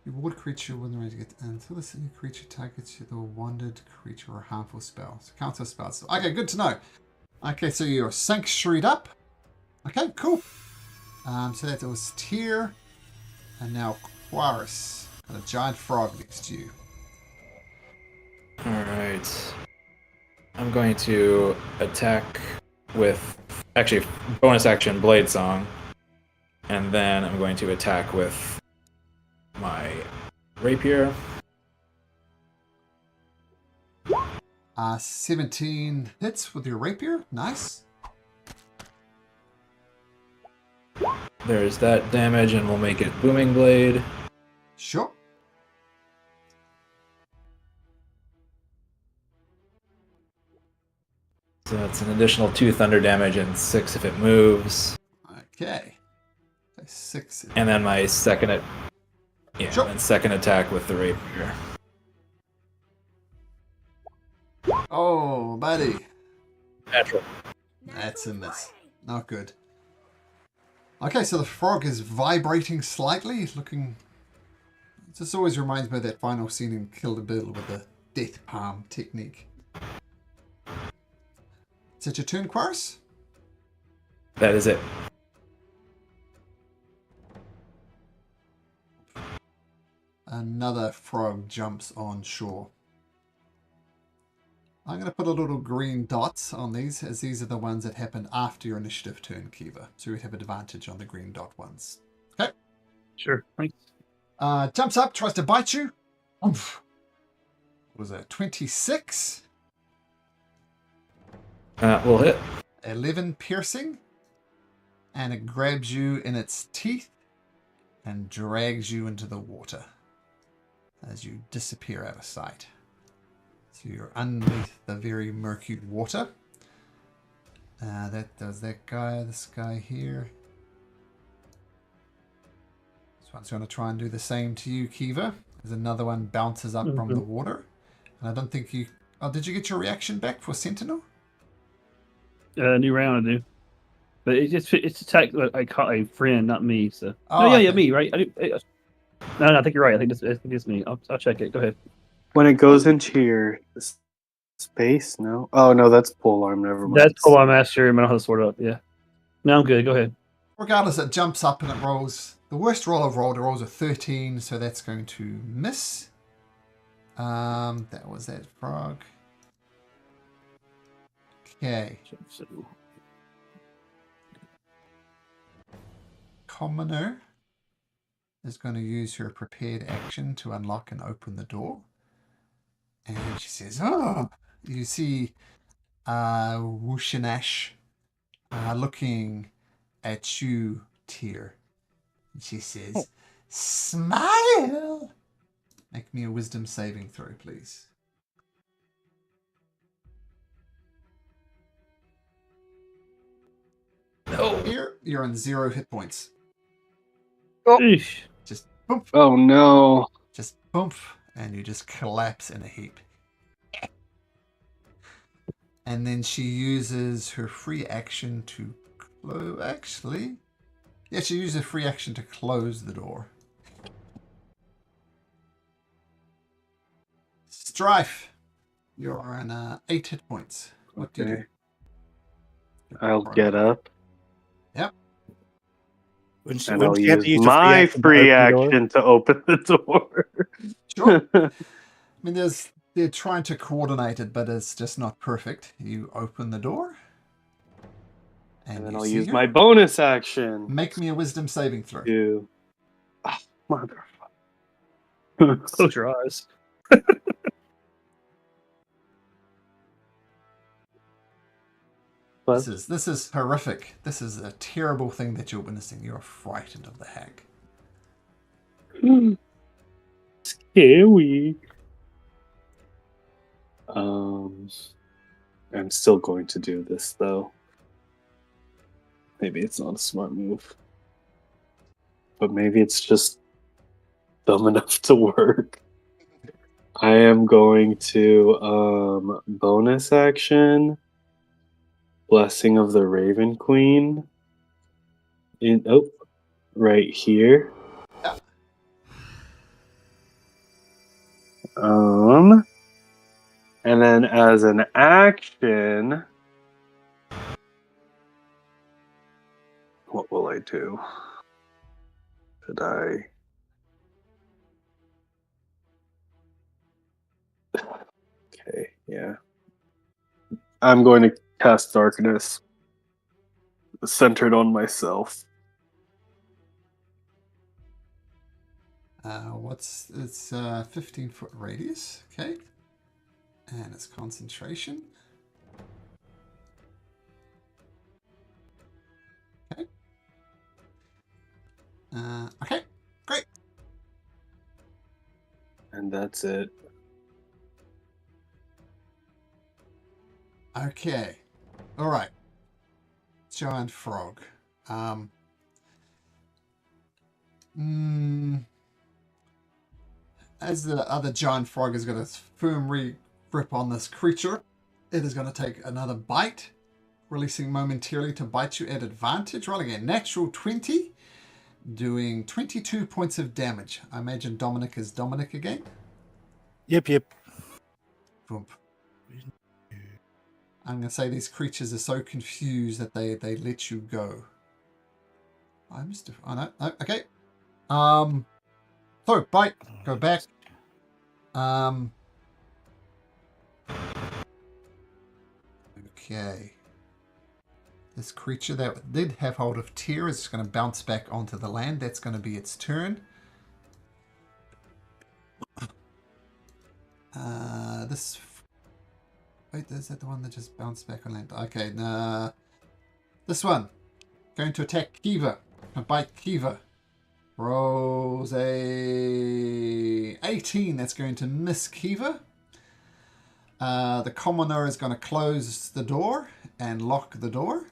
Reward creature when ready to get until the same creature targets you the wandered creature or harmful spell. So counter spells. Okay, good to know. Okay, so you're sanctuaried up. Okay, cool. So that was Tyr, and now Quarus. Got a giant frog next to you. Alright. I'm going to attack with, actually, bonus action Blade Song. And then I'm going to attack with my rapier. 17 hits with your rapier. Nice. There's that damage, and we'll make it Booming Blade. Sure. So that's an additional 2 thunder damage and 6 if it moves. Okay. 6. And then my second, Sure. and second attack with the rapier. Oh, buddy. Natural. That's a miss. Not good. Okay, so the frog is vibrating slightly, looking... This always reminds me of that final scene in Kill the Bill with the death palm technique. Is it your turn, Quarus? That is it. Another frog jumps on shore. I'm going to put a little green dots on these, as these are the ones that happen after your initiative turn, Kiva. So we'd have advantage on the green dot ones. Okay. Sure. Thanks. Jumps up, tries to bite you. Oomph. What was that? 26? We'll hit. 11 piercing. And it grabs you in its teeth and drags you into the water as you disappear out of sight. So you're underneath the very murky water. That does that guy, this guy here. This one's going to try and do the same to you, Kiva. There's another one bounces up from the water. And I don't think you... Oh, did you get your reaction back for Sentinel? New round I do. But it's attack. I caught a friend, not me. So Oh, yeah, okay. me, right? No, I think you're right. I think it's me. I'll check it. Go ahead. When it goes into your space, no? Oh, no, that's polearm. Never mind. That's Polar Master. I don't know how to sort it up. Yeah. No, I'm good. Go ahead. Regardless, it jumps up and it rolls. The worst roll I've rolled, it rolls a 13, so that's going to miss. That was that frog. Okay. So, Commoner is going to use her prepared action to unlock and open the door. And she says, oh, you see Wushinash looking at you, Tyr. And she says, smile! Make me a wisdom saving throw, please. No. Here, you're on 0 hit points. Eesh. Just boom, Oh, no. just boom, and you just collapse in a heap. And then she uses her free action to close. Actually, yeah, she uses a free action to close the door. Strife, you're on 8 hit points. What do you Okay. do? I'll get up Yep. and I'll use my free action to open the door. Sure. I mean, they're trying to coordinate it, but it's just not perfect. You open the door, And then you I'll see use her. my bonus action Make me a wisdom saving throw. to... Oh, motherfucker. Close your eyes. But This is horrific. This is a terrible thing that you're witnessing. You're frightened of the hag. scary. I'm still going to do this, though. Maybe it's not a smart move. But maybe it's just dumb enough to work. I am going to bonus action Blessing of the Raven Queen right here. And then as an action, What will I do? Should I? Okay, yeah. I'm going to cast darkness centered on myself. It's 15-foot radius, okay, and it's concentration. Okay. Okay, great. And that's it. Okay, all right. Giant frog. As the other giant frog is going to firmly grip on this creature, it is going to take another bite, releasing momentarily to bite you at advantage, rolling a natural 20, doing 22 points of damage. I imagine Dominic is Dominic again. Yep. Boom. I'm going to say these creatures are so confused that they let you go. Oh no, okay. So, bite, go back. Okay. This creature that did have hold of Tear is going to bounce back onto the land. That's going to be its turn. Wait, is that the one that just bounced back on land? Okay, this one. Going to attack Kiva. Gonna bite Kiva. Rolls a 18. That's going to miss Kiva. The commoner is going to close the door and lock the door.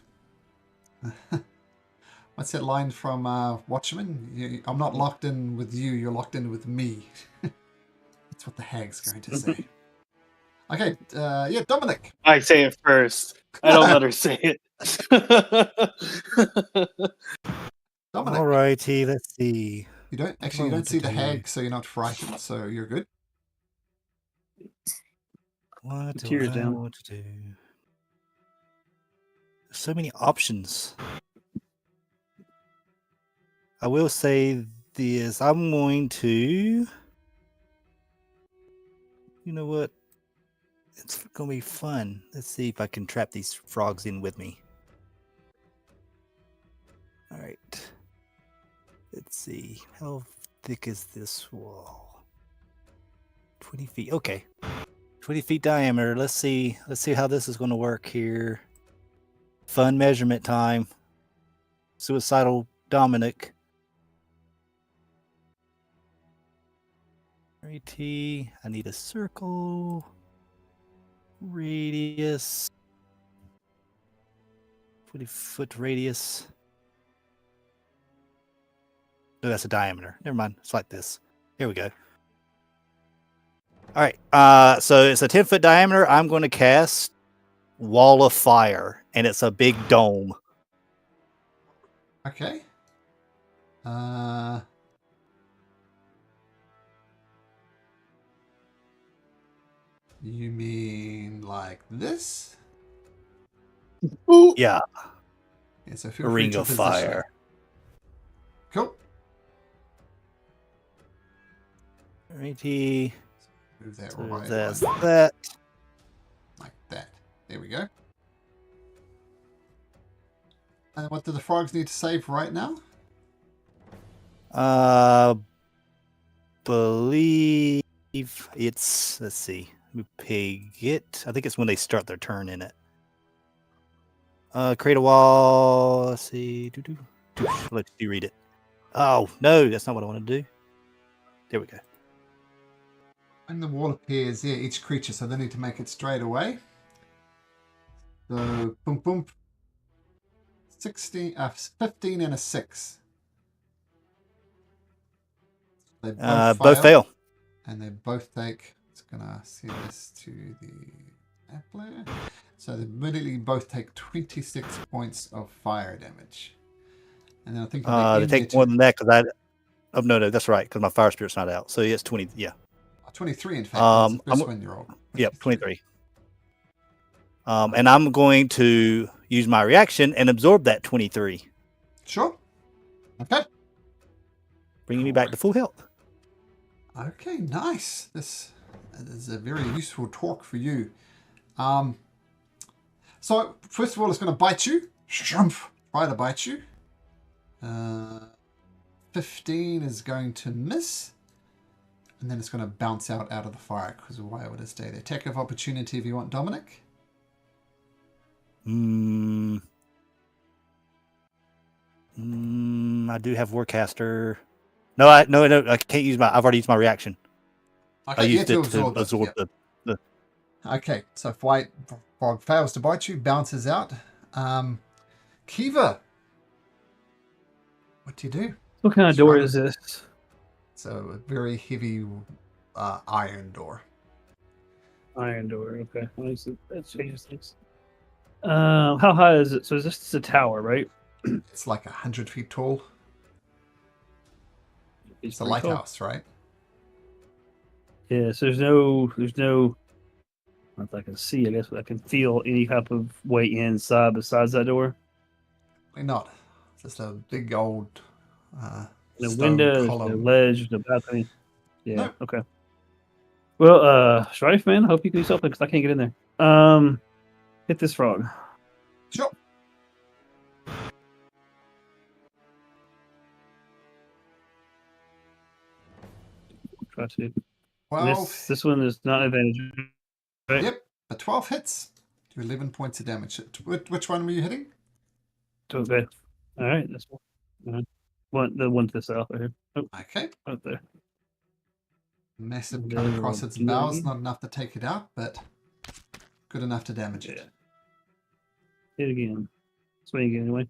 What's that line from Watchmen? I'm not locked in with you, you're locked in with me. That's what the hag's going to say. Okay, yeah, Dominic. I say it first. I don't let her say it. Dominic. Alrighty, let's see. You don't see the hag, so you're not frightened, so you're good. What do Tears I down. want to do? So many options. I will say this. I'm going to... You know what? It's going to be fun. Let's see if I can trap these frogs in with me. All right. Let's see. How thick is this wall? 20 feet. Okay. 20 feet diameter. Let's see how this is going to work here. Fun measurement time. Suicidal Dominic. RT. I need a circle. Radius. 20-foot radius. No, that's a diameter. Never mind. It's like this. Here we go. All right. So it's a 10-foot diameter. I'm going to cast Wall of Fire, and it's a big dome. Okay. You mean like this? Ooh. Yeah. Yeah, so A feel free ring to of position fire. it. Cool. Righty. Move that So right that's line. that. Like that. There we go. And what do the frogs need to save right now? Believe it's, let's see. Let me pig it. I think it's when they start their turn in it. Create a wall. Let's see. Let's you read it. Oh, no, that's not what I want to do. There we go. When the wall appears, yeah, each creature, so they need to make it straight away. So, boom, boom. 15 and a 6. They Both fail. And they both take, it's going to see this to the app layer. So they immediately both take 26 points of fire damage. And then I think They take more than that because oh, no, that's right, because my fire spirit's not out. So it's 20, yeah. 23, in fact. That's the first one you rolled. Yep, 23. And I'm going to use my reaction and absorb that 23. Sure. Okay. Bringing me back to full health. Okay, nice. This is a very useful talk for you. So, first of all, it's going to bite you. Shrumph. Try to bite you. 15 is going to miss. And then it's going to bounce out of the fire, because why would it stay there? Attack of opportunity if you want, Dominic. I do have Warcaster. No, I can't use my. I've already used my reaction. Okay, I used to it to absorb yep. the. Okay, so White Frog fails to bite you, bounces out. Kiva, what do you do? What kind of door is this? So a very heavy iron door. Iron door. Okay, that changes things. How high is it? So is this a tower, right? It's like 100 feet tall. It's a pretty tall. lighthouse, right? Yeah. So there's no. Not that I can see, I guess, but I can feel any type of way inside besides that door. Probably not. It's just a big old No stone window, column. there's no ledge, no balcony. Yeah. Nope. Okay. Well, Strife, man, I hope you can do something because I can't get in there. Hit this frog. Sure. Try to. 12. This one is not advantage. Right? Yep, a 12 hits. Do 11 points of damage. Which one were you hitting? Okay. All right. That's one. The one to the south right here. Oh, Okay. right there. Massive And cut then across we'll its do that bows. again. Not enough to take it out, but good enough to damage it. Hit again. Swing again anyway.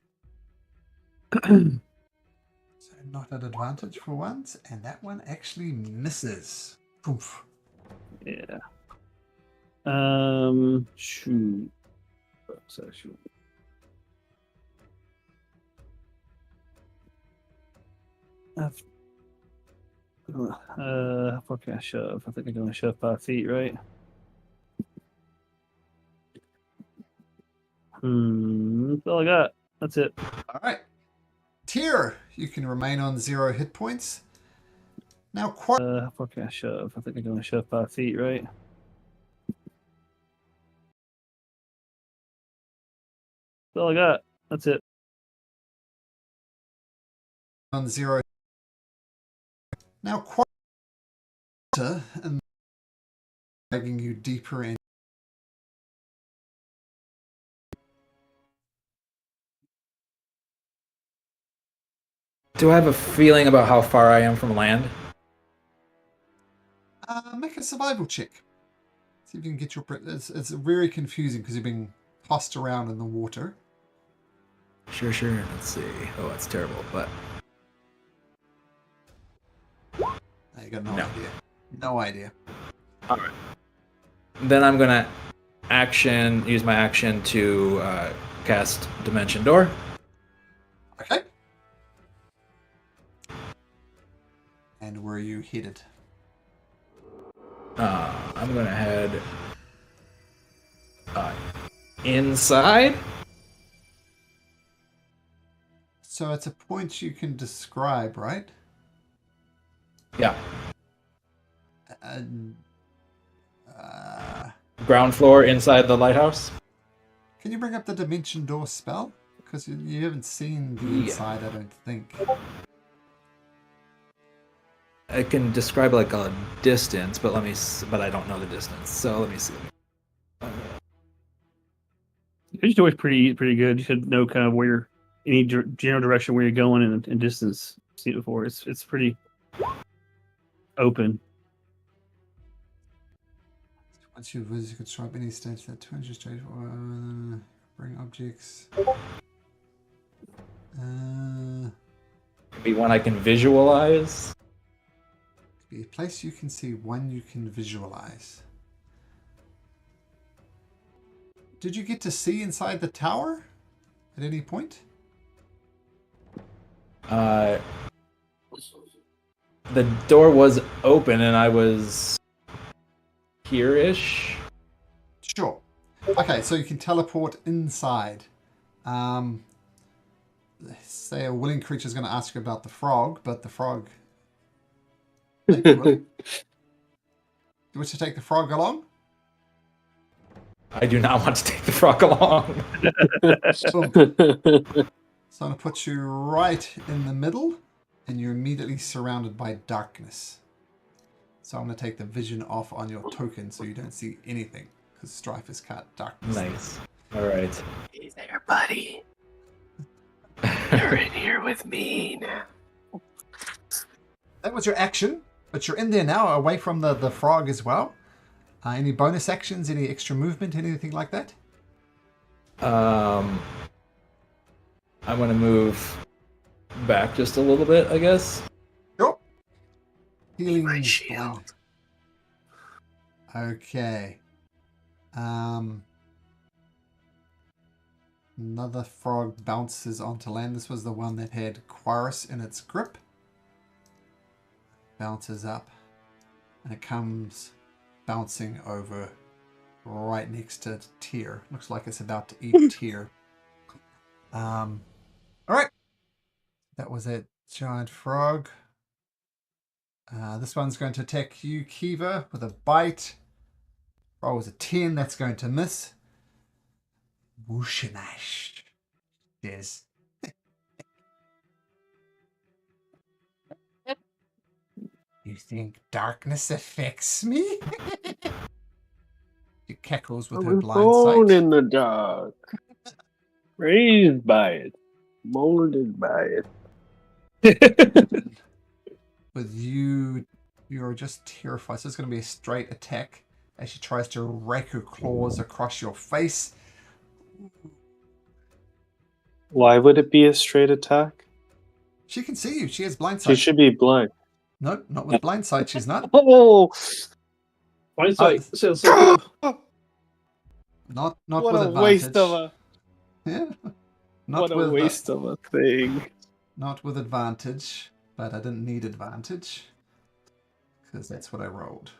So not at advantage for once, and that one actually misses. Oof. Yeah. Shoot. So shoot. How far can I shove? I think I can only shove 5 feet, right? That's all I got. That's it. All right. Tyr, you can remain on 0 hit points. Now, How far can I shove? I think I can only shove 5 feet, right? That's all I got. That's it. on 0. Now, Quarter, and dragging you deeper in. Do I have a feeling about how far I am from land? Make a survival check. See if you can get your... It's very confusing because you're being tossed around in the water. Sure. Let's see. Oh, that's terrible, but... You got no idea. No idea. All right. Then I'm going to use my action to cast Dimension Door. Okay. And where are you headed? I'm going to head inside. So it's a point you can describe, right? Yeah. Ground floor inside the lighthouse. Can you bring up the Dimension Door spell? Because you haven't seen the inside, I don't think. I can describe like a distance, but I don't know the distance. So let me see. Your door's pretty good. You should know kind of where any general direction where you're going and distance. See it before. It's pretty open. Once you visit, you can swipe any stage that 200 straight. Bring objects. Maybe one I can visualize. Be a place you can see, one you can visualize. Did you get to see inside the tower at any point? The door was open and I was here-ish. Sure. Okay, so you can teleport inside. say a willing creature is going to ask you about the frog, but the frog. Hey, willing? You wish to take the frog along? I do not want to take the frog along. So I'm going to put you right in the middle, and you're immediately surrounded by darkness. So I'm going to take the vision off on your token so you don't see anything, because Strife has cut darkness. Nice. All right. Hey there, buddy. You're in here with me now. That was your action, but you're in there now, away from the frog as well. Any bonus actions, any extra movement, anything like that? I'm going to move back just a little bit, I guess. Sure. Healing My blind. shield. Okay. Another frog bounces onto land. This was the one that had Quarus in its grip. Bounces up, and it comes bouncing over right next to Tyr. Looks like it's about to eat Tyr. All right. That was a giant frog. This one's going to attack you, Kiva, with a bite. Roll was a 10. That's going to miss. Whooshinash. Yes. You think darkness affects me? She cackles with I her was blind born sight. in the dark. Raised by it. Molded by it. With you, you're just terrified. So it's going to be a straight attack as she tries to rake her claws across your face. Why would it be a straight attack? She can see you. She has blind She sight. should be blind. No, not with blind sight. She's not. Oh, Hindsight says so good. Not what with a advantage. waste of a Yeah. Not what a with waste of a thing. not with advantage, but I didn't need advantage because that's what I rolled.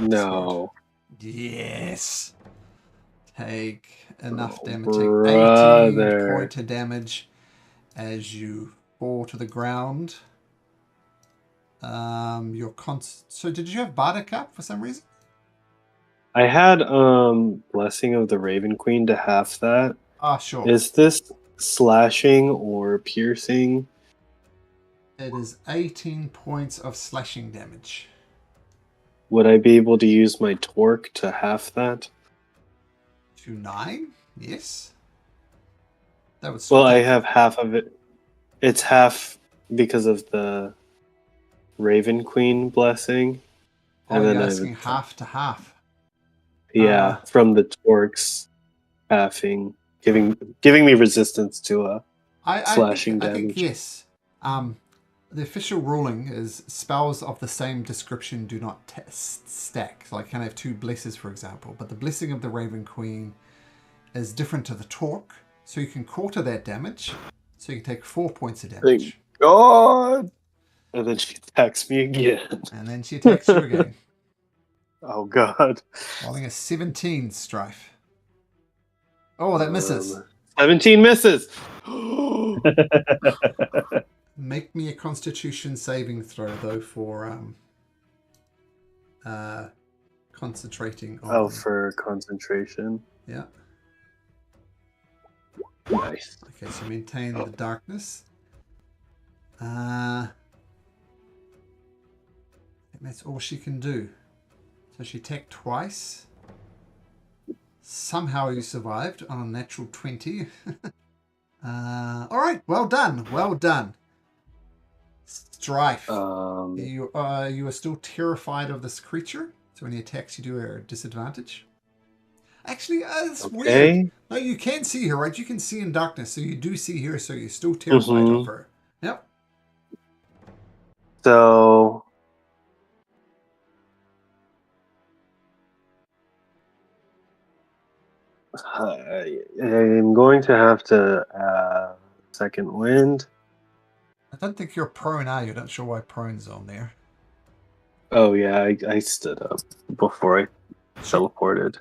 No. Yes. Take enough Oh, damage. Take 18 brother. point of damage as you fall to the ground. So did you have Bardic up for some reason? I had Blessing of the Raven Queen to half that. Ah, sure. Is this slashing or piercing? It is 18 points of slashing damage. Would I be able to use my torque to half that? To 9? Yes. That would Well, I take- have half of it. It's half because of the Raven Queen blessing. Oh, and then you're I asking would- half to half. Yeah, from the torques halving, giving me resistance to slashing I think damage. yes. The official ruling is spells of the same description do not stack. So I can have 2 blesses, for example, but the blessing of the Raven Queen is different to the torque, so you can quarter that damage. So you can take 4 points of damage, God. And then she attacks me again. and then she attacks you again. Oh god. Rolling a 17 Strife. Oh, that misses. 17 misses. Make me a Constitution saving throw though for concentrating on. Oh, for concentration. Yeah. Nice. Okay, so maintain the darkness. And that's all she can do. So she attacked twice. Somehow you survived on a natural 20. All right, well done, well done. Strife. You are still terrified of this creature. So when he attacks, you do a disadvantage. Actually, it's weird. No, you can see her, right? You can see in darkness, so you do see her. So you're still terrified of her. Yep. So I'm going to have to second wind. I don't think you're prone, are you? Not sure why prone's on there. Oh yeah, I stood up before I teleported.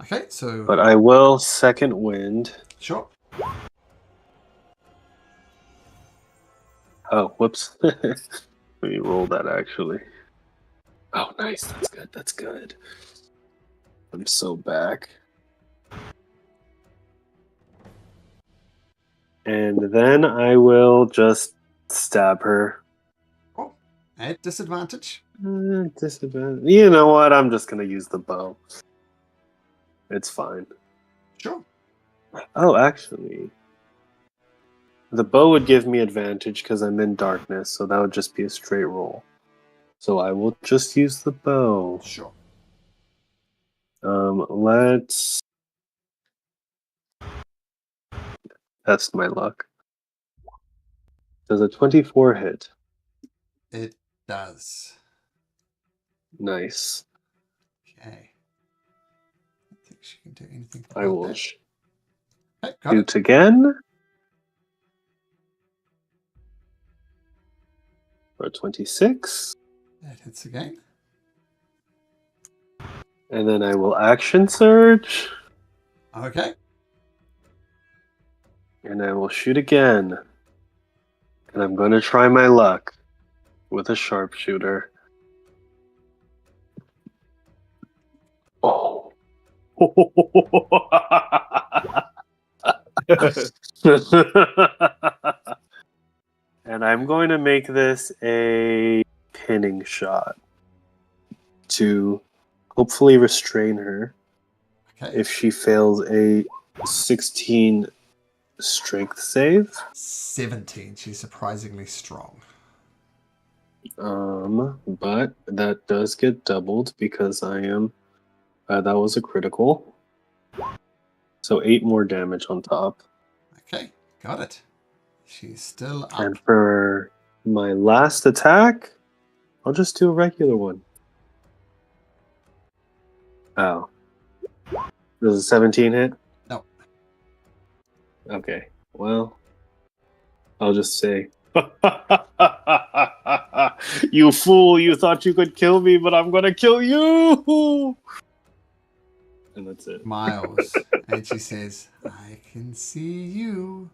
Okay, so But I will second wind. sure. Oh, whoops. Let me roll that actually. Oh, nice. That's good. That's good. I'm so back. And then I will just stab her. Oh, at disadvantage. Disadvantage. You know what? I'm just gonna use the bow. It's fine. Sure. Oh, actually, the bow would give me advantage because I'm in darkness, so that would just be a straight roll. So I will just use the bow. Sure. Let's test my luck. Does a 24 hit? It does. Nice. Okay. I think she can do anything I about will that. Okay, got shoot it. again. For a 26. That hits again. And then I will action surge. Okay. And I will shoot again. And I'm going to try my luck with a sharpshooter. Oh. And I'm going to make this a pinning shot to hopefully restrain her Okay. if she fails a 16 strength save. 17. She's surprisingly strong. But that does get doubled because I am. That was a critical. So 8 more damage on top. Okay, got it. She's still up. And for my last attack, I'll just do a regular one. Oh. Does a 17 hit? No. Okay. Well, I'll just say, you fool, you thought you could kill me, but I'm gonna kill you! And that's it. Miles. And she says, I can see you.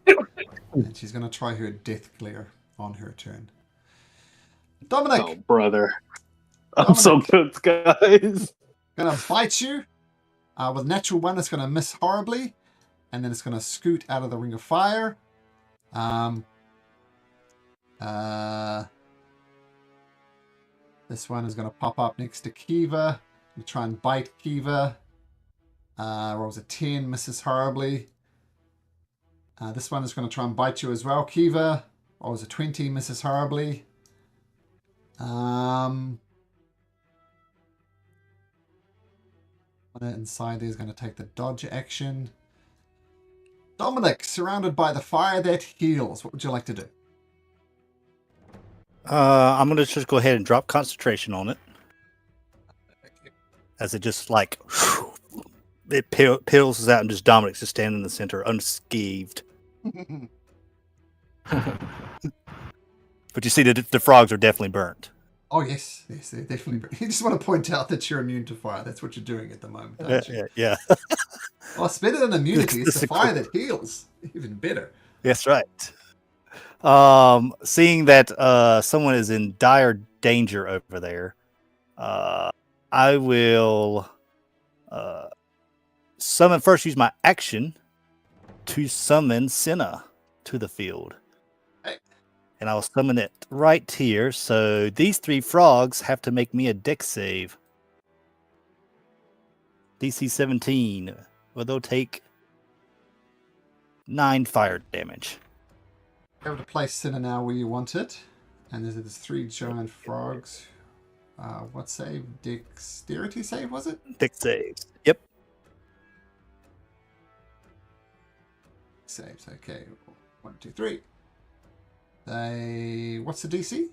And she's going to try her death glare on her turn. Dominic! Oh, brother. I'm so good, guys. Going to bite you. With natural 1, it's going to miss horribly. And then it's going to scoot out of the ring of fire. This one is going to pop up next to Kiva. You try and bite Kiva. Rolls a 10, misses horribly. This one is going to try and bite you as well, Kiva. Rolls a 20, misses horribly. One inside there is going to take the dodge action. Dominic, surrounded by the fire that heals. What would you like to do? I'm gonna just go ahead and drop concentration on it, as it just like it peels out, and just Dominic's just standing in the center, unscathed. But you see, the frogs are definitely burnt. Oh yes, they're definitely. You just want to point out that you're immune to fire. That's what you're doing at the moment, don't you? Yeah. Oh, it's better than immunity. It's the fire that heals. Even better. That's right. Seeing that someone is in dire danger over there, I will summon first. Use my action to summon Senna to the field. Hey. And I'll summon it right here. So these 3 frogs have to make me a dex save. DC 17. Well, they'll take 9 fire damage. Be able to place Sinner now where you want it. And there's 3 giant frogs. What save? Dexterity save, was it? Dex saves. Yep. Saves, okay. 1, 2, 3. What's the DC?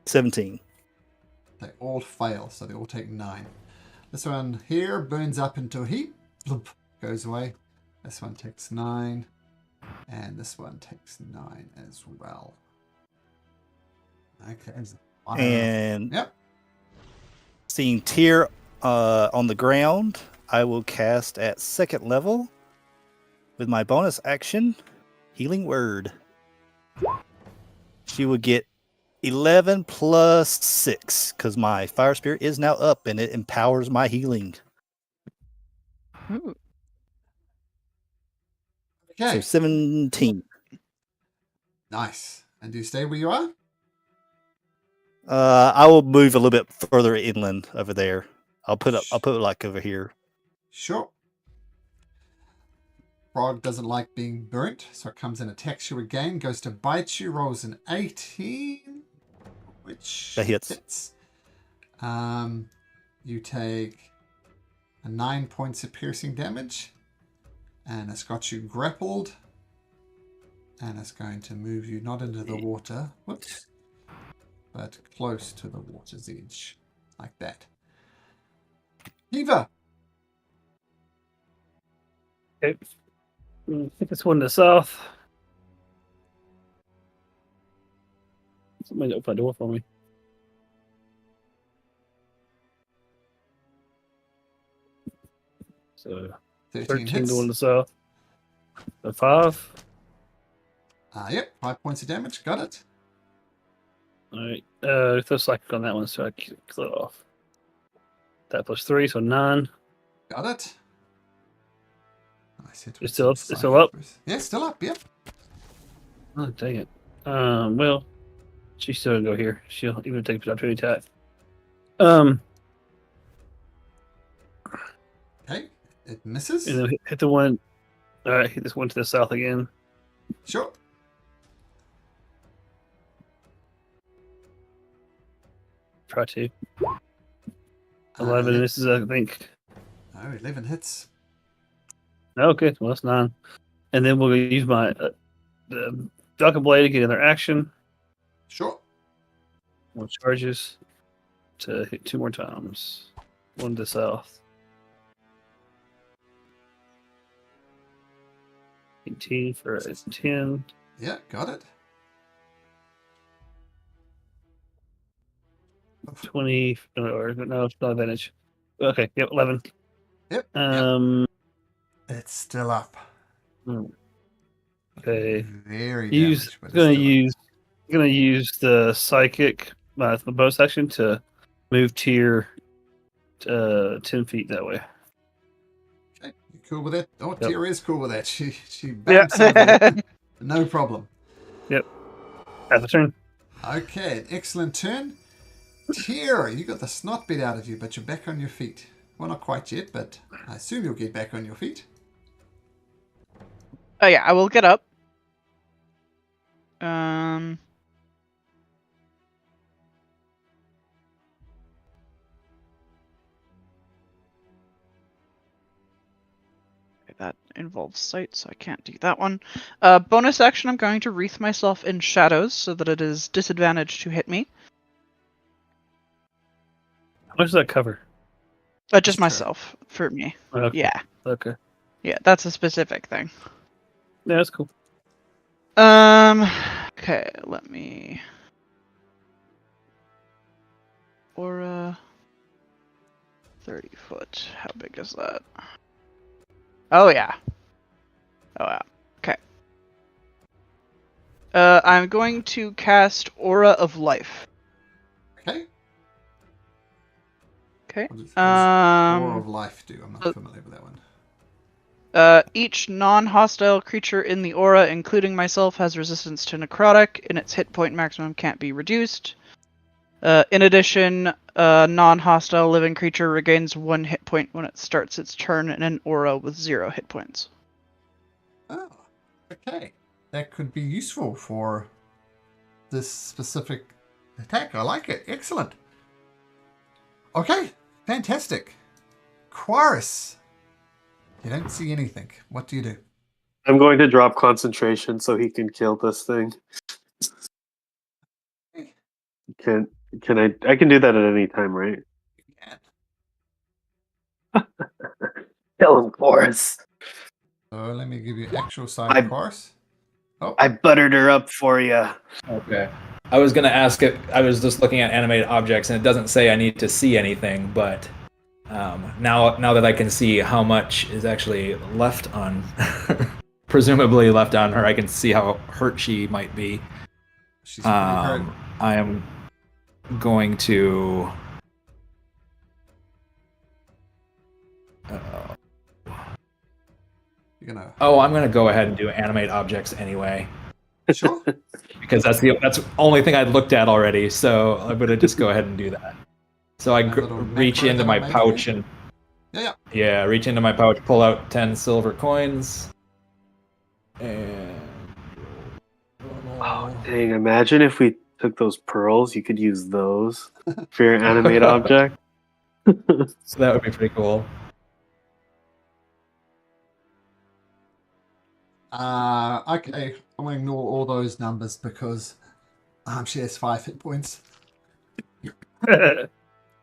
17. They all fail, so they all take 9. This one here burns up into a heap. Bloop, goes away. This one takes 9. And this one takes 9 as well. Okay. And yep. Seeing Tyr on the ground, I will cast at 2nd level with my bonus action, Healing Word. She would get 11 plus 6 because my fire spirit is now up and it empowers my healing. Ooh. So Okay, 17. nice. And do you stay where you are? I will move a little bit further inland over there. I'll put it like over here. Sure. Frog doesn't like being burnt, so it comes and attacks you again. Goes to bite you, rolls an 18, which That hits. You take 9 points of piercing damage, and it's got you grappled, and it's going to move you not into the water, whoops, but close to the water's edge, like that. Eva. Okay. I think it's one to the south. Somebody open the door for me. So 13 hits. to one to the south. A 5. Yep, 5 points of damage. Got it. Alright. Throw psychic on that one so I can kill it off. That plus 3, so 9. Got it. It's still up? It's still up? Yeah, still up, yep. Oh, dang it. Well, she's still gonna go here. She'll even take an opportunity attack. Okay, it misses. And then hit the one. Alright, hit this one to the south again. Sure. Try to. 11, this is, I think. Oh, 11 hits. Okay, well, that's 9. And then we'll use my the Falcon Blade to get another action. Sure. More charges to hit 2 more times. One to the south. 18 for a 10. Yeah, got it. 20, or no, it's not advantage. Okay, yep, 11. Yep. It's still up. Okay. Very damaged, but it's still Gonna use the psychic, the bonus action to move Tyr 10 feet that way. Okay, you cool with that? Oh, Yep. Tyr is cool with that. She bounced over it. No problem. Yep. Have a turn. Okay, an excellent turn. Tyr, you got the snot bit out of you, but you're back on your feet. Well, not quite yet, but I assume you'll get back on your feet. Oh yeah, I will get up. That involves sight, so I can't do that one. Bonus action, I'm going to wreath myself in shadows so that it is disadvantaged to hit me. How much does that cover? Just myself, for me. Okay. Yeah. Okay. Yeah, that's a specific thing. Yeah, that's cool. Okay, let me... Aura... 30 foot. How big is that? Oh, yeah. Oh, wow. Okay. I'm going to cast Aura of Life. Okay. Okay. What does Aura of Life do? I'm not familiar with that one. Each non-hostile creature in the aura, including myself, has resistance to necrotic, and its hit point maximum can't be reduced. In addition, a non-hostile living creature regains 1 hit point when it starts its turn in an aura with 0 hit points. Oh, okay. That could be useful for this specific attack. I like it. Excellent. Okay, fantastic. Quaris. You don't see anything. What do you do? I'm going to drop concentration so he can kill this thing. Can I can do that at any time, right? Yeah. Kill him for us. So let me give you actual side Quaris. Oh, I buttered her up for you. Okay. I was gonna ask it. I was just looking at animated objects, and it doesn't say I need to see anything. But now that I can see how much is actually left on, presumably left on her, I can see how hurt she might be. She's pretty hurt. I am going to. You're gonna. Oh, I'm gonna go ahead and do animate objects anyway. Sure. Because that's the only thing I'd looked at already. So I'm gonna just go ahead and do that. So I reach macro into that my I made pouch here? and Yeah. reach into my pouch, pull out 10 silver coins, and Oh, dang, imagine if we took those pearls, you could use those for your animate object. so that would be pretty cool. Okay. I'm gonna ignore all those numbers because she has 5 hit points.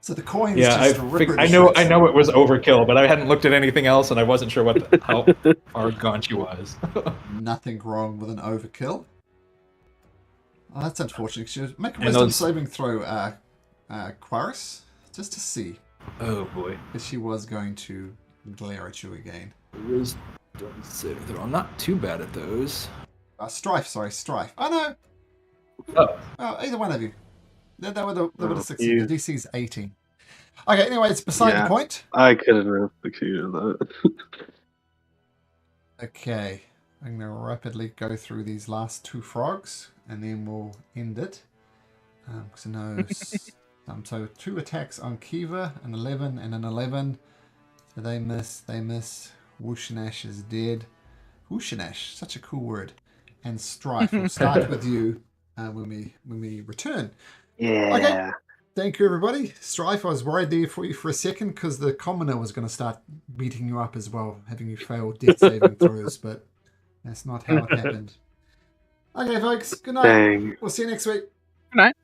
So the coins just rip her to I know shreds. it was overkill, but I hadn't looked at anything else, and I wasn't sure how far gone she was. Nothing wrong with an overkill. Oh, that's unfortunate. She was make a And wisdom those- saving throw, Quaris, just to see Oh boy, if she was going to glare at you again. wisdom saving throw. I'm not too bad at those. Strife. Oh no. Oh. Oh, either one of you. They would have succeeded. you- The DC is 18. Okay, anyway, it's beside Yeah. the point. I couldn't have succeeded that. Okay, I'm going to rapidly go through these last 2 frogs, and then we'll end it. Because I know... so 2 attacks on Kiva, an 11 and an 11. So they miss. Wooshinash is dead. Wooshinash, such a cool word. And Strife, we'll start with you when we return. Yeah. Okay. Thank you, everybody. Strife, I was worried there for you for a second because the commoner was going to start beating you up as well, having you fail death saving throws, but that's not how it happened. Okay, folks. Good night. Dang. We'll see you next week. Good night.